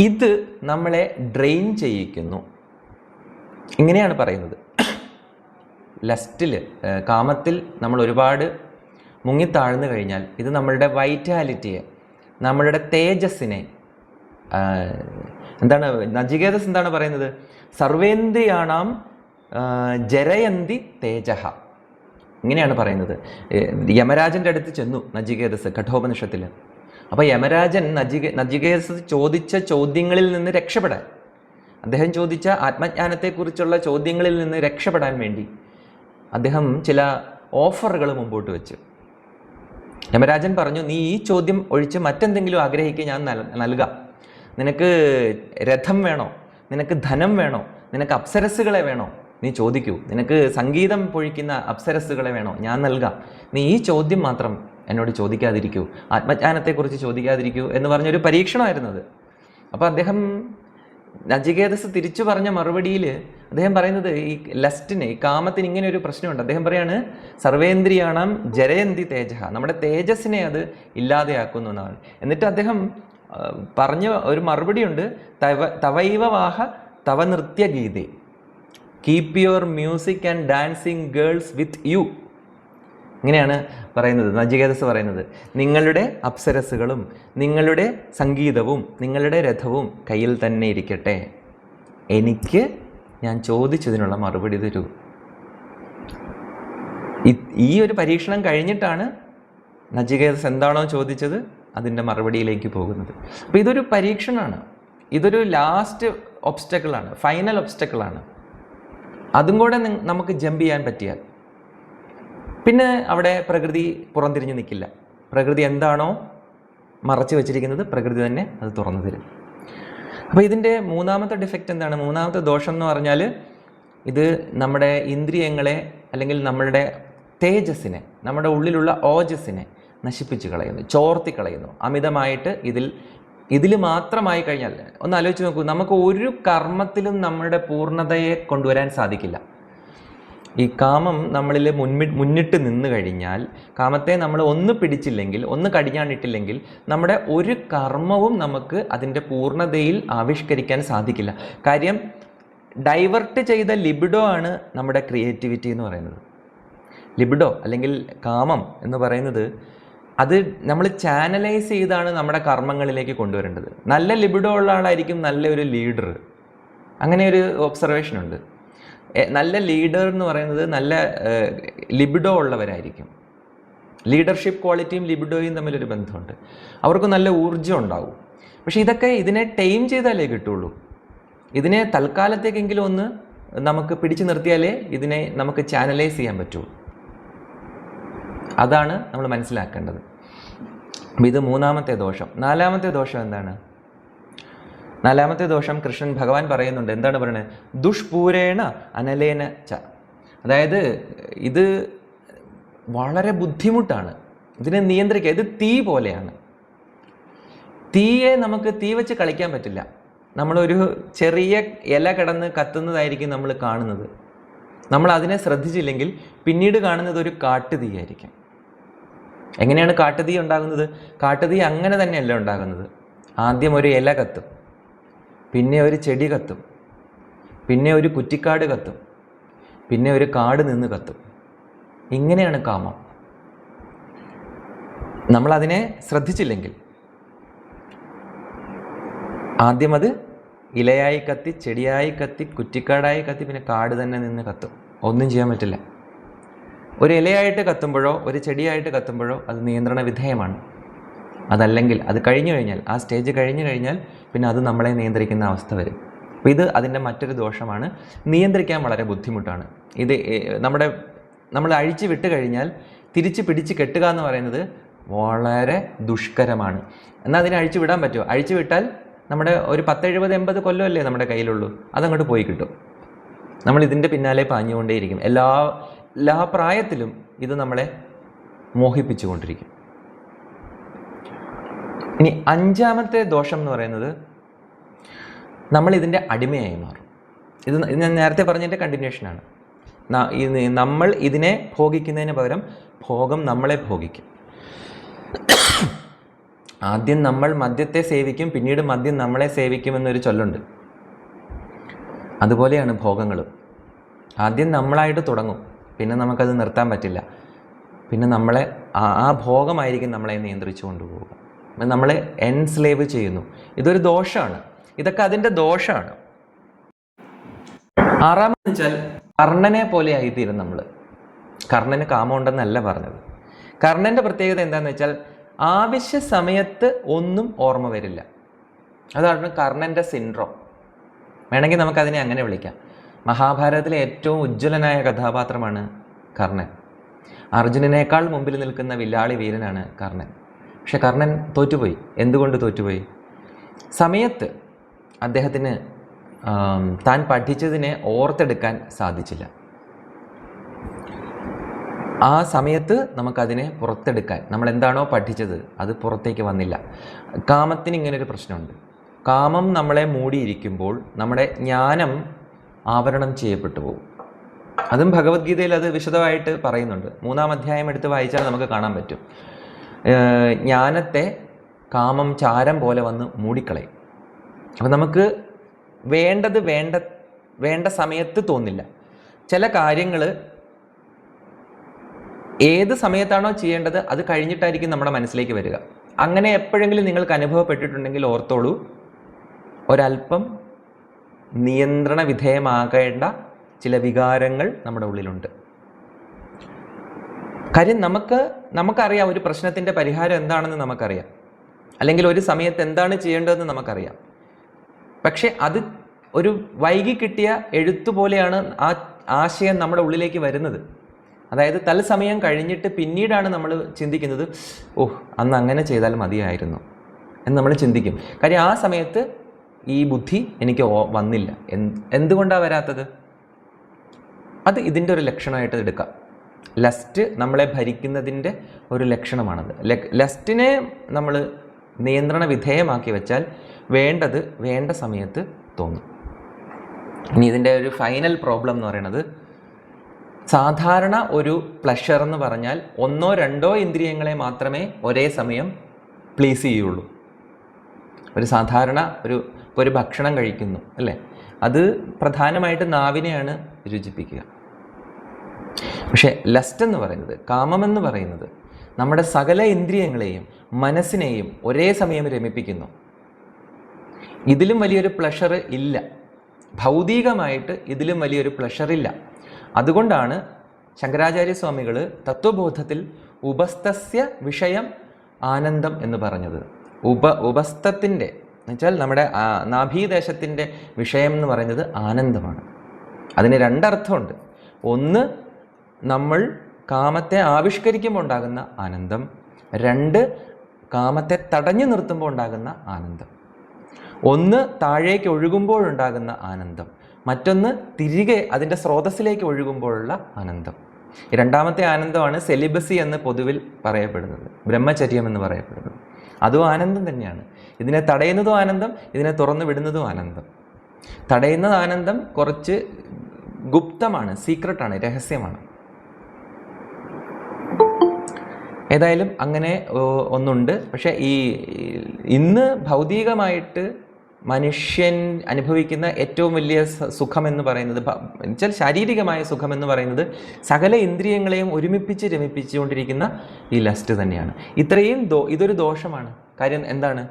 ഇത് നമ്മളെ ഡ്രെയിൻ ചെയ്യിക്കുന്നു. ഇങ്ങനെയാണ് പറയുന്നത്. ലസ്റ്റിൽ, കാമത്തിൽ നമ്മൾ ഒരുപാട് മുങ്ങിത്താഴ്ന്നു കഴിഞ്ഞാൽ ഇത് നമ്മളുടെ വൈറ്റാലിറ്റിയെ, നമ്മളുടെ തേജസ്സിനെ, എന്താണ് നചികേതസ് എന്താണ് പറയുന്നത്? സർവേന്ദ്രിയാണാം ജരയന്തി തേജഃ. ഇങ്ങനെയാണ് പറയുന്നത്. യമരാജൻ്റെ അടുത്ത് ചെന്നു നചികേതസ് കഠോപനിഷത്തിൽ. അപ്പോൾ യമരാജൻ നചികേതസ് ചോദിച്ച ചോദ്യങ്ങളിൽ നിന്ന് രക്ഷപ്പെടാൻ, അദ്ദേഹം ചോദിച്ച ആത്മജ്ഞാനത്തെക്കുറിച്ചുള്ള ചോദ്യങ്ങളിൽ നിന്ന് രക്ഷപ്പെടാൻ വേണ്ടി അദ്ദേഹം ചില ഓഫറുകൾ മുമ്പോട്ട് വെച്ചു. യമരാജൻ പറഞ്ഞു, നീ ഈ ചോദ്യം ഒഴിച്ച് മറ്റെന്തെങ്കിലും ആഗ്രഹിക്കുക, ഞാൻ നൽകാം. നിനക്ക് രഥം വേണോ, നിനക്ക് ധനം വേണോ, നിനക്ക് അപ്സരസ്സുകളെ വേണോ, നീ ചോദിക്കൂ. നിനക്ക് സംഗീതം പൊഴിക്കുന്ന അപ്സരസ്സുകളെ വേണോ, ഞാൻ നൽകാം. നീ ഈ ചോദ്യം മാത്രം എന്നോട് ചോദിക്കാതിരിക്കൂ, ആത്മജ്ഞാനത്തെക്കുറിച്ച് ചോദിക്കാതിരിക്കൂ എന്ന് പറഞ്ഞൊരു പരീക്ഷണമായിരുന്നത്. അപ്പോൾ അദ്ദേഹം നചികേതസ് തിരിച്ചു പറഞ്ഞ മറുപടിയിൽ അദ്ദേഹം പറയുന്നത്, ഈ ലസ്റ്റിന്, ഈ കാമത്തിന് ഇങ്ങനെ ഒരു പ്രശ്നമുണ്ട്. അദ്ദേഹം പറയാണ്, സർവേന്ദ്രിയാണം ജരയന്തി തേജഃ, നമ്മുടെ തേജസ്സിനെ അത് ഇല്ലാതെയാക്കുന്നു എന്നാണ്. എന്നിട്ട് അദ്ദേഹം പറഞ്ഞ ഒരു മറുപടിയുണ്ട്, തവൈവ വാഹ തവ നൃത്യഗീതേ, keep your music and dancing girls with you. ഇങ്ങനെയാണ് പറയുന്നത്, നചികേതസ് പറയുന്നത്. നിങ്ങളുടെ അപ്സരസ്സുകളും നിങ്ങളുടെ സംഗീതവും നിങ്ങളുടെ രഥവും കയ്യിൽ തന്നെ ഇരിക്കട്ടെ, എനിക്ക് ഞാൻ ചോദിച്ചതിനുള്ള മറുപടി തരൂ. ഈ ഒരു പരീക്ഷണം കഴിഞ്ഞിട്ടാണ് നചികേതസ് എന്താണോ ചോദിച്ചത് അതിൻ്റെ മറുപടിയിലേക്ക് പോകുന്നത്. അപ്പോൾ ഇതൊരു പരീക്ഷണമാണ്, ഇതൊരു ലാസ്റ്റ് ഒബ്സ്റ്റക്കിളാണ്, ഫൈനൽ ഒബ്സ്റ്റക്കിളാണ്. അതും കൂടെ നമുക്ക് ജമ്പ് ചെയ്യാൻ പറ്റിയാൽ പിന്നെ അവിടെ പ്രകൃതി പുറംതിരിഞ്ഞ് നിൽക്കില്ല. പ്രകൃതി എന്താണോ മറച്ചു വെച്ചിരിക്കുന്നത് പ്രകൃതി തന്നെ അത് തുറന്നു തരും. അപ്പോൾ ഇതിൻ്റെ മൂന്നാമത്തെ ഡിഫക്റ്റ് എന്താണ്? മൂന്നാമത്തെ ദോഷം എന്ന് പറഞ്ഞാൽ ഇത് നമ്മുടെ ഇന്ദ്രിയങ്ങളെ അല്ലെങ്കിൽ നമ്മളുടെ തേജസ്സിനെ, നമ്മുടെ ഉള്ളിലുള്ള ഓജസ്സിനെ നശിപ്പിച്ച് കളയുന്നു, ചോർത്തി കളയുന്നു. അമിതമായിട്ട് ഇതിൽ മാത്രമായി കഴിഞ്ഞാൽ ഒന്ന് ആലോചിച്ച് നോക്കൂ, നമുക്ക് ഒരു കർമ്മത്തിലും നമ്മുടെ പൂർണ്ണതയെ കൊണ്ടുവരാൻ സാധിക്കില്ല. ഈ കാമം നമ്മളിൽ മുന്നിട്ട് നിന്ന് കഴിഞ്ഞാൽ, കാമത്തെ നമ്മൾ ഒന്ന് പിടിച്ചില്ലെങ്കിൽ, ഒന്ന് കടിഞ്ഞാണിട്ടില്ലെങ്കിൽ നമ്മുടെ ഒരു കർമ്മവും നമുക്ക് അതിൻ്റെ പൂർണ്ണതയിൽ ആവിഷ്കരിക്കാൻ സാധിക്കില്ല. കാര്യം ഡൈവേർട്ട് ചെയ്ത ലിബിഡോ ആണ് നമ്മുടെ ക്രിയേറ്റിവിറ്റി എന്ന് പറയുന്നത്. ലിബിഡോ അല്ലെങ്കിൽ കാമം എന്ന് പറയുന്നത് അത് നമ്മൾ ചാനലൈസ് ചെയ്താണ് നമ്മുടെ കർമ്മങ്ങളിലേക്ക് കൊണ്ടുവരേണ്ടത്. നല്ല ലിബിഡോ ഉള്ള ആളായിരിക്കും നല്ലൊരു ലീഡർ. അങ്ങനെ ഒരു ഒബ്സർവേഷൻ ഉണ്ട്. നല്ല ലീഡർ എന്ന് പറയുന്നത് നല്ല ലിബിഡോ ഉള്ളവരായിരിക്കും. ലീഡർഷിപ്പ് ക്വാളിറ്റിയും ലിബിഡോയും തമ്മിലൊരു ബന്ധമുണ്ട്. അവർക്ക് നല്ല ഊർജ്ജം ഉണ്ടാവും. പക്ഷേ ഇതിനെ ടൈം ചെയ്താലേ കിട്ടുള്ളൂ. ഇതിനെ തൽക്കാലത്തേക്കെങ്കിലും ഒന്ന് നമുക്ക് പിടിച്ചു നിർത്തിയാലേ ഇതിനെ നമുക്ക് ചാനലൈസ് ചെയ്യാൻ പറ്റുള്ളൂ. അതാണ് നമ്മൾ മനസ്സിലാക്കേണ്ടത്. ഇത് മൂന്നാമത്തെ ദോഷം. നാലാമത്തെ ദോഷം എന്താണ്? നാലാമത്തെ ദോഷം കൃഷ്ണൻ ഭഗവാൻ പറയുന്നുണ്ട്. എന്താണ് പറയുന്നത്? ദുഷ്പൂരേണ അനലേന ച. അതായത് ഇത് വളരെ ബുദ്ധിമുട്ടാണ് ഇതിനെ നിയന്ത്രിക്കുക. ഇത് തീ പോലെയാണ്. തീയെ നമുക്ക് തീ വെച്ച് കളിക്കാൻ പറ്റില്ല. നമ്മളൊരു ചെറിയ ഇല കിടന്ന് കത്തുന്നതായിരിക്കും നമ്മൾ കാണുന്നത്. നമ്മൾ അതിനെ ശ്രദ്ധിച്ചില്ലെങ്കിൽ പിന്നീട് കാണുന്നത് ഒരു കാട്ടുതീയായിരിക്കും. എങ്ങനെയാണ് കാട്ടുതീ ഉണ്ടാകുന്നത്? കാട്ടുതീ അങ്ങനെ തന്നെയല്ല ഉണ്ടാകുന്നത്. ആദ്യം ഒരു ഇല കത്തും, പിന്നെ ഒരു ചെടി കത്തും, പിന്നെ ഒരു കുറ്റിക്കാട് കത്തും, പിന്നെ ഒരു കാട് നിന്ന് കത്തും. ഇങ്ങനെയാണ് കാമം. നമ്മളതിനെ ശ്രദ്ധിച്ചില്ലെങ്കിൽ ആദ്യം അത് ഇലയായി കത്തി, ചെടിയായി കത്തി, കുറ്റിക്കാടായി കത്തി, പിന്നെ കാട് തന്നെ നിന്ന് കത്തും. ഒന്നും ചെയ്യാൻ പറ്റില്ല. ഒരു ഇലയായിട്ട് കത്തുമ്പോഴോ ഒരു ചെടിയായിട്ട് കത്തുമ്പോഴോ അത് നിയന്ത്രണ വിധേയമാണ്. അതല്ലെങ്കിൽ അത് കഴിഞ്ഞു കഴിഞ്ഞാൽ, ആ സ്റ്റേജ് കഴിഞ്ഞു കഴിഞ്ഞാൽ പിന്നെ അത് നമ്മളെ നിയന്ത്രിക്കുന്ന അവസ്ഥ വരും. അപ്പോൾ ഇത് അതിൻ്റെ മറ്റൊരു ദോഷമാണ്. നിയന്ത്രിക്കാൻ വളരെ ബുദ്ധിമുട്ടാണ്. ഇത് നമ്മൾ അഴിച്ചു വിട്ട് കഴിഞ്ഞാൽ തിരിച്ച് പിടിച്ച് കെട്ടുക എന്ന് പറയുന്നത് വളരെ ദുഷ്കരമാണ്. എന്നാൽ അതിനെ അഴിച്ചു വിടാൻ പറ്റുമോ? അഴിച്ചു വിട്ടാൽ നമ്മുടെ ഒരു 10-70-80 കൊല്ലമല്ലേ നമ്മുടെ കയ്യിലുള്ളൂ, അതങ്ങോട്ട് പോയി കിട്ടും. നമ്മൾ ഇതിൻ്റെ പിന്നാലെ പാഞ്ഞുകൊണ്ടേയിരിക്കും. എല്ലാ പ്രായത്തിലും ഇത് നമ്മളെ മോഹിപ്പിച്ചുകൊണ്ടിരിക്കും. ഇനി 5ാമത്തെ ദോഷം എന്ന് പറയുന്നത് നമ്മൾ ഇതിൻ്റെ അടിമയായി മാറും. ഇത് ഞാൻ നേരത്തെ പറഞ്ഞതിൻ്റെ കണ്ടിന്യൂഷനാണ്. നമ്മൾ ഇതിനെ ഭോഗിക്കുന്നതിന് പകരം ഭോഗം നമ്മളെ ഭോഗിക്കും. ആദ്യം നമ്മൾ മദ്യത്തെ സേവിക്കും, പിന്നീട് മദ്യം നമ്മളെ സേവിക്കുമെന്നൊരു ചൊല്ലുണ്ട്. അതുപോലെയാണ് ഭോഗങ്ങളും. ആദ്യം നമ്മളായിട്ട് തുടങ്ങും, പിന്നെ നമുക്കത് നിർത്താൻ പറ്റില്ല. പിന്നെ നമ്മളെ ആ ഭോഗമായിരിക്കും നമ്മളെ നിയന്ത്രിച്ചു കൊണ്ടുപോകുക. നമ്മളെ എൻസ്ലേവ് ചെയ്യുന്നു. ഇതൊരു ദോഷമാണ്. ഇതൊക്കെ അതിൻ്റെ ദോഷമാണ്. 6ാമെന്ന് വെച്ചാൽ കർണനെ പോലെ ആയിത്തീരും നമ്മൾ. കർണന് കാമമുണ്ടെന്നല്ല പറഞ്ഞത്. കർണൻ്റെ പ്രത്യേകത എന്താണെന്ന് വെച്ചാൽ ആവശ്യ സമയത്ത് ഒന്നും ഓർമ്മ വരില്ല. അതാണ് കർണൻ്റെ സിൻഡ്രോം. വേണമെങ്കിൽ നമുക്കതിനെ അങ്ങനെ വിളിക്കാം. മഹാഭാരതത്തിലെ ഏറ്റവും ഉജ്ജ്വലനായ കഥാപാത്രമാണ് കർണൻ. അർജുനനേക്കാൾ മുമ്പിൽ നിൽക്കുന്ന വില്ലാളി വീരനാണ് കർണൻ. പക്ഷെ കർണൻ തോറ്റുപോയി. എന്തുകൊണ്ട് തോറ്റുപോയി? സമയത്ത് അദ്ദേഹത്തിന് താൻ പഠിച്ചതിനെ ഓർത്തെടുക്കാൻ സാധിച്ചില്ല. ആ സമയത്ത് നമുക്കതിനെ പുറത്തെടുക്കാൻ, നമ്മൾ എന്താണോ പഠിച്ചത് അത് പുറത്തേക്ക് വന്നില്ല. കാമത്തിന് ഇങ്ങനൊരു പ്രശ്നമുണ്ട്. കാമം നമ്മളെ മൂടിയിരിക്കുമ്പോൾ നമ്മുടെ ജ്ഞാനം ആവരണം ചെയ്യപ്പെട്ടു പോകും. അതും ഭഗവത്ഗീതയിൽ അത് വിശദമായിട്ട് പറയുന്നുണ്ട്. 3-ാം അധ്യായം എടുത്ത് വായിച്ചാൽ നമുക്ക് കാണാൻ പറ്റും. ജ്ഞാനത്തെ കാമം ചാരം പോലെ വന്ന് മൂടിക്കളയും. അപ്പം നമുക്ക് വേണ്ടത് വേണ്ട സമയത്ത് തോന്നില്ല. ചില കാര്യങ്ങൾ ഏത് സമയത്താണോ ചെയ്യേണ്ടത് അത് കഴിഞ്ഞിട്ടായിരിക്കും നമ്മുടെ മനസ്സിലേക്ക് വരിക. അങ്ങനെ എപ്പോഴെങ്കിലും നിങ്ങൾക്ക് അനുഭവപ്പെട്ടിട്ടുണ്ടെങ്കിൽ ഓർത്തോളൂ, ഒരല്പം നിയന്ത്രണ വിധേയമാകേണ്ട ചില വികാരങ്ങൾ നമ്മുടെ ഉള്ളിലുണ്ട്. കാര്യം നമുക്കറിയാം ഒരു പ്രശ്നത്തിൻ്റെ പരിഹാരം എന്താണെന്ന് നമുക്കറിയാം, അല്ലെങ്കിൽ ഒരു സമയത്ത് എന്താണ് ചെയ്യേണ്ടതെന്ന് നമുക്കറിയാം. പക്ഷെ അത് ഒരു വൈകി കിട്ടിയ എഴുത്തുപോലെയാണ് ആ ആശയം നമ്മുടെ ഉള്ളിലേക്ക് വരുന്നത്. അതായത് തത്സമയം കഴിഞ്ഞിട്ട് പിന്നീടാണ് നമ്മൾ ചിന്തിക്കുന്നത്, അന്ന് അങ്ങനെ ചെയ്താൽ മതിയായിരുന്നു എന്ന് നമ്മൾ ചിന്തിക്കും. കാര്യം ആ സമയത്ത് ഈ ബുദ്ധി എനിക്ക് വന്നില്ല. എന്തുകൊണ്ടാണ് വരാത്തത്? അത് ഇതിൻ്റെ ഒരു ലക്ഷണമായിട്ട് എടുക്കാം. ലസ്റ്റ് നമ്മളെ ഭരിക്കുന്നതിൻ്റെ ഒരു ലക്ഷണമാണത്. ലസ്റ്റിനെ നമ്മൾ നിയന്ത്രണ വിധേയമാക്കി വെച്ചാൽ വേണ്ടത് വേണ്ട സമയത്ത് തോന്നും. ഇനി ഇതിൻ്റെ ഒരു ഫൈനൽ പ്രോബ്ലം എന്ന് പറയുന്നത്, സാധാരണ ഒരു പ്ലഷർ എന്ന് പറഞ്ഞാൽ 1-2 ഇന്ദ്രിയങ്ങളെ മാത്രമേ ഒരേ സമയം പ്ലീസ് ചെയ്യുള്ളൂ. ഒരു സാധാരണ ഒരു ഭക്ഷണം കഴിക്കുന്നു അല്ലേ, അത് പ്രധാനമായിട്ട് നാവിനെയാണ് രുചിപ്പിക്കുക. പക്ഷെ ലസ്റ്റ് എന്ന് പറയുന്നത്, കാമമെന്ന് പറയുന്നത് നമ്മുടെ സകല ഇന്ദ്രിയങ്ങളെയും മനസ്സിനെയും ഒരേ സമയം രമിപ്പിക്കുന്നു. ഇതിലും വലിയൊരു പ്ലഷർ ഇല്ല. ഭൗതികമായിട്ട് ഇതിലും വലിയൊരു പ്ലഷർ ഇല്ല. അതുകൊണ്ടാണ് ശങ്കരാചാര്യസ്വാമികൾ തത്വബോധത്തിൽ ഉപസ്ഥസ്യ വിഷയം ആനന്ദം എന്ന് പറഞ്ഞത്. ഉപസ്ഥത്തിൻ്റെ എന്നുവെച്ചാൽ നമ്മുടെ നാഭീദേശത്തിൻ്റെ വിഷയം എന്ന് പറയുന്നത് ആനന്ദമാണ്. അതിന് 2 അർത്ഥമുണ്ട്. ഒന്ന്, നമ്മൾ കാമത്തെ ആവിഷ്കരിക്കുമ്പോൾ ഉണ്ടാകുന്ന ആനന്ദം. 2, കാമത്തെ തടഞ്ഞു നിർത്തുമ്പോൾ ഉണ്ടാകുന്ന ആനന്ദം. ഒന്ന് താഴേക്ക് ഒഴുകുമ്പോഴുണ്ടാകുന്ന ആനന്ദം, മറ്റൊന്ന് തിരികെ അതിൻ്റെ സ്രോതസ്സിലേക്ക് ഒഴുകുമ്പോഴുള്ള ആനന്ദം. 2ാമത്തെ ആനന്ദമാണ് സെലിബസി എന്ന് പൊതുവിൽ പറയപ്പെടുന്നത്, ബ്രഹ്മചര്യം എന്ന് പറയപ്പെടുന്നത്. അതും ആനന്ദം തന്നെയാണ്. ഇതിനെ തടയുന്നതും ആനന്ദം, ഇതിനെ തുറന്നു വിടുന്നതും ആനന്ദം. തടയുന്ന ആനന്ദം കുറച്ച് ഗുപ്തമാണ്, സീക്രട്ടാണ്, രഹസ്യമാണ്. ഏതായാലും അങ്ങനെ ഒന്നുണ്ട്. പക്ഷേ ഇന്ന് ഭൗതികമായിട്ട് മനുഷ്യൻ അനുഭവിക്കുന്ന ഏറ്റവും വലിയ സുഖമെന്ന് പറയുന്നത്, എന്നുവെച്ചാൽ ശാരീരികമായ സുഖമെന്ന് പറയുന്നത്, സകല ഇന്ദ്രിയങ്ങളെയും ഒരുമിപ്പിച്ച് രമിപ്പിച്ചുകൊണ്ടിരിക്കുന്ന ഈ ലസ്റ്റ് തന്നെയാണ്. ഇതൊരു ദോഷമാണ്. കാര്യം എന്താണ്?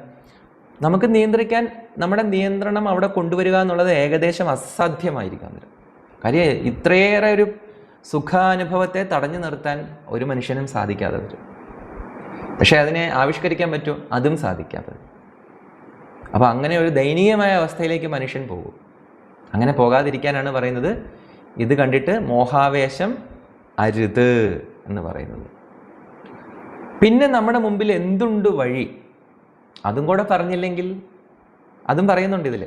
നമുക്ക് നിയന്ത്രിക്കാൻ, നമ്മുടെ നിയന്ത്രണം അവിടെ കൊണ്ടുവരിക എന്നുള്ളത് ഏകദേശം അസാധ്യമായിരിക്കാം. കാര്യം ഇത്രയേറെ ഒരു സുഖാനുഭവത്തെ തടഞ്ഞു നിർത്താൻ ഒരു മനുഷ്യനും സാധിക്കാതെ വരും. പക്ഷെ അതിനെ ആവിഷ്കരിക്കാൻ പറ്റുമോ? അതും സാധിക്കാതെ വരും. അപ്പോൾ അങ്ങനെ ഒരു ദയനീയമായ അവസ്ഥയിലേക്ക് മനുഷ്യൻ പോകും. അങ്ങനെ പോകാതിരിക്കാനാണ് പറയുന്നത് ഇത് കണ്ടിട്ട് മോഹാവേശം അരുത് എന്ന് പറയുന്നത്. പിന്നെ നമ്മുടെ മുമ്പിൽ എന്തുണ്ട് വഴി, അതും കൂടെ പറഞ്ഞില്ലെങ്കിൽ, അതും പറയുന്നുണ്ട് ഇതിൽ.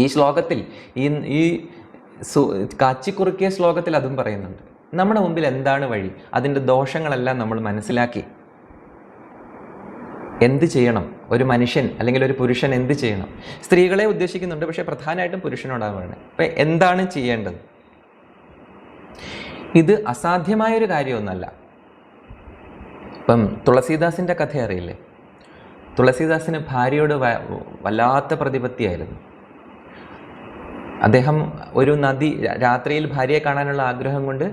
ഈ ശ്ലോകത്തിൽ, ഈ കാച്ചിക്കുറുക്കിയ ശ്ലോകത്തിൽ അതും പറയുന്നുണ്ട്. നമ്മുടെ മുമ്പിൽ എന്താണ് വഴി, അതിൻ്റെ ദോഷങ്ങളെല്ലാം നമ്മൾ മനസ്സിലാക്കി എന്ത് ചെയ്യണം, ഒരു മനുഷ്യൻ അല്ലെങ്കിൽ ഒരു പുരുഷൻ എന്ത് ചെയ്യണം. സ്ത്രീകളെ ഉദ്ദേശിക്കുന്നുണ്ട്, പക്ഷെ പ്രധാനമായിട്ടും പുരുഷനോടാണ് പറയുന്നത്. അപ്പം എന്താണ് ചെയ്യേണ്ടത്? ഇത് അസാധ്യമായൊരു കാര്യമൊന്നുമല്ല. ഇപ്പം തുളസീദാസിൻ്റെ കഥ അറിയില്ലേ? തുളസീദാസിന് ഭാര്യയോട് വല്ലാത്ത പ്രതിപത്തിയായിരുന്നു. അദ്ദേഹം ഒരു നദി, രാത്രിയിൽ ഭാര്യയെ കാണാനുള്ള ആഗ്രഹം കൊണ്ട്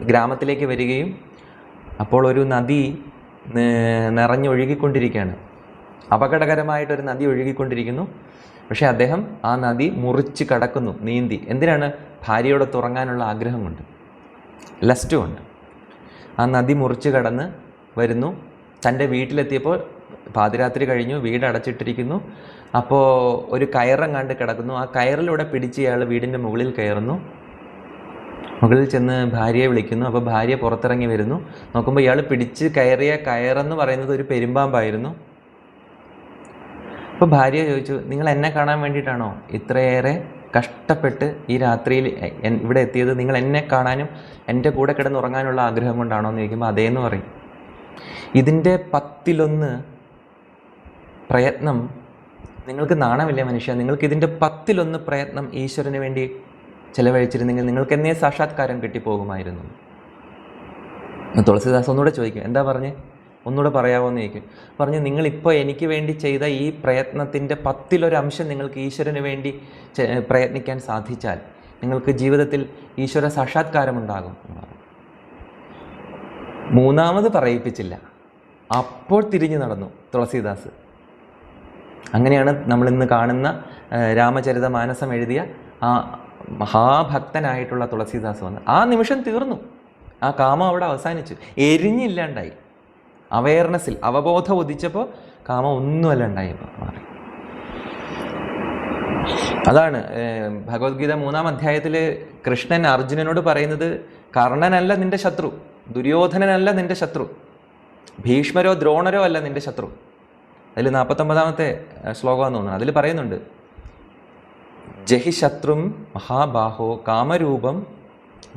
ഗ്രാമത്തിലേക്ക് വരികയും അപ്പോൾ ഒരു നദി നിറഞ്ഞൊഴുകിക്കൊണ്ടിരിക്കുകയാണ്. അപകടകരമായിട്ടൊരു നദി ഒഴുകിക്കൊണ്ടിരിക്കുന്നു. പക്ഷേ അദ്ദേഹം ആ നദി മുറിച്ച് കടക്കുന്നു നീന്തി. എന്തിനാണ്? ഭാര്യയോട് തുറങ്ങാനുള്ള ആഗ്രഹം കൊണ്ട്, ലസ്റ്റ് കൊണ്ട്. ആ നദി മുറിച്ച് കടന്ന് വരുന്നു. തൻ്റെ വീട്ടിലെത്തിയപ്പോൾ പാതിരാത്രി കഴിഞ്ഞു, വീട് അടച്ചിട്ടിരിക്കുന്നു. അപ്പോൾ ഒരു കയറങ്ങാണ്ട് കിടക്കുന്നു. ആ കയറിലൂടെ പിടിച്ച് ഇയാൾ വീടിൻ്റെ മുകളിൽ കയറുന്നു. മുകളിൽ ചെന്ന് ഭാര്യയെ വിളിക്കുന്നു. അപ്പോൾ ഭാര്യ പുറത്തിറങ്ങി വരുന്നു. നോക്കുമ്പോൾ ഇയാൾ പിടിച്ച് കയറിയ കയറെന്ന് പറയുന്നത് ഒരു പെരുമ്പാമ്പായിരുന്നു. അപ്പോൾ ഭാര്യ ചോദിച്ചു, നിങ്ങൾ എന്നെ കാണാൻ വേണ്ടിയിട്ടാണോ ഇത്രയേറെ കഷ്ടപ്പെട്ട് ഈ രാത്രിയിൽ ഇവിടെ എത്തിയത്? നിങ്ങൾ എന്നെ കാണാനും എൻ്റെ കൂടെ കിടന്നുറങ്ങാനുള്ള ആഗ്രഹം കൊണ്ടാണോ എന്ന് ചോദിക്കുമ്പോൾ അതേന്ന് പറയും. ഇതിൻ്റെ 10-1 പ്രയത്നം നിങ്ങൾക്ക് നാണമില്ലേ മനുഷ്യ? നിങ്ങൾക്ക് ഇതിൻ്റെ 10-1 പ്രയത്നം ഈശ്വരന് വേണ്ടി ചിലവഴിച്ചിരുന്നെങ്കിൽ നിങ്ങൾക്ക് എന്നേ സാക്ഷാത്കാരം കിട്ടിപ്പോകുമായിരുന്നു. തുളസീദാസ് ഒന്നുകൂടെ ചോദിക്കും, എന്താ പറഞ്ഞേ, ഒന്നുകൂടെ പറയാമോ എന്ന് ചോദിക്കും. പറഞ്ഞു, നിങ്ങളിപ്പോൾ എനിക്ക് വേണ്ടി ചെയ്ത ഈ പ്രയത്നത്തിൻ്റെ 10-1 നിങ്ങൾക്ക് ഈശ്വരന് വേണ്ടി പ്രയത്നിക്കാൻ സാധിച്ചാൽ നിങ്ങൾക്ക് ജീവിതത്തിൽ ഈശ്വര സാക്ഷാത്കാരമുണ്ടാകും. മൂന്നാമത് പറയിപ്പിച്ചില്ല. അപ്പോൾ തിരിഞ്ഞു നടന്നു തുളസീദാസ്. അങ്ങനെയാണ് നമ്മളിന്ന് കാണുന്ന രാമചരിതമാനസം എഴുതിയ ആ മഹാഭക്തനായിട്ടുള്ള തുളസീദാസ് വന്നത്. ആ നിമിഷം തീർന്നു. ആ കാമം അവിടെ അവസാനിച്ചു, എരിഞ്ഞില്ലാണ്ടായി. അവയർനെസ്സിൽ അവബോധം ഉദിച്ചപ്പോൾ കാമം ഒന്നുമല്ലാണ്ടായി മാറി. അതാണ് ഭഗവത്ഗീത 3-ാം അധ്യായത്തിൽ കൃഷ്ണൻ അർജുനനോട് പറയുന്നത്, കർണനല്ല നിന്റെ ശത്രു, ദുര്യോധനനല്ല നിന്റെ ശത്രു, ഭീഷ്മരോ ദ്രോണരോ അല്ല നിന്റെ ശത്രു. അതിൽ 49-ാമത്തെ ശ്ലോകമാണെന്ന് തോന്നുന്നു. അതിൽ പറയുന്നുണ്ട്, ജഹി ശത്രും മഹാബാഹോ കാമരൂപം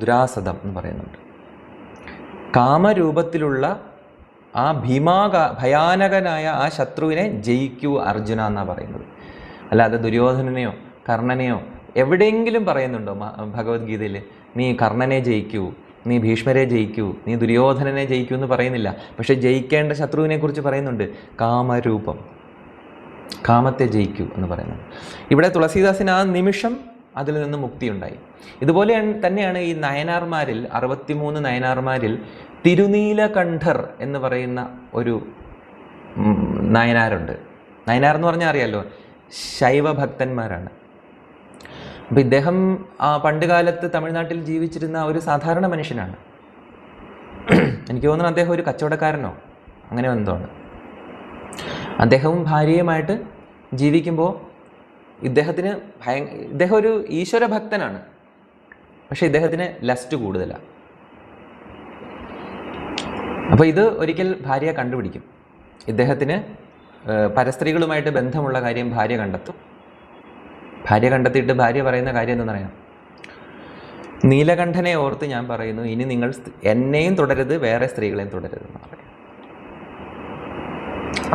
ദുരാസദം എന്ന് പറയുന്നുണ്ട്. കാമരൂപത്തിലുള്ള ആ ഭയാനകനായ ആ ശത്രുവിനെ ജയിക്കൂ അർജുന എന്നാണ് പറയുന്നത്. അല്ലാതെ ദുര്യോധനനെയോ കർണനെയോ എവിടെയെങ്കിലും പറയുന്നുണ്ടോ ഭഗവത്ഗീതയിൽ നീ കർണനെ ജയിക്കൂ, നീ ഭീഷ്മരെ ജയിക്കൂ, നീ ദുര്യോധനനെ ജയിക്കൂ എന്ന് പറയുന്നില്ല. പക്ഷെ ജയിക്കേണ്ട ശത്രുവിനെ കുറിച്ച് പറയുന്നുണ്ട്, കാമരൂപം, കാമത്തെ ജയിക്കൂ എന്ന് പറയുന്നത്. ഇവിടെ തുളസീദാസിന് ആ നിമിഷം അതിൽ നിന്ന് മുക്തിയുണ്ടായി. ഇതുപോലെ തന്നെയാണ് ഈ നയനാർമാരിൽ, 63 നയനാർമാരിൽ തിരുനീലകണ്ഠർ എന്ന് പറയുന്ന ഒരു നയനാരുണ്ട്. നയനാർ എന്ന് പറഞ്ഞാൽ അറിയാമല്ലോ, ശൈവഭക്തന്മാരാണ്. അപ്പം ഇദ്ദേഹം പണ്ട് കാലത്ത് തമിഴ്നാട്ടിൽ ജീവിച്ചിരുന്ന ഒരു സാധാരണ മനുഷ്യനാണ്. എനിക്ക് തോന്നുന്നു അദ്ദേഹം ഒരു കച്ചവടക്കാരനോ അങ്ങനെ എന്തോണ്. അദ്ദേഹവും ഭാര്യയുമായിട്ട് ജീവിക്കുമ്പോൾ ഇദ്ദേഹം ഒരു ഈശ്വര ഭക്തനാണ്. പക്ഷെ ഇദ്ദേഹത്തിന് ലസ്റ്റ് കൂടുതലാണ്. അപ്പോൾ ഇത് ഒരിക്കൽ ഭാര്യ കണ്ടുപിടിക്കും. ഇദ്ദേഹത്തിന് പരസ്ത്രീകളുമായിട്ട് ബന്ധമുള്ള കാര്യം ഭാര്യ കണ്ടെത്തും. ഭാര്യ കണ്ടെത്തിയിട്ട് ഭാര്യ പറയുന്ന കാര്യം എന്താണെന്നറിയാം, നീലകണ്ഠനെ ഓർത്ത് ഞാൻ പറയുന്നു, ഇനി നിങ്ങൾ എന്നെയും തുടരുത്, വേറെ സ്ത്രീകളെയും തുടരുത് എന്ന് പറയും.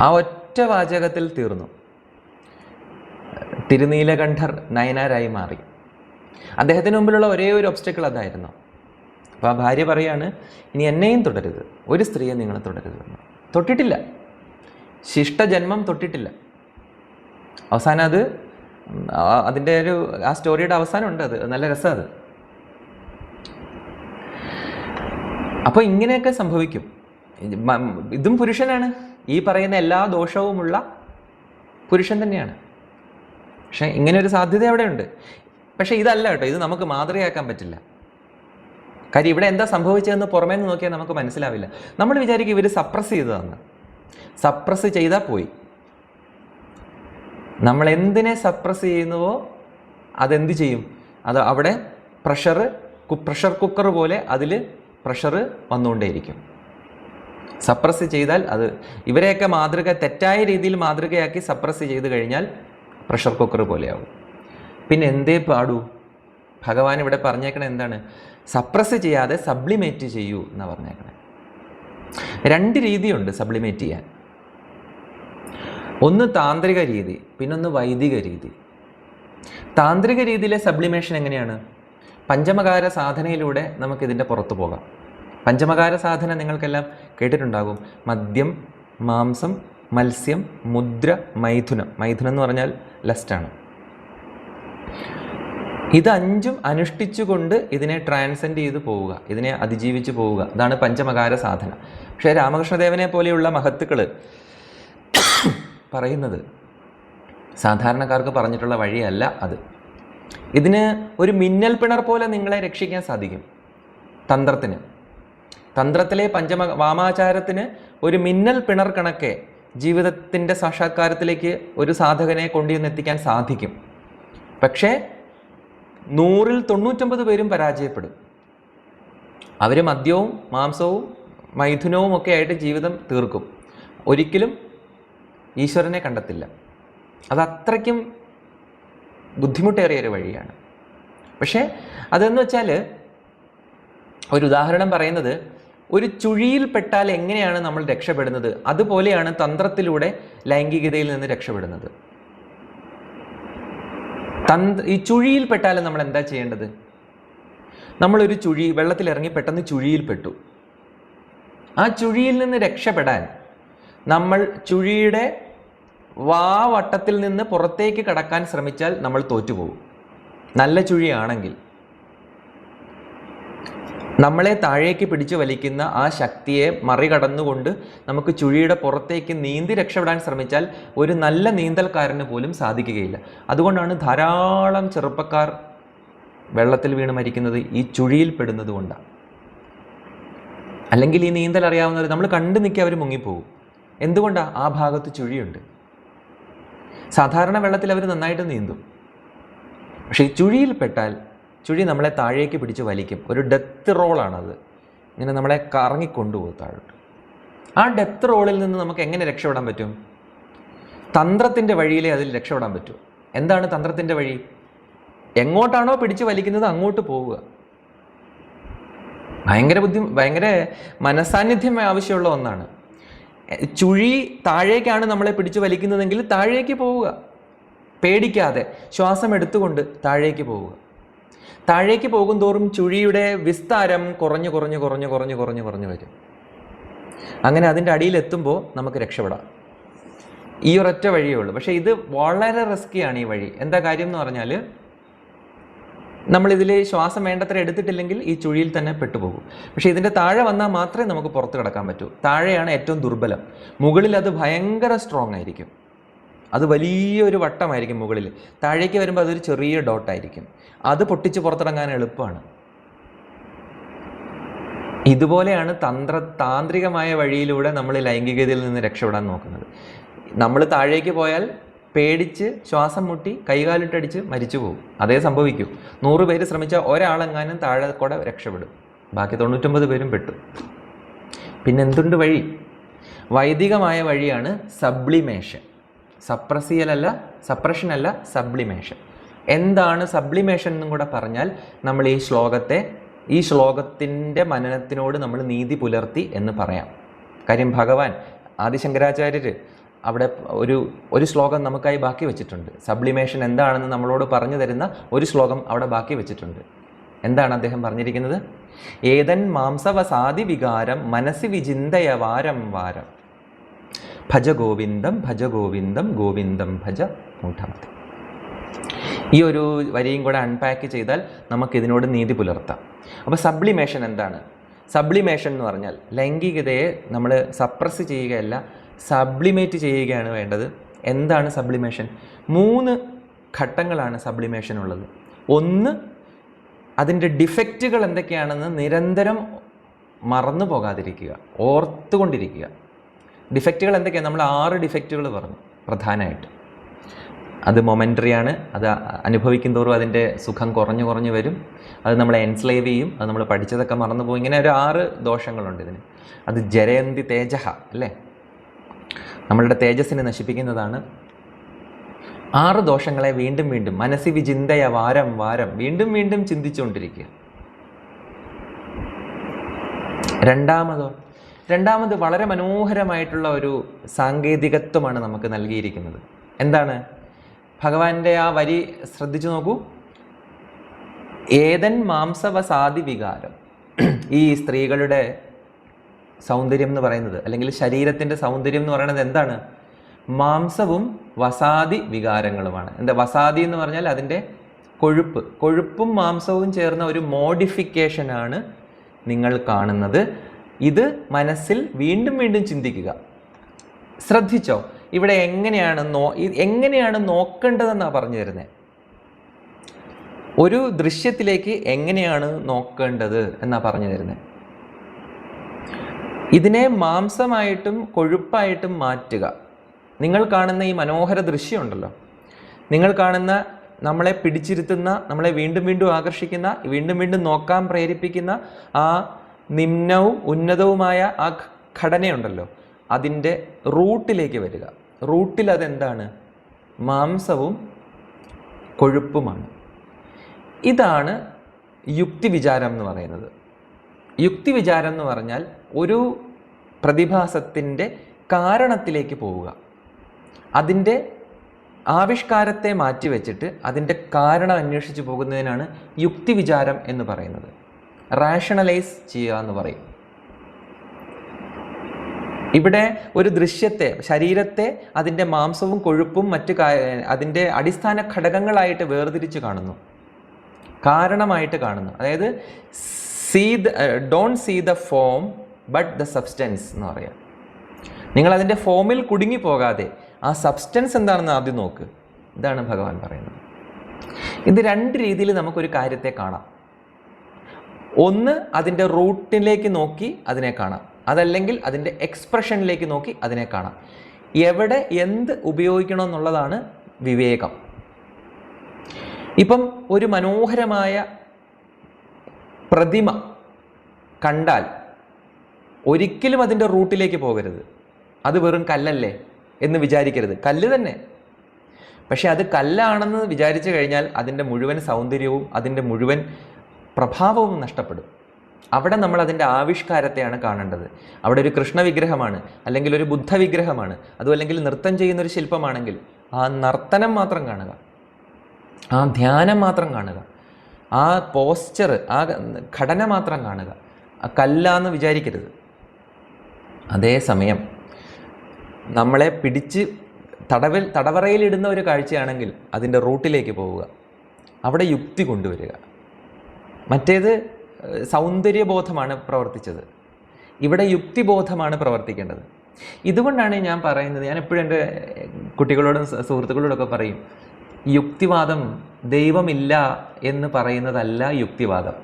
ആ ഒറ്റ വാചകത്തിൽ തീർന്നു. തിരുനീലകണ്ഠർ നയനാരായി മാറി. അദ്ദേഹത്തിന് മുമ്പിലുള്ള ഒരേ ഒരു ഒബ്സ്റ്റക്കിൾ അതായിരുന്നു. അപ്പോൾ ആ ഭാര്യ പറയാണ്, ഇനി എന്നെയും തുടരുത്, ഒരു സ്ത്രീയെ നിങ്ങൾ തുടരുത്. തൊട്ടിട്ടില്ല, ശിഷ്ടജന്മം തൊട്ടിട്ടില്ല. അവസാനം അത് അതിൻ്റെ ആ സ്റ്റോറിയുടെ അവസാനമുണ്ട്. അത് നല്ല രസമാണ് അത്. അപ്പോൾ ഇങ്ങനെയൊക്കെ സംഭവിക്കും. ഇതും പുരുഷനാണ്. ഈ പറയുന്ന എല്ലാ ദോഷവുമുള്ള പുരുഷൻ തന്നെയാണ്. പക്ഷെ ഇങ്ങനെ ഒരു സാധ്യത അവിടെയുണ്ട്. പക്ഷേ ഇതല്ല കേട്ടോ, ഇത് നമുക്ക് മാതൃകയാക്കാൻ പറ്റില്ല. കാര്യം ഇവിടെ എന്താ സംഭവിച്ചതെന്ന് പുറമേ നിന്ന് നോക്കിയാൽ നമുക്ക് മനസ്സിലാവില്ല. നമ്മൾ വിചാരിക്കും ഇവർ സപ്രസ് ചെയ്തതെന്ന്. സപ്രസ് ചെയ്താൽ പോയി. നമ്മൾ എന്തിനെ സപ്രസ് ചെയ്യുന്നുവോ അതെന്ത് ചെയ്യും? അത് അവിടെ പ്രഷർ കുക്കർ പോലെ അതിൽ പ്രഷർ വന്നുകൊണ്ടേയിരിക്കും. സപ്രസ് ചെയ്താൽ അത് ഇവരെയൊക്കെ തെറ്റായ രീതിയിൽ മാതൃകയാക്കി സപ്രസ് ചെയ്ത് കഴിഞ്ഞാൽ പ്രഷർ കുക്കർ പോലെയാവും. പിന്നെ എന്തേ പാടൂ? ഭഗവാൻ ഇവിടെ പറഞ്ഞേക്കണേ എന്താണ്? സപ്രസ് ചെയ്യാതെ സബ്ലിമേറ്റ് ചെയ്യൂ എന്നാണ് പറഞ്ഞേക്കണേ. 2 രീതിയുണ്ട് സബ്ലിമേറ്റ് ചെയ്യാൻ. ഒന്ന് താന്ത്രിക രീതി, പിന്നൊന്ന് വൈദിക രീതി. താന്ത്രിക രീതിയിലെ സബ്ലിമേഷൻ എങ്ങനെയാണ്? പഞ്ചമകാര സാധനയിലൂടെ നമുക്കിതിൻ്റെ പുറത്തു പോകാം. പഞ്ചമകാര സാധന നിങ്ങൾക്കെല്ലാം കേട്ടിട്ടുണ്ടാകും. മദ്യം, മാംസം, മത്സ്യം, മുദ്ര, മൈഥുനം. മൈഥുനം എന്ന് പറഞ്ഞാൽ ലസ്റ്റാണ്. ഇത് 5ഉം അനുഷ്ഠിച്ചുകൊണ്ട് ഇതിനെ ട്രാൻസെൻഡ് ചെയ്ത് പോവുക, ഇതിനെ അതിജീവിച്ച് പോവുക. ഇതാണ് പഞ്ചമകാര സാധന. പക്ഷേ രാമകൃഷ്ണദേവനെ പോലെയുള്ള മഹത്തുക്കൾ പറയുന്നത് സാധാരണക്കാർക്ക് പറഞ്ഞിട്ടുള്ള വഴിയല്ല അത്. ഇതിന് ഒരു മിന്നൽ പിണർ പോലെ നിങ്ങളെ രക്ഷിക്കാൻ സാധിക്കും. തന്ത്രത്തിലെ വാമാചാരത്തിന് ഒരു മിന്നൽ പിണർ കണക്കെ ജീവിതത്തിൻ്റെ സാക്ഷാത്കാരത്തിലേക്ക് ഒരു സാധകനെ കൊണ്ടുവന്നെത്തിക്കാൻ സാധിക്കും. പക്ഷേ 100-ൽ 99 പേരും പരാജയപ്പെടും. അവർ മദ്യവും മാംസവും മൈഥുനവും ഒക്കെ ആയിട്ട് ജീവിതം തീർക്കും. ഒരിക്കലും ഈശ്വരനെ കണ്ടെത്തില്ല. അതത്രയ്ക്കും ബുദ്ധിമുട്ടേറിയൊരു വഴിയാണ്. പക്ഷേ അതെന്ന് വെച്ചാൽ ഒരു ഉദാഹരണം പറയുന്നത്, ഒരു ചുഴിയിൽപ്പെട്ടാൽ എങ്ങനെയാണ് നമ്മൾ രക്ഷപ്പെടുന്നത്, അതുപോലെയാണ് തന്ത്രത്തിലൂടെ ലൈംഗികതയിൽ നിന്ന് രക്ഷപ്പെടുന്നത്. ഈ ചുഴിയിൽപ്പെട്ടാൽ നമ്മൾ എന്താ ചെയ്യേണ്ടത്? നമ്മളൊരു വെള്ളത്തിലിറങ്ങി പെട്ടെന്ന് ചുഴിയിൽപ്പെട്ടു. ആ ചുഴിയിൽ നിന്ന് രക്ഷപ്പെടാൻ നമ്മൾ ചുഴിയുടെ വട്ടത്തിൽ നിന്ന് പുറത്തേക്ക് കടക്കാൻ ശ്രമിച്ചാൽ നമ്മൾ തോറ്റുപോകും. നല്ല ചുഴിയാണെങ്കിൽ നമ്മളെ താഴേക്ക് പിടിച്ചു വലിക്കുന്ന ആ ശക്തിയെ മറികടന്നുകൊണ്ട് നമുക്ക് ചുഴിയുടെ പുറത്തേക്ക് നീന്തി രക്ഷപ്പെടാൻ ശ്രമിച്ചാൽ ഒരു നല്ല നീന്തൽക്കാരന് പോലും സാധിക്കുകയില്ല. അതുകൊണ്ടാണ് ധാരാളം ചെറുപ്പക്കാർ വെള്ളത്തിൽ വീണ് മരിക്കുന്നത്, ഈ ചുഴിയിൽ പെടുന്നത് കൊണ്ടാണ്. അല്ലെങ്കിൽ ഈ നീന്തൽ അറിയാവുന്നവർ നമ്മൾ കണ്ടു നിൽക്കി അവർ മുങ്ങിപ്പോകും. എന്തുകൊണ്ടാണ്? ആ ഭാഗത്ത് ചുഴിയുണ്ട്. സാധാരണ വെള്ളത്തിൽ അവർ നന്നായിട്ട് നീന്തും. പക്ഷേ ഈ ചുഴിയിൽപ്പെട്ടാൽ ചുഴി നമ്മളെ താഴേക്ക് പിടിച്ച് വലിക്കും. ഒരു ഡെത്ത് റോളാണത്. ഇങ്ങനെ നമ്മളെ കറങ്ങിക്കൊണ്ടുപോകും താഴോട്ട്. ആ ഡെത്ത് റോളിൽ നിന്ന് നമുക്ക് എങ്ങനെ രക്ഷപ്പെടാൻ പറ്റും? തന്ത്രത്തിൻ്റെ വഴിയിലേ അതിൽ രക്ഷപ്പെടാൻ പറ്റും. എന്താണ് തന്ത്രത്തിൻ്റെ വഴി? എങ്ങോട്ടാണോ പിടിച്ച് വലിക്കുന്നത് അങ്ങോട്ട് പോവുക. ഭയങ്കര മനസാന്നിധ്യം ആവശ്യമുള്ള ഒന്നാണ്. ചുഴി താഴേക്കാണ് നമ്മളെ പിടിച്ചു വലിക്കുന്നതെങ്കിൽ താഴേക്ക് പോവുക, പേടിക്കാതെ ശ്വാസം എടുത്തുകൊണ്ട് താഴേക്ക് പോവുക. താഴേക്ക് പോകും തോറും ചുഴിയുടെ വിസ്താരം കുറഞ്ഞു വരും. അങ്ങനെ അതിൻ്റെ അടിയിലെത്തുമ്പോൾ നമുക്ക് രക്ഷപ്പെടാം. ഈ ഒരൊറ്റ വഴിയേ ഉള്ളൂ. പക്ഷേ ഇത് വളരെ റിസ്ക്കിയാണ് ഈ വഴി. എന്താ കാര്യം എന്ന് പറഞ്ഞാൽ, നമ്മളിതിൽ ശ്വാസം വേണ്ടത്ര എടുത്തിട്ടില്ലെങ്കിൽ ഈ ചുഴിയിൽ തന്നെ പെട്ടുപോകും. പക്ഷേ ഇതിൻ്റെ താഴെ വന്നാൽ മാത്രമേ നമുക്ക് പുറത്ത് കിടക്കാൻ പറ്റൂ. താഴെയാണ് ഏറ്റവും ദുർബലം. മുകളിൽ അത് ഭയങ്കര സ്ട്രോങ് ആയിരിക്കും. അത് വലിയൊരു വട്ടമായിരിക്കും മുകളിൽ. താഴേക്ക് വരുമ്പോൾ അതൊരു ചെറിയ ഡോട്ടായിരിക്കും. അത് പൊട്ടിച്ച് പുറത്തിറങ്ങാൻ എളുപ്പമാണ്. ഇതുപോലെയാണ് താന്ത്രികമായ വഴിയിലൂടെ നമ്മൾ ലൈംഗികതയിൽ നിന്ന് രക്ഷപ്പെടാൻ നോക്കുന്നത്. നമ്മൾ താഴേക്ക് പോയാൽ പേടിച്ച് ശ്വാസം മുട്ടി കൈകാലിട്ടടിച്ച് മരിച്ചു പോകും. അതേ സംഭവിക്കൂ. 100 പേര് ശ്രമിച്ചാൽ ഒരാളെങ്ങാനും താഴെ കൂടെ രക്ഷപ്പെടും. ബാക്കി 99 പേരും പെട്ടു. പിന്നെ എന്തുണ്ട് വഴി? വൈദികമായ വഴിയാണ് സബ്ലിമേഷൻ. സപ്രഷൻ അല്ല, സബ്ലിമേഷൻ. എന്താണ് സബ്ലിമേഷൻ എന്നും കൂടെ പറഞ്ഞാൽ നമ്മൾ ഈ ശ്ലോകത്തിൻ്റെ മനനത്തിനോട് നമ്മൾ നീതി പുലർത്തി എന്ന് പറയാം. കാര്യം ഭഗവാൻ ആദിശങ്കരാചാര്യർ അവിടെ ഒരു ശ്ലോകം നമുക്കായി ബാക്കി വെച്ചിട്ടുണ്ട്. സബ്ലിമേഷൻ എന്താണെന്ന് നമ്മളോട് പറഞ്ഞു തരുന്ന ഒരു ശ്ലോകം അവിടെ ബാക്കി വെച്ചിട്ടുണ്ട്. എന്താണ് അദ്ദേഹം പറഞ്ഞിരിക്കുന്നത്? ഏതൻ മാംസവസാദി വികാരം മനസ്സി വിചിന്തയ വാരം വാരം ഭജ ഗോവിന്ദം ഗോവിന്ദം ഭജ മൂഢമതി. ഈ ഒരു വരിയും കൂടെ അൺപാക്ക് ചെയ്താൽ നമുക്കിതിനോട് നീതി പുലർത്താം. അപ്പോൾ സബ്ലിമേഷൻ എന്താണ്? സബ്ലിമേഷൻ എന്ന് പറഞ്ഞാൽ ലൈംഗികതയെ നമ്മൾ സപ്രസ് ചെയ്യുകയല്ല, സബ്ലിമേറ്റ് ചെയ്യുകയാണ് വേണ്ടത്. എന്താണ് സബ്ലിമേഷൻ? 3 ഘട്ടങ്ങളാണ് സബ്ലിമേഷൻ ഉള്ളത്. ഒന്ന്, അതിൻ്റെ ഡിഫക്റ്റുകൾ എന്തൊക്കെയാണെന്ന് നിരന്തരം മറന്നു പോകാതിരിക്കുക, ഓർത്തുകൊണ്ടിരിക്കുക. ഡിഫക്റ്റുകൾ എന്തൊക്കെയാണ്? നമ്മൾ 6 ഡിഫക്റ്റുകൾ പറഞ്ഞു പ്രധാനമായിട്ട്. അത് മൊമെൻ്ററിയാണ്, അത് അനുഭവിക്കും തോറും അതിൻ്റെ സുഖം കുറഞ്ഞു വരും, അത് നമ്മളെ എൻസ്ലേവ് ചെയ്യും, അത് നമ്മൾ പഠിച്ചതൊക്കെ മറന്നു പോകും. ഇങ്ങനെ ഒരു 6 ദോഷങ്ങളുണ്ട് ഇതിന്. അത് ജരയന്തി തേജഹ അല്ലേ, നമ്മളുടെ തേജസ്സിനെ നശിപ്പിക്കുന്നതാണ്. 6 ദോഷങ്ങളെ വീണ്ടും വീണ്ടും മനസ്സി വിചിന്തയ വാരം വാരം വീണ്ടും വീണ്ടും ചിന്തിച്ചുകൊണ്ടിരിക്കുക. രണ്ടാമത് വളരെ മനോഹരമായിട്ടുള്ള ഒരു സാങ്കേതികത്വമാണ് നമുക്ക് നൽകിയിരിക്കുന്നത്. എന്താണ്? ഭഗവാന്റെ ആ വരി ശ്രദ്ധിച്ചു നോക്കൂ. ഏതൻ മാംസവസാദി വികാരം. ഈ സ്ത്രീകളുടെ സൗന്ദര്യം എന്ന് പറയുന്നത്, അല്ലെങ്കിൽ ശരീരത്തിൻ്റെ സൗന്ദര്യം എന്ന് പറയുന്നത് എന്താണ്? മാംസവും വസാദി വികാരങ്ങളുമാണ്. എന്താ വസാദി എന്ന് പറഞ്ഞാൽ? അതിൻ്റെ കൊഴുപ്പും മാംസവും ചേർന്ന ഒരു മോഡിഫിക്കേഷനാണ് നിങ്ങൾ കാണുന്നത്. ഇത് മനസ്സിൽ വീണ്ടും വീണ്ടും ചിന്തിക്കുക. ശ്രദ്ധിച്ചോ, ഇവിടെ എങ്ങനെയാണ് നോക്കേണ്ടതെന്നാണ് പറഞ്ഞു തരുന്നത്. ഒരു ദൃശ്യത്തിലേക്ക് എങ്ങനെയാണ് നോക്കേണ്ടത് എന്നാ പറഞ്ഞു തരുന്നത്. ഇതിനെ മാംസമായിട്ടും കൊഴുപ്പായിട്ടും മാറ്റുക. നിങ്ങൾ കാണുന്ന ഈ മനോഹര ദൃശ്യമുണ്ടല്ലോ, നിങ്ങൾ കാണുന്ന നമ്മളെ പിടിച്ചിരുത്തുന്ന, നമ്മളെ വീണ്ടും വീണ്ടും ആകർഷിക്കുന്ന, വീണ്ടും വീണ്ടും നോക്കാൻ പ്രേരിപ്പിക്കുന്ന ആ നിമ്നവും ഉന്നതവുമായ ആ ഘടനയുണ്ടല്ലോ, അതിൻ്റെ റൂട്ടിലേക്ക് വരിക. റൂട്ടിൽ അതെന്താണ്? മാംസവും കൊഴുപ്പുമാണ്. ഇതാണ് യുക്തിവിചാരം എന്ന് പറയുന്നത്. യുക്തിവിചാരം എന്ന് പറഞ്ഞാൽ ഒരു പ്രതിഭാസത്തിൻ്റെ കാരണത്തിലേക്ക് പോവുക. അതിൻ്റെ ആവിഷ്കാരത്തെ മാറ്റിവെച്ചിട്ട് അതിൻ്റെ കാരണം അന്വേഷിച്ച് പോകുന്നതിനാണ് യുക്തിവിചാരം എന്ന് പറയുന്നത്. റാഷണലൈസ് ചെയ്യുക എന്ന് പറയും. ഇവിടെ ഒരു ദൃശ്യത്തെ, ശരീരത്തെ അതിൻ്റെ മാംസവും കൊഴുപ്പും അതിൻ്റെ അടിസ്ഥാന ഘടകങ്ങളായിട്ട് വേർതിരിച്ച് കാണുന്നു, കാരണമായിട്ട് കാണുന്നു. അതായത് don't see the form but the substance എന്ന് പറയാം. നിങ്ങൾ അതിൻ്റെ ഫോമിൽ കുടുങ്ങിപ്പോകാതെ ആ സബ്സ്റ്റൻസ് എന്താണെന്ന് ആദ്യം നോക്ക്. ഇതാണ് ഭഗവാൻ പറയുന്നത്. ഇത് 2 രീതിയിൽ നമുക്കൊരു കാര്യത്തെ കാണാം. ഒന്ന്, അതിൻ്റെ റൂട്ടിലേക്ക് നോക്കി അതിനെ കാണാം. അതല്ലെങ്കിൽ അതിൻ്റെ എക്സ്പ്രഷനിലേക്ക് നോക്കി അതിനെ കാണാം. എവിടെ എന്ത് ഉപയോഗിക്കണമെന്നുള്ളതാണ് വിവേകം. ഇപ്പം ഒരു മനോഹരമായ പ്രതിമ കണ്ടാൽ ഒരിക്കലും അതിൻ്റെ റൂട്ടിലേക്ക് പോകരുത്. അത് വെറും കല്ലല്ലേ എന്ന് വിചാരിക്കരുത്. കല്ല് തന്നെ, പക്ഷെ അത് കല്ലാണെന്ന് വിചാരിച്ചു കഴിഞ്ഞാൽ അതിൻ്റെ മുഴുവൻ സൗന്ദര്യവും അതിൻ്റെ മുഴുവൻ പ്രഭാവവും നഷ്ടപ്പെടും. അവിടെ നമ്മൾ അതിൻ്റെ ആവിഷ്കാരത്തെയാണ് കാണേണ്ടത്. അവിടെ ഒരു കൃഷ്ണ വിഗ്രഹമാണ്, അല്ലെങ്കിൽ ഒരു ബുദ്ധ വിഗ്രഹമാണ്, അതും അല്ലെങ്കിൽ നൃത്തം ചെയ്യുന്നൊരു ശില്പമാണെങ്കിൽ ആ നർത്തനം മാത്രം കാണുക, ആ ധ്യാനം മാത്രം കാണുക, ആ പോസ്ചർ, ആ ഘടന മാത്രം കാണുക, ആ കല്ലാന്ന് വിചാരിക്കരുത്. അതേസമയം നമ്മളെ പിടിച്ച് തടവറയിലിടുന്ന ഒരു കാഴ്ചയാണെങ്കിൽ അതിൻ്റെ റൂട്ടിലേക്ക് പോവുക, അവിടെ യുക്തി കൊണ്ടുവരിക. മറ്റേത് സൗന്ദര്യബോധമാണ് പ്രവർത്തിച്ചത്, ഇവിടെ യുക്തിബോധമാണ് പ്രവർത്തിക്കേണ്ടത്. ഇതുകൊണ്ടാണ് ഞാൻ പറയുന്നത്, ഞാൻ എപ്പോഴും എൻ്റെ കുട്ടികളോടും സുഹൃത്തുക്കളോടൊക്കെ പറയും, യുക്തിവാദം ദൈവമില്ല എന്ന് പറയുന്നതല്ല യുക്തിവാദം.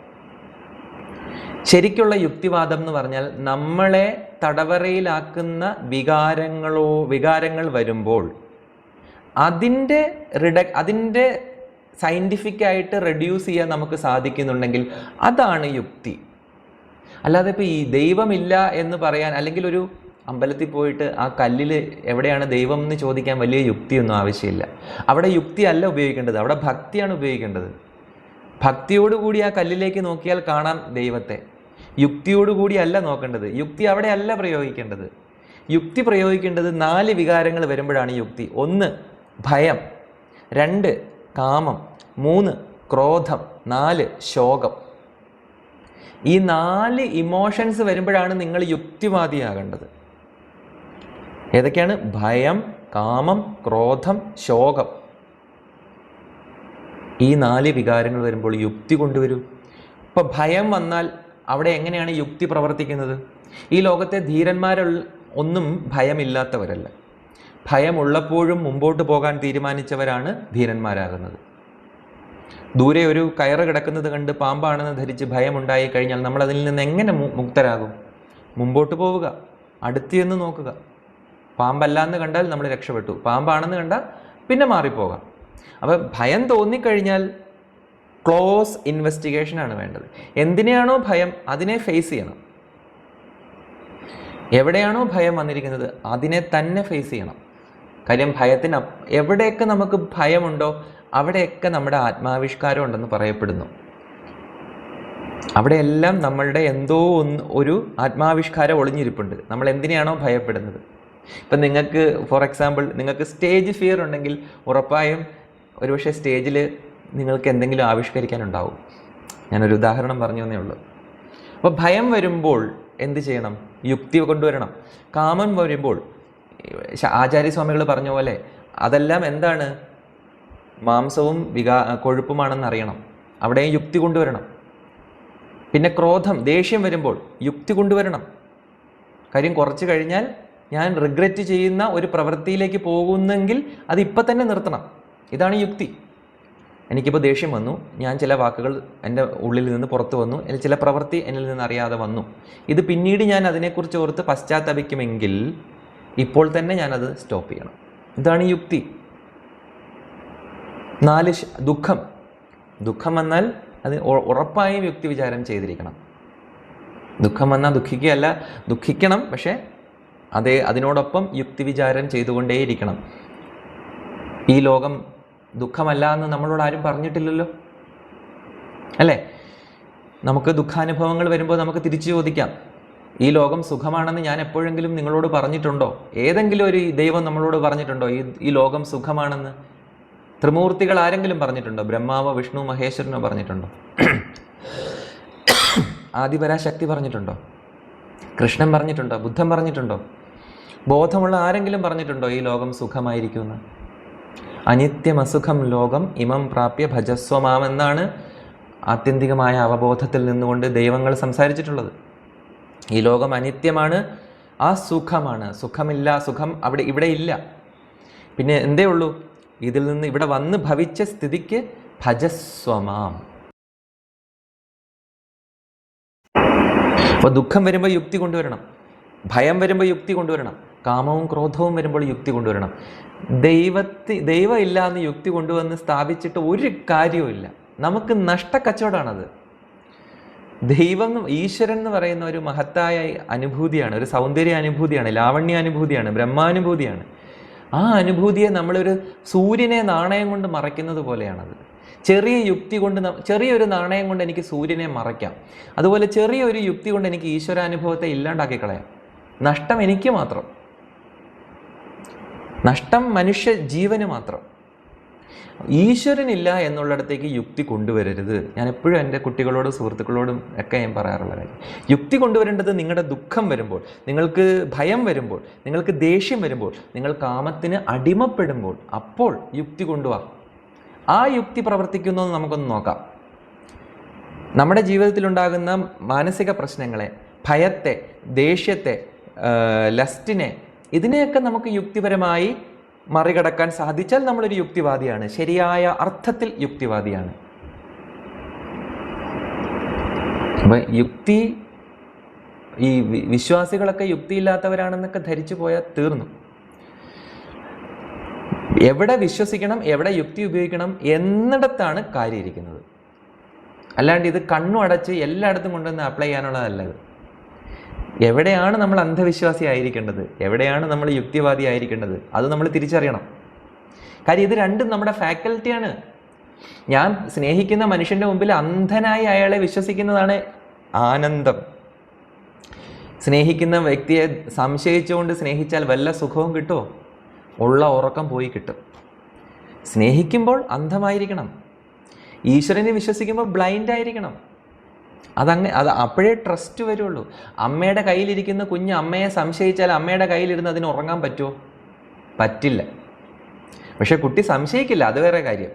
ശരിക്കുള്ള യുക്തിവാദം എന്ന് പറഞ്ഞാൽ നമ്മളെ തടവറയിലാക്കുന്ന വികാരങ്ങൾ വരുമ്പോൾ അതിൻ്റെ സയൻറ്റിഫിക്കായിട്ട് റെഡ്യൂസ് ചെയ്യാൻ നമുക്ക് സാധിക്കുന്നുണ്ടെങ്കിൽ അതാണ് യുക്തി. അല്ലാതെ ഇപ്പോൾ ഈ ദൈവമില്ല എന്ന് പറയാൻ, അല്ലെങ്കിൽ ഒരു അമ്പലത്തിൽ പോയിട്ട് ആ കല്ലിൽ എവിടെയാണ് ദൈവം എന്ന് ചോദിക്കാൻ വലിയ യുക്തിയൊന്നും ആവശ്യമില്ല. അവിടെ യുക്തി അല്ല ഉപയോഗിക്കേണ്ടത്, അവിടെ ഭക്തിയാണ് ഉപയോഗിക്കേണ്ടത്. ഭക്തിയോടുകൂടി ആ കല്ലിലേക്ക് നോക്കിയാൽ കാണാം ദൈവത്തെ. യുക്തിയോടുകൂടി അല്ല നോക്കേണ്ടത്, യുക്തി അവിടെ അല്ല പ്രയോഗിക്കേണ്ടത്. യുക്തി പ്രയോഗിക്കേണ്ടത് 4 വികാരങ്ങൾ വരുമ്പോഴാണ് യുക്തി. 1 ഭയം, 2 കാമം, 3 ക്രോധം, 4 ശോകം. ഈ 4 ഇമോഷൻസ് വരുമ്പോഴാണ് നിങ്ങൾ യുക്തിവാദിയാകേണ്ടത്. ഏതൊക്കെയാണ്? ഭയം, കാമം, ക്രോധം, ശോകം. ഈ 4 വികാരങ്ങൾ വരുമ്പോൾ യുക്തി കൊണ്ടുവരൂ. ഇപ്പം ഭയം വന്നാൽ അവിടെ എങ്ങനെയാണ് യുക്തി പ്രവർത്തിക്കുന്നത്? ഈ ലോകത്തെ ഒന്നും ഭയമില്ലാത്തവരല്ല. ഭയമുള്ളപ്പോഴും മുമ്പോട്ട് പോകാൻ തീരുമാനിച്ചവരാണ് ധീരന്മാരാകുന്നത്. ദൂരെ ഒരു കയറ് കിടക്കുന്നത് കണ്ട് പാമ്പാണെന്ന് ധരിച്ച് ഭയമുണ്ടായി കഴിഞ്ഞാൽ നമ്മൾ അതിൽ നിന്ന് എങ്ങനെ മുക്തരാകും? മുമ്പോട്ട് പോവുക, അടുത്ത് ചെന്ന് നോക്കുക. പാമ്പല്ലാന്ന് കണ്ടാൽ നമ്മൾ രക്ഷപ്പെട്ടു, പാമ്പാണെന്ന് കണ്ടാൽ പിന്നെ മാറിപ്പോകാം. അപ്പം ഭയം തോന്നിക്കഴിഞ്ഞാൽ ക്ലോസ് ഇൻവെസ്റ്റിഗേഷനാണ് വേണ്ടത്. എന്തിനെയാണോ ഭയം അതിനെ ഫേസ് ചെയ്യണം. എവിടെയാണോ ഭയം വന്നിരിക്കുന്നത് അതിനെ തന്നെ ഫേസ് ചെയ്യണം. കാര്യം ഭയത്തിന് എവിടെയൊക്കെ നമുക്ക് ഭയമുണ്ടോ അവിടെയൊക്കെ നമ്മുടെ ആത്മാവിഷ്കാരം ഉണ്ടെന്ന് പറയപ്പെടുന്നു. അവിടെയെല്ലാം നമ്മളുടെ എന്തോ ഒരു ആത്മാവിഷ്കാരം ഒളിഞ്ഞിരിപ്പുണ്ട്. നമ്മൾ എന്തിനെയാണോ ഭയപ്പെടുന്നത്. ഇപ്പം നിങ്ങൾക്ക് ഫോർ എക്സാമ്പിൾ നിങ്ങൾക്ക് സ്റ്റേജ് ഫിയർ ഉണ്ടെങ്കിൽ ഉറപ്പായും ഒരുപക്ഷെ സ്റ്റേജിൽ നിങ്ങൾക്ക് എന്തെങ്കിലും ആവിഷ്കരിക്കാനുണ്ടാവും. ഞാനൊരു ഉദാഹരണം പറഞ്ഞു എന്നേ ഉള്ളൂ. അപ്പോൾ ഭയം വരുമ്പോൾ എന്ത് ചെയ്യണം? യുക്തി കൊണ്ടുവരണം. കാമം വരുമ്പോൾ ആചാര്യസ്വാമികൾ പറഞ്ഞ പോലെ അതെല്ലാം എന്താണ്? മാംസവും കൊഴുപ്പുമാണെന്ന് അറിയണം. അവിടെയും യുക്തി കൊണ്ടുവരണം. പിന്നെ ക്രോധം, ദേഷ്യം വരുമ്പോൾ യുക്തി കൊണ്ടുവരണം. കാര്യം കുറച്ച് കഴിഞ്ഞാൽ ഞാൻ റിഗ്രറ്റ് ചെയ്യുന്ന ഒരു പ്രവൃത്തിയിലേക്ക് പോകുന്നെങ്കിൽ അതിപ്പോൾ തന്നെ നിർത്തണം. ഇതാണ് യുക്തി. എനിക്കിപ്പോൾ ദേഷ്യം വന്നു, ഞാൻ ചില വാക്കുകൾ എൻ്റെ ഉള്ളിൽ നിന്ന് പുറത്തു വന്നു, ചില പ്രവൃത്തി എന്നിൽ നിന്ന് അറിയാതെ വന്നു. ഇത് പിന്നീട് ഞാൻ അതിനെക്കുറിച്ച് ഓർത്ത് പശ്ചാത്തപിക്കുമെങ്കിൽ ഇപ്പോൾ തന്നെ ഞാനത് സ്റ്റോപ്പ് ചെയ്യണം. ഇതാണ് യുക്തി. 4 ദുഃഖം വന്നാൽ അത് ഉറപ്പായും യുക്തി വിചാരം ചെയ്തിരിക്കണം. ദുഃഖം വന്നാൽ ദുഃഖിക്കുകയല്ല, ദുഃഖിക്കണം, പക്ഷേ അതിനോടൊപ്പം യുക്തി വിചാരം ചെയ്തുകൊണ്ടേയിരിക്കണം. ഈ ലോകം ദുഃഖമല്ല എന്ന് നമ്മളോട് ആരും പറഞ്ഞിട്ടില്ലല്ലോ, അല്ലേ? നമുക്ക് ദുഃഖാനുഭവങ്ങൾ വരുമ്പോൾ നമുക്ക് തിരിച്ചു ചോദിക്കാം, ഈ ലോകം സുഖമാണെന്ന് ഞാൻ എപ്പോഴെങ്കിലും നിങ്ങളോട് പറഞ്ഞിട്ടുണ്ടോ? ഏതെങ്കിലും ഒരു ദൈവം നമ്മളോട് പറഞ്ഞിട്ടുണ്ടോ ഈ ലോകം സുഖമാണെന്ന്? ത്രിമൂർത്തികൾ ആരെങ്കിലും പറഞ്ഞിട്ടുണ്ടോ? ബ്രഹ്മാവോ വിഷ്ണു മഹേശ്വരനോ പറഞ്ഞിട്ടുണ്ടോ? ആദിപരാശക്തി പറഞ്ഞിട്ടുണ്ടോ? കൃഷ്ണൻ പറഞ്ഞിട്ടുണ്ടോ? ബുദ്ധൻ പറഞ്ഞിട്ടുണ്ടോ? ബോധമുള്ള ആരെങ്കിലും പറഞ്ഞിട്ടുണ്ടോ ഈ ലോകം സുഖമായിരിക്കുമെന്ന്? അനിത്യമസുഖം ലോകം ഇമം പ്രാപ്യ ഭജസ്വമാം എന്നാണ് ആത്യന്തികമായ അവബോധത്തിൽ നിന്നുകൊണ്ട് ദൈവങ്ങൾ സംസാരിച്ചിട്ടുള്ളത്. ഈ ലോകം അനിത്യമാണ്, അസുഖമാണ്. സുഖം ഇവിടെ ഇല്ല. പിന്നെ എന്തേ ഉള്ളൂ? ഇതിൽ നിന്ന് ഇവിടെ വന്ന് ഭവിച്ച സ്ഥിതിക്ക് ഭജസ്വമാം. അപ്പോൾ ദുഃഖം വരുമ്പോൾ യുക്തി കൊണ്ടുവരണം, ഭയം വരുമ്പോൾ യുക്തി കൊണ്ടുവരണം, കാമവും ക്രോധവും വരുമ്പോൾ യുക്തി കൊണ്ടുവരണം. ദൈവം ഇല്ല എന്ന് യുക്തി കൊണ്ടുവന്ന് സ്ഥാപിച്ചിട്ട് ഒരു കാര്യവുമില്ല. നമുക്ക് നഷ്ടക്കച്ചവടമാണത്. ദൈവം, ഈശ്വരൻ എന്ന് പറയുന്ന ഒരു മഹത്തായ അനുഭൂതിയാണ്, ഒരു സൗന്ദര്യ അനുഭൂതിയാണ്, ലാവണ്യ അനുഭൂതിയാണ്, ബ്രഹ്മാനുഭൂതിയാണ്. ആ അനുഭൂതിയെ നമ്മളൊരു സൂര്യനെ നാണയം കൊണ്ട് മറയ്ക്കുന്നത് പോലെയാണത്. ചെറിയ യുക്തി കൊണ്ട്, ചെറിയൊരു നാണയം കൊണ്ട് എനിക്ക് സൂര്യനെ മറയ്ക്കാം. അതുപോലെ ചെറിയൊരു യുക്തി കൊണ്ട് എനിക്ക് ഈശ്വരാനുഭവത്തെ ഇല്ലാണ്ടാക്കി കളയാം. നഷ്ടം എനിക്ക് മാത്രം, നഷ്ടം മനുഷ്യ ജീവന് മാത്രം. ഈശ്വരനില്ല എന്നുള്ളിടത്തേക്ക് യുക്തി കൊണ്ടുവരരുത്. ഞാൻ എപ്പോഴും എൻ്റെ കുട്ടികളോടും സുഹൃത്തുക്കളോടും ഒക്കെ ഞാൻ പറയാറുള്ള കാര്യം, യുക്തി കൊണ്ടുവരേണ്ടത് നിങ്ങളുടെ ദുഃഖം വരുമ്പോൾ, നിങ്ങൾക്ക് ഭയം വരുമ്പോൾ, നിങ്ങൾക്ക് ദേഷ്യം വരുമ്പോൾ, നിങ്ങൾ കാമത്തിന് അടിമപ്പെടുമ്പോൾ, അപ്പോൾ യുക്തി കൊണ്ടുപോവാം. ആ യുക്തി പ്രവർത്തിക്കുന്നു എന്ന് നമുക്കൊന്ന് നോക്കാം. നമ്മുടെ ജീവിതത്തിലുണ്ടാകുന്ന മാനസിക പ്രശ്നങ്ങളെ, ഭയത്തെ, ദേഷ്യത്തെ, ലസ്റ്റിനെ, ഇതിനെയൊക്കെ നമുക്ക് യുക്തിപരമായി മറികടക്കാൻ സാധിച്ചാൽ നമ്മളൊരു യുക്തിവാദിയാണ്, ശരിയായ അർത്ഥത്തിൽ യുക്തിവാദിയാണ്. അപ്പം യുക്തി, ഈ വിശ്വാസികളൊക്കെ യുക്തിയില്ലാത്തവരാണെന്നൊക്കെ ധരിച്ചു പോയാൽ തീർന്നു. എവിടെ വിശ്വസിക്കണം, എവിടെ യുക്തി ഉപയോഗിക്കണം എന്നിടത്താണ് കാര്യം ഇരിക്കുന്നത്. അല്ലാണ്ട് ഇത് കണ്ണു അടച്ച് എല്ലായിടത്തും കൊണ്ടുവന്ന് അപ്ലൈ ചെയ്യാനുള്ളതല്ലത്. എവിടെയാണ് നമ്മൾ അന്ധവിശ്വാസി ആയിരിക്കേണ്ടത്, എവിടെയാണ് നമ്മൾ യുക്തിവാദി ആയിരിക്കേണ്ടത്, അത് നമ്മൾ തിരിച്ചറിയണം. കാര്യം ഇത് രണ്ടും നമ്മുടെ ഫാക്കൽറ്റിയാണ്. ഞാൻ സ്നേഹിക്കുന്ന മനുഷ്യൻ്റെ മുമ്പിൽ അന്ധനായി അയാളെ വിശ്വസിക്കുന്നതാണ് ആനന്ദം. സ്നേഹിക്കുന്ന വ്യക്തിയെ സംശയിച്ചുകൊണ്ട് സ്നേഹിച്ചാൽ വല്ല സുഖവും കിട്ടുമോ? ഉള്ള ഉറക്കം പോയി കിട്ടും. സ്നേഹിക്കുമ്പോൾ അന്ധമായിരിക്കണം, ഈശ്വരനെ വിശ്വസിക്കുമ്പോൾ ബ്ലൈൻഡ് ആയിരിക്കണം. അത് അപ്പോഴേ ട്രസ്റ്റ് വരുള്ളൂ. അമ്മയുടെ കയ്യിലിരിക്കുന്ന കുഞ്ഞ് അമ്മയെ സംശയിച്ചാൽ അമ്മയുടെ കയ്യിലിരുന്ന് അതിന് ഉറങ്ങാൻ പറ്റുമോ? പറ്റില്ല. പക്ഷെ കുട്ടി സംശയിക്കില്ല, അത് വേറെ കാര്യം.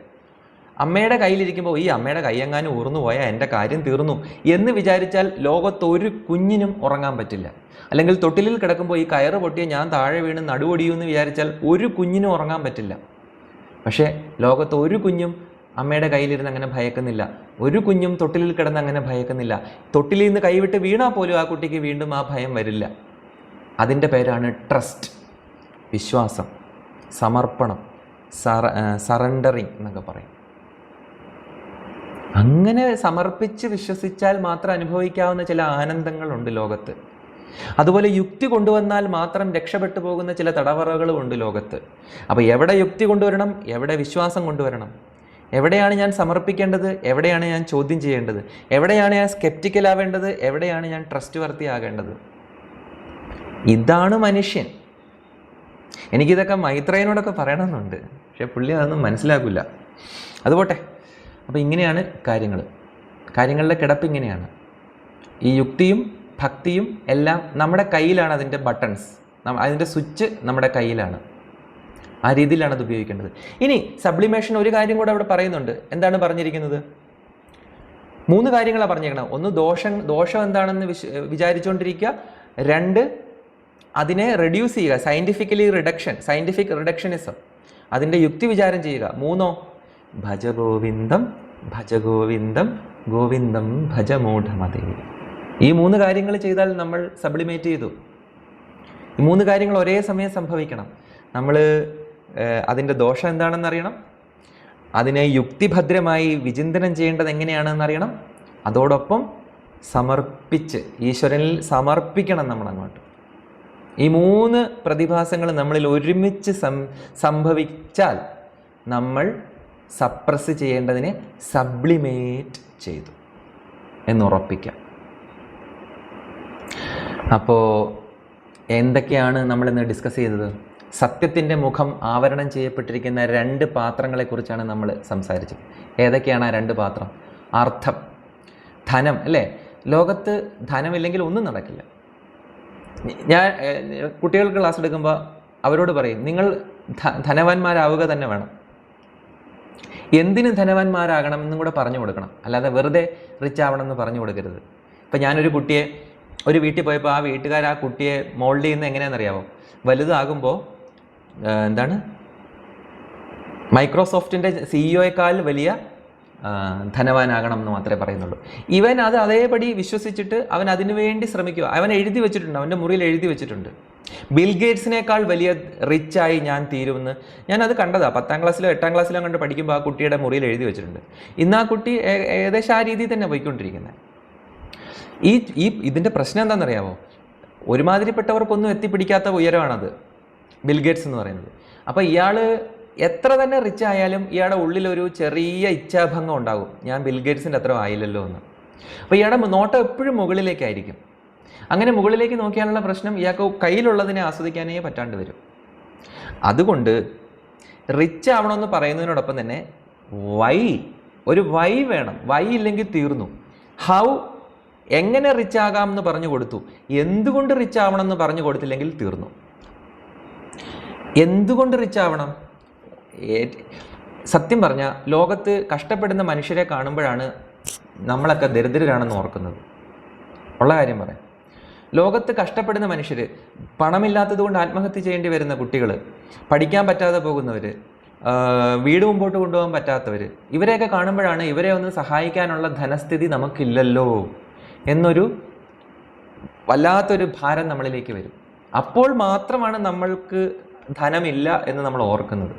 അമ്മയുടെ കയ്യിലിരിക്കുമ്പോൾ ഈ അമ്മയുടെ കൈയെങ്ങാനും ഊർന്നു പോയാൽ എൻ്റെ കാര്യം തീർന്നു എന്ന് വിചാരിച്ചാൽ ലോകത്തൊരു കുഞ്ഞിനും ഉറങ്ങാൻ പറ്റില്ല. അല്ലെങ്കിൽ തൊട്ടിലിൽ കിടക്കുമ്പോൾ ഈ കയറ് പൊട്ടിയ ഞാൻ താഴെ വീണ് നടുവൊടിയുമെന്ന് വിചാരിച്ചാൽ ഒരു കുഞ്ഞിനും ഉറങ്ങാൻ പറ്റില്ല. പക്ഷേ ലോകത്ത് ഒരു കുഞ്ഞും അമ്മയുടെ കയ്യിലിരുന്ന് അങ്ങനെ ഭയക്കുന്നില്ല. ഒരു കുഞ്ഞും തൊട്ടിലിൽ കിടന്ന് അങ്ങനെ ഭയക്കുന്നില്ല. തൊട്ടിലിൽ നിന്ന് കൈവിട്ട് വീണാൽ പോലും ആ കുട്ടിക്ക് വീണ്ടും ആ ഭയം വരില്ല. അതിൻ്റെ പേരാണ് ട്രസ്റ്റ്, വിശ്വാസം, സമർപ്പണം, സറണ്ടറിങ് എന്നൊക്കെ പറയും. അങ്ങനെ സമർപ്പിച്ച് വിശ്വസിച്ചാൽ മാത്രം അനുഭവിക്കാവുന്ന ചില ആനന്ദങ്ങളുണ്ട് ലോകത്ത്. അതുപോലെ യുക്തി കൊണ്ടുവന്നാൽ മാത്രം രക്ഷപ്പെട്ടു പോകുന്ന ചില തടവറകളും ഉണ്ട് ലോകത്ത്. അപ്പോൾ എവിടെ യുക്തി കൊണ്ടുവരണം, എവിടെ വിശ്വാസം കൊണ്ടുവരണം, എവിടെയാണ് ഞാൻ സമർപ്പിക്കേണ്ടത്, എവിടെയാണ് ഞാൻ ചോദ്യം ചെയ്യേണ്ടത്, എവിടെയാണ് ഞാൻ സ്കെപ്റ്റിക്കലാവേണ്ടത്, എവിടെയാണ് ഞാൻ ട്രസ്റ്റ് വർത്തി ആകേണ്ടത്. ഇതാണ് മനുഷ്യൻ. എനിക്കിതൊക്കെ മൈത്രേയനോടൊക്കെ പറയണമെന്നുണ്ട്, പക്ഷെ പുള്ളി അതൊന്നും മനസ്സിലാക്കില്ല. അതുപോട്ടെ. അപ്പോൾ ഇങ്ങനെയാണ് കാര്യങ്ങളുടെ കിടപ്പ് ഇങ്ങനെയാണ്. ഈ യുക്തിയും ഭക്തിയും എല്ലാം നമ്മുടെ കയ്യിലാണ്. അതിൻ്റെ ബട്ടൺസ്, അതിൻ്റെ സ്വിച്ച് നമ്മുടെ കയ്യിലാണ്. ആ രീതിയിലാണ് അത് ഉപയോഗിക്കേണ്ടത്. ഇനി സബ്ലിമേഷൻ ഒരു കാര്യം കൂടെ അവിടെ പറയുന്നുണ്ട്. എന്താണ് പറഞ്ഞിരിക്കുന്നത്? 3 കാര്യങ്ങളാണ് പറഞ്ഞിരിക്കുന്നത്. ഒന്ന്, ദോഷം എന്താണെന്ന് വിചാരിച്ചുകൊണ്ടിരിക്കുക. 2, അതിനെ റെഡ്യൂസ് ചെയ്യുക, സയൻറ്റിഫിക് റിഡക്ഷനിസം, അതിൻ്റെ യുക്തി വിചാരം ചെയ്യുക. 3, ഭജഗോവിന്ദം ഭജഗോവിന്ദം ഗോവിന്ദം ഭജമൂഢമതേ. ഈ 3 കാര്യങ്ങൾ ചെയ്താൽ നമ്മൾ സബ്ലിമേറ്റ് ചെയ്തു. ഈ 3 കാര്യങ്ങൾ ഒരേ സമയം സംഭവിക്കണം. നമ്മൾ അതിൻ്റെ ദോഷം എന്താണെന്ന് അറിയണം, അതിനെ യുക്തിഭദ്രമായി വിചിന്തനം ചെയ്യേണ്ടത് എങ്ങനെയാണെന്നറിയണം, അതോടൊപ്പം സമർപ്പിച്ച് ഈശ്വരനിൽ സമർപ്പിക്കണം നമ്മൾ അങ്ങോട്ട്. ഈ 3 പ്രതിഭാസങ്ങൾ നമ്മളിൽ ഒരുമിച്ച് സംഭവിച്ചാൽ നമ്മൾ സപ്രസ് ചെയ്യേണ്ടതിനെ സബ്ലിമേറ്റ് ചെയ്തു എന്നുറപ്പിക്കാം. അപ്പോൾ എന്തൊക്കെയാണ് നമ്മളിന്ന് ഡിസ്കസ് ചെയ്തത്? സത്യത്തിൻ്റെ മുഖം ആവരണം ചെയ്യപ്പെട്ടിരിക്കുന്ന 2 പാത്രങ്ങളെക്കുറിച്ചാണ് നമ്മൾ സംസാരിച്ചത്. ഏതൊക്കെയാണ് ആ 2 പാത്രം? അർത്ഥം, ധനം. അല്ലേ? ലോകത്ത് ധനമില്ലെങ്കിൽ ഒന്നും നടക്കില്ല. ഞാൻ കുട്ടികൾക്ക് ക്ലാസ് എടുക്കുമ്പോൾ അവരോട് പറയും, നിങ്ങൾ ധനവാന്മാരാവുക തന്നെ വേണം. എന്തിന് ധനവാന്മാരാകണം എന്നും കൂടെ പറഞ്ഞു കൊടുക്കണം. അല്ലാതെ വെറുതെ റിച്ച് ആവണം എന്ന് പറഞ്ഞു കൊടുക്കരുത്. ഇപ്പം ഞാനൊരു കുട്ടിയെ ഒരു വീട്ടിൽ പോയപ്പോൾ ആ വീട്ടുകാർ ആ കുട്ടിയെ മോൾഡ് ചെയ്യുന്നത് എങ്ങനെയാണെന്നറിയാമോ? വലുതാകുമ്പോൾ മൈക്രോസോഫ്റ്റിൻ്റെ സിഇഒയേക്കാൾ വലിയ ധനവാനാകണം എന്ന് മാത്രമേ പറയുന്നുള്ളൂ. ഇവൻ അത് അതേപടി വിശ്വസിച്ചിട്ട് അവൻ അതിനുവേണ്ടി ശ്രമിക്കുക. അവൻ എഴുതി വെച്ചിട്ടുണ്ട്, അവൻ്റെ മുറിയിൽ എഴുതി വെച്ചിട്ടുണ്ട്, ബിൽഗേറ്റ്സിനേക്കാൾ വലിയ റിച്ചായി ഞാൻ തീരുമെന്ന്. ഞാനത് കണ്ടതാണ്. 10ാം ക്ലാസ്സിലോ 8ാം ക്ലാസ്സിലോ കണ്ട് പഠിക്കുമ്പോൾ ആ കുട്ടിയുടെ മുറിയിൽ എഴുതി വെച്ചിട്ടുണ്ട്. ഇന്ന് ആ കുട്ടി ഏകദേശം ആ രീതിയിൽ തന്നെ പോയിക്കൊണ്ടിരിക്കുന്നത്. ഇതിൻ്റെ പ്രശ്നം എന്താണെന്നറിയാമോ? ഒരുമാതിരിപ്പെട്ടവർക്കൊന്നും എത്തിപ്പിടിക്കാത്ത ഉയരമാണത് ബിൽഗേറ്റ്സ് എന്ന് പറയുന്നത്. അപ്പോൾ ഇയാൾ എത്ര തന്നെ റിച്ച് ആയാലും ഇയാളുടെ ഉള്ളിലൊരു ചെറിയ ഇച്ഛാഭംഗം ഉണ്ടാകും, ഞാൻ ബിൽഗേറ്റ്സിൻ്റെ അത്ര ആയില്ലല്ലോ എന്ന്. അപ്പോൾ ഇയാളുടെ നോട്ടം എപ്പോഴും മുകളിലേക്കായിരിക്കും. അങ്ങനെ മുകളിലേക്ക് നോക്കിയാലുള്ള പ്രശ്നം, ഇയാൾക്ക് കയ്യിലുള്ളതിനെ ആസ്വദിക്കാനേ പറ്റാണ്ട് വരും. അതുകൊണ്ട് റിച്ച് ആവണമെന്ന് പറയുന്നതിനോടൊപ്പം തന്നെ ഒരു വൈ വേണം. വൈ ഇല്ലെങ്കിൽ തീർന്നു. ഹൗ, എങ്ങനെ റിച്ച് ആകാം എന്ന് പറഞ്ഞു കൊടുത്തു. എന്തുകൊണ്ട് റിച്ച് ആവണം എന്ന് പറഞ്ഞു കൊടുത്തില്ലെങ്കിൽ തീർന്നു. എന്തുകൊണ്ട് റിച്ച് ആവണം? സത്യം പറഞ്ഞാൽ ലോകത്ത് കഷ്ടപ്പെടുന്ന മനുഷ്യരെ കാണുമ്പോഴാണ് നമ്മളൊക്കെ ദരിദ്രരാണെന്ന് ഓർക്കുന്നത്. ഉള്ള കാര്യം പറയാം. ലോകത്ത് കഷ്ടപ്പെടുന്ന മനുഷ്യർ, പണമില്ലാത്തത് കൊണ്ട് ആത്മഹത്യ ചെയ്യേണ്ടി വരുന്ന കുട്ടികൾ, പഠിക്കാൻ പറ്റാതെ പോകുന്നവർ, വീട് മുമ്പോട്ട് കൊണ്ടുപോകാൻ പറ്റാത്തവർ, ഇവരെയൊക്കെ കാണുമ്പോഴാണ് ഇവരെ ഒന്ന് സഹായിക്കാനുള്ള ധനസ്ഥിതി നമുക്കില്ലല്ലോ എന്നൊരു വല്ലാത്തൊരു ഭാരം നമ്മളിലേക്ക് വരും. അപ്പോൾ മാത്രമാണ് നമ്മൾക്ക് ധനമില്ല എന്ന് നമ്മൾ ഓർക്കുന്നത്.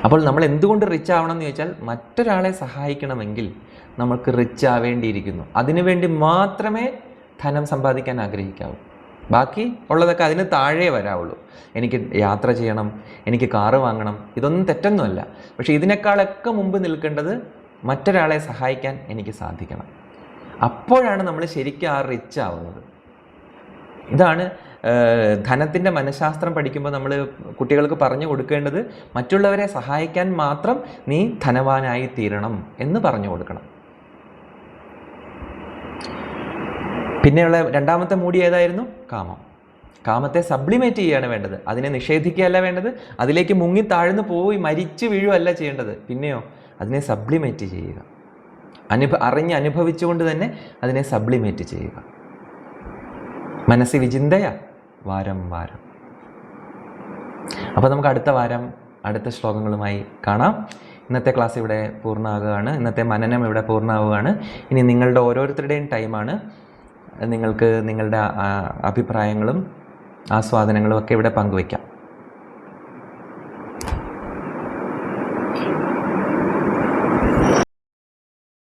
അപ്പോൾ നമ്മൾ എന്തുകൊണ്ട് റിച്ച് ആവണം എന്ന് ചോദിച്ചാൽ, മറ്റൊരാളെ സഹായിക്കണമെങ്കിൽ നമ്മൾക്ക് റിച്ച് ആവേണ്ടിയിരിക്കുന്നു. അതിനുവേണ്ടി മാത്രമേ ധനം സമ്പാദിക്കാൻ ആഗ്രഹിക്കാവൂ. ബാക്കി ഉള്ളതൊക്കെ അതിന് താഴെ വരാവുള്ളൂ. എനിക്ക് യാത്ര ചെയ്യണം, എനിക്ക് കാറ് വാങ്ങണം, ഇതൊന്നും തെറ്റൊന്നുമല്ല. പക്ഷേ ഇതിനേക്കാളൊക്കെ മുമ്പ് നിൽക്കേണ്ടത് മറ്റൊരാളെ സഹായിക്കാൻ എനിക്ക് സാധിക്കണം. അപ്പോഴാണ് നമ്മൾ ശരിക്കും ആ റിച്ച് ആവുന്നത്. ഇതാണ് ധനത്തിൻ്റെ മനഃശാസ്ത്രം പഠിക്കുമ്പോൾ നമ്മൾ കുട്ടികൾക്ക് പറഞ്ഞു കൊടുക്കേണ്ടത്. മറ്റുള്ളവരെ സഹായിക്കാൻ മാത്രം നീ ധനവാനായി തീരണം എന്ന് പറഞ്ഞു കൊടുക്കണം. പിന്നെയുള്ള 2ാമത്തെ മൂടി ഏതായിരുന്നു? കാമം. കാമത്തെ സബ്ലിമേറ്റ് ചെയ്യുകയാണ് വേണ്ടത്. അതിനെ നിഷേധിക്കുകയല്ല വേണ്ടത്. അതിലേക്ക് മുങ്ങി താഴ്ന്നു പോയി മരിച്ചു വീഴുകയല്ല ചെയ്യേണ്ടത്. പിന്നെയോ അതിനെ സബ്ലിമേറ്റ് ചെയ്യുക. അറിഞ്ഞ് അനുഭവിച്ചുകൊണ്ട് തന്നെ അതിനെ സബ്ലിമേറ്റ് ചെയ്യുക. മനസ്സി വിചിന്തയ വാരം വാരം. അപ്പോൾ നമുക്ക് അടുത്ത വാരം അടുത്ത ശ്ലോകങ്ങളുമായി കാണാം. ഇന്നത്തെ ക്ലാസ് ഇവിടെ പൂർണ്ണമാകുകയാണ്. ഇന്നത്തെ മനനം ഇവിടെ പൂർണ്ണമാവുകയാണ്. ഇനി നിങ്ങളുടെ ഓരോരുത്തരുടെയും ടൈമാണ്. നിങ്ങൾക്ക് നിങ്ങളുടെ അഭിപ്രായങ്ങളും ആസ്വാദനങ്ങളും ഒക്കെ ഇവിടെ പങ്കുവയ്ക്കാം.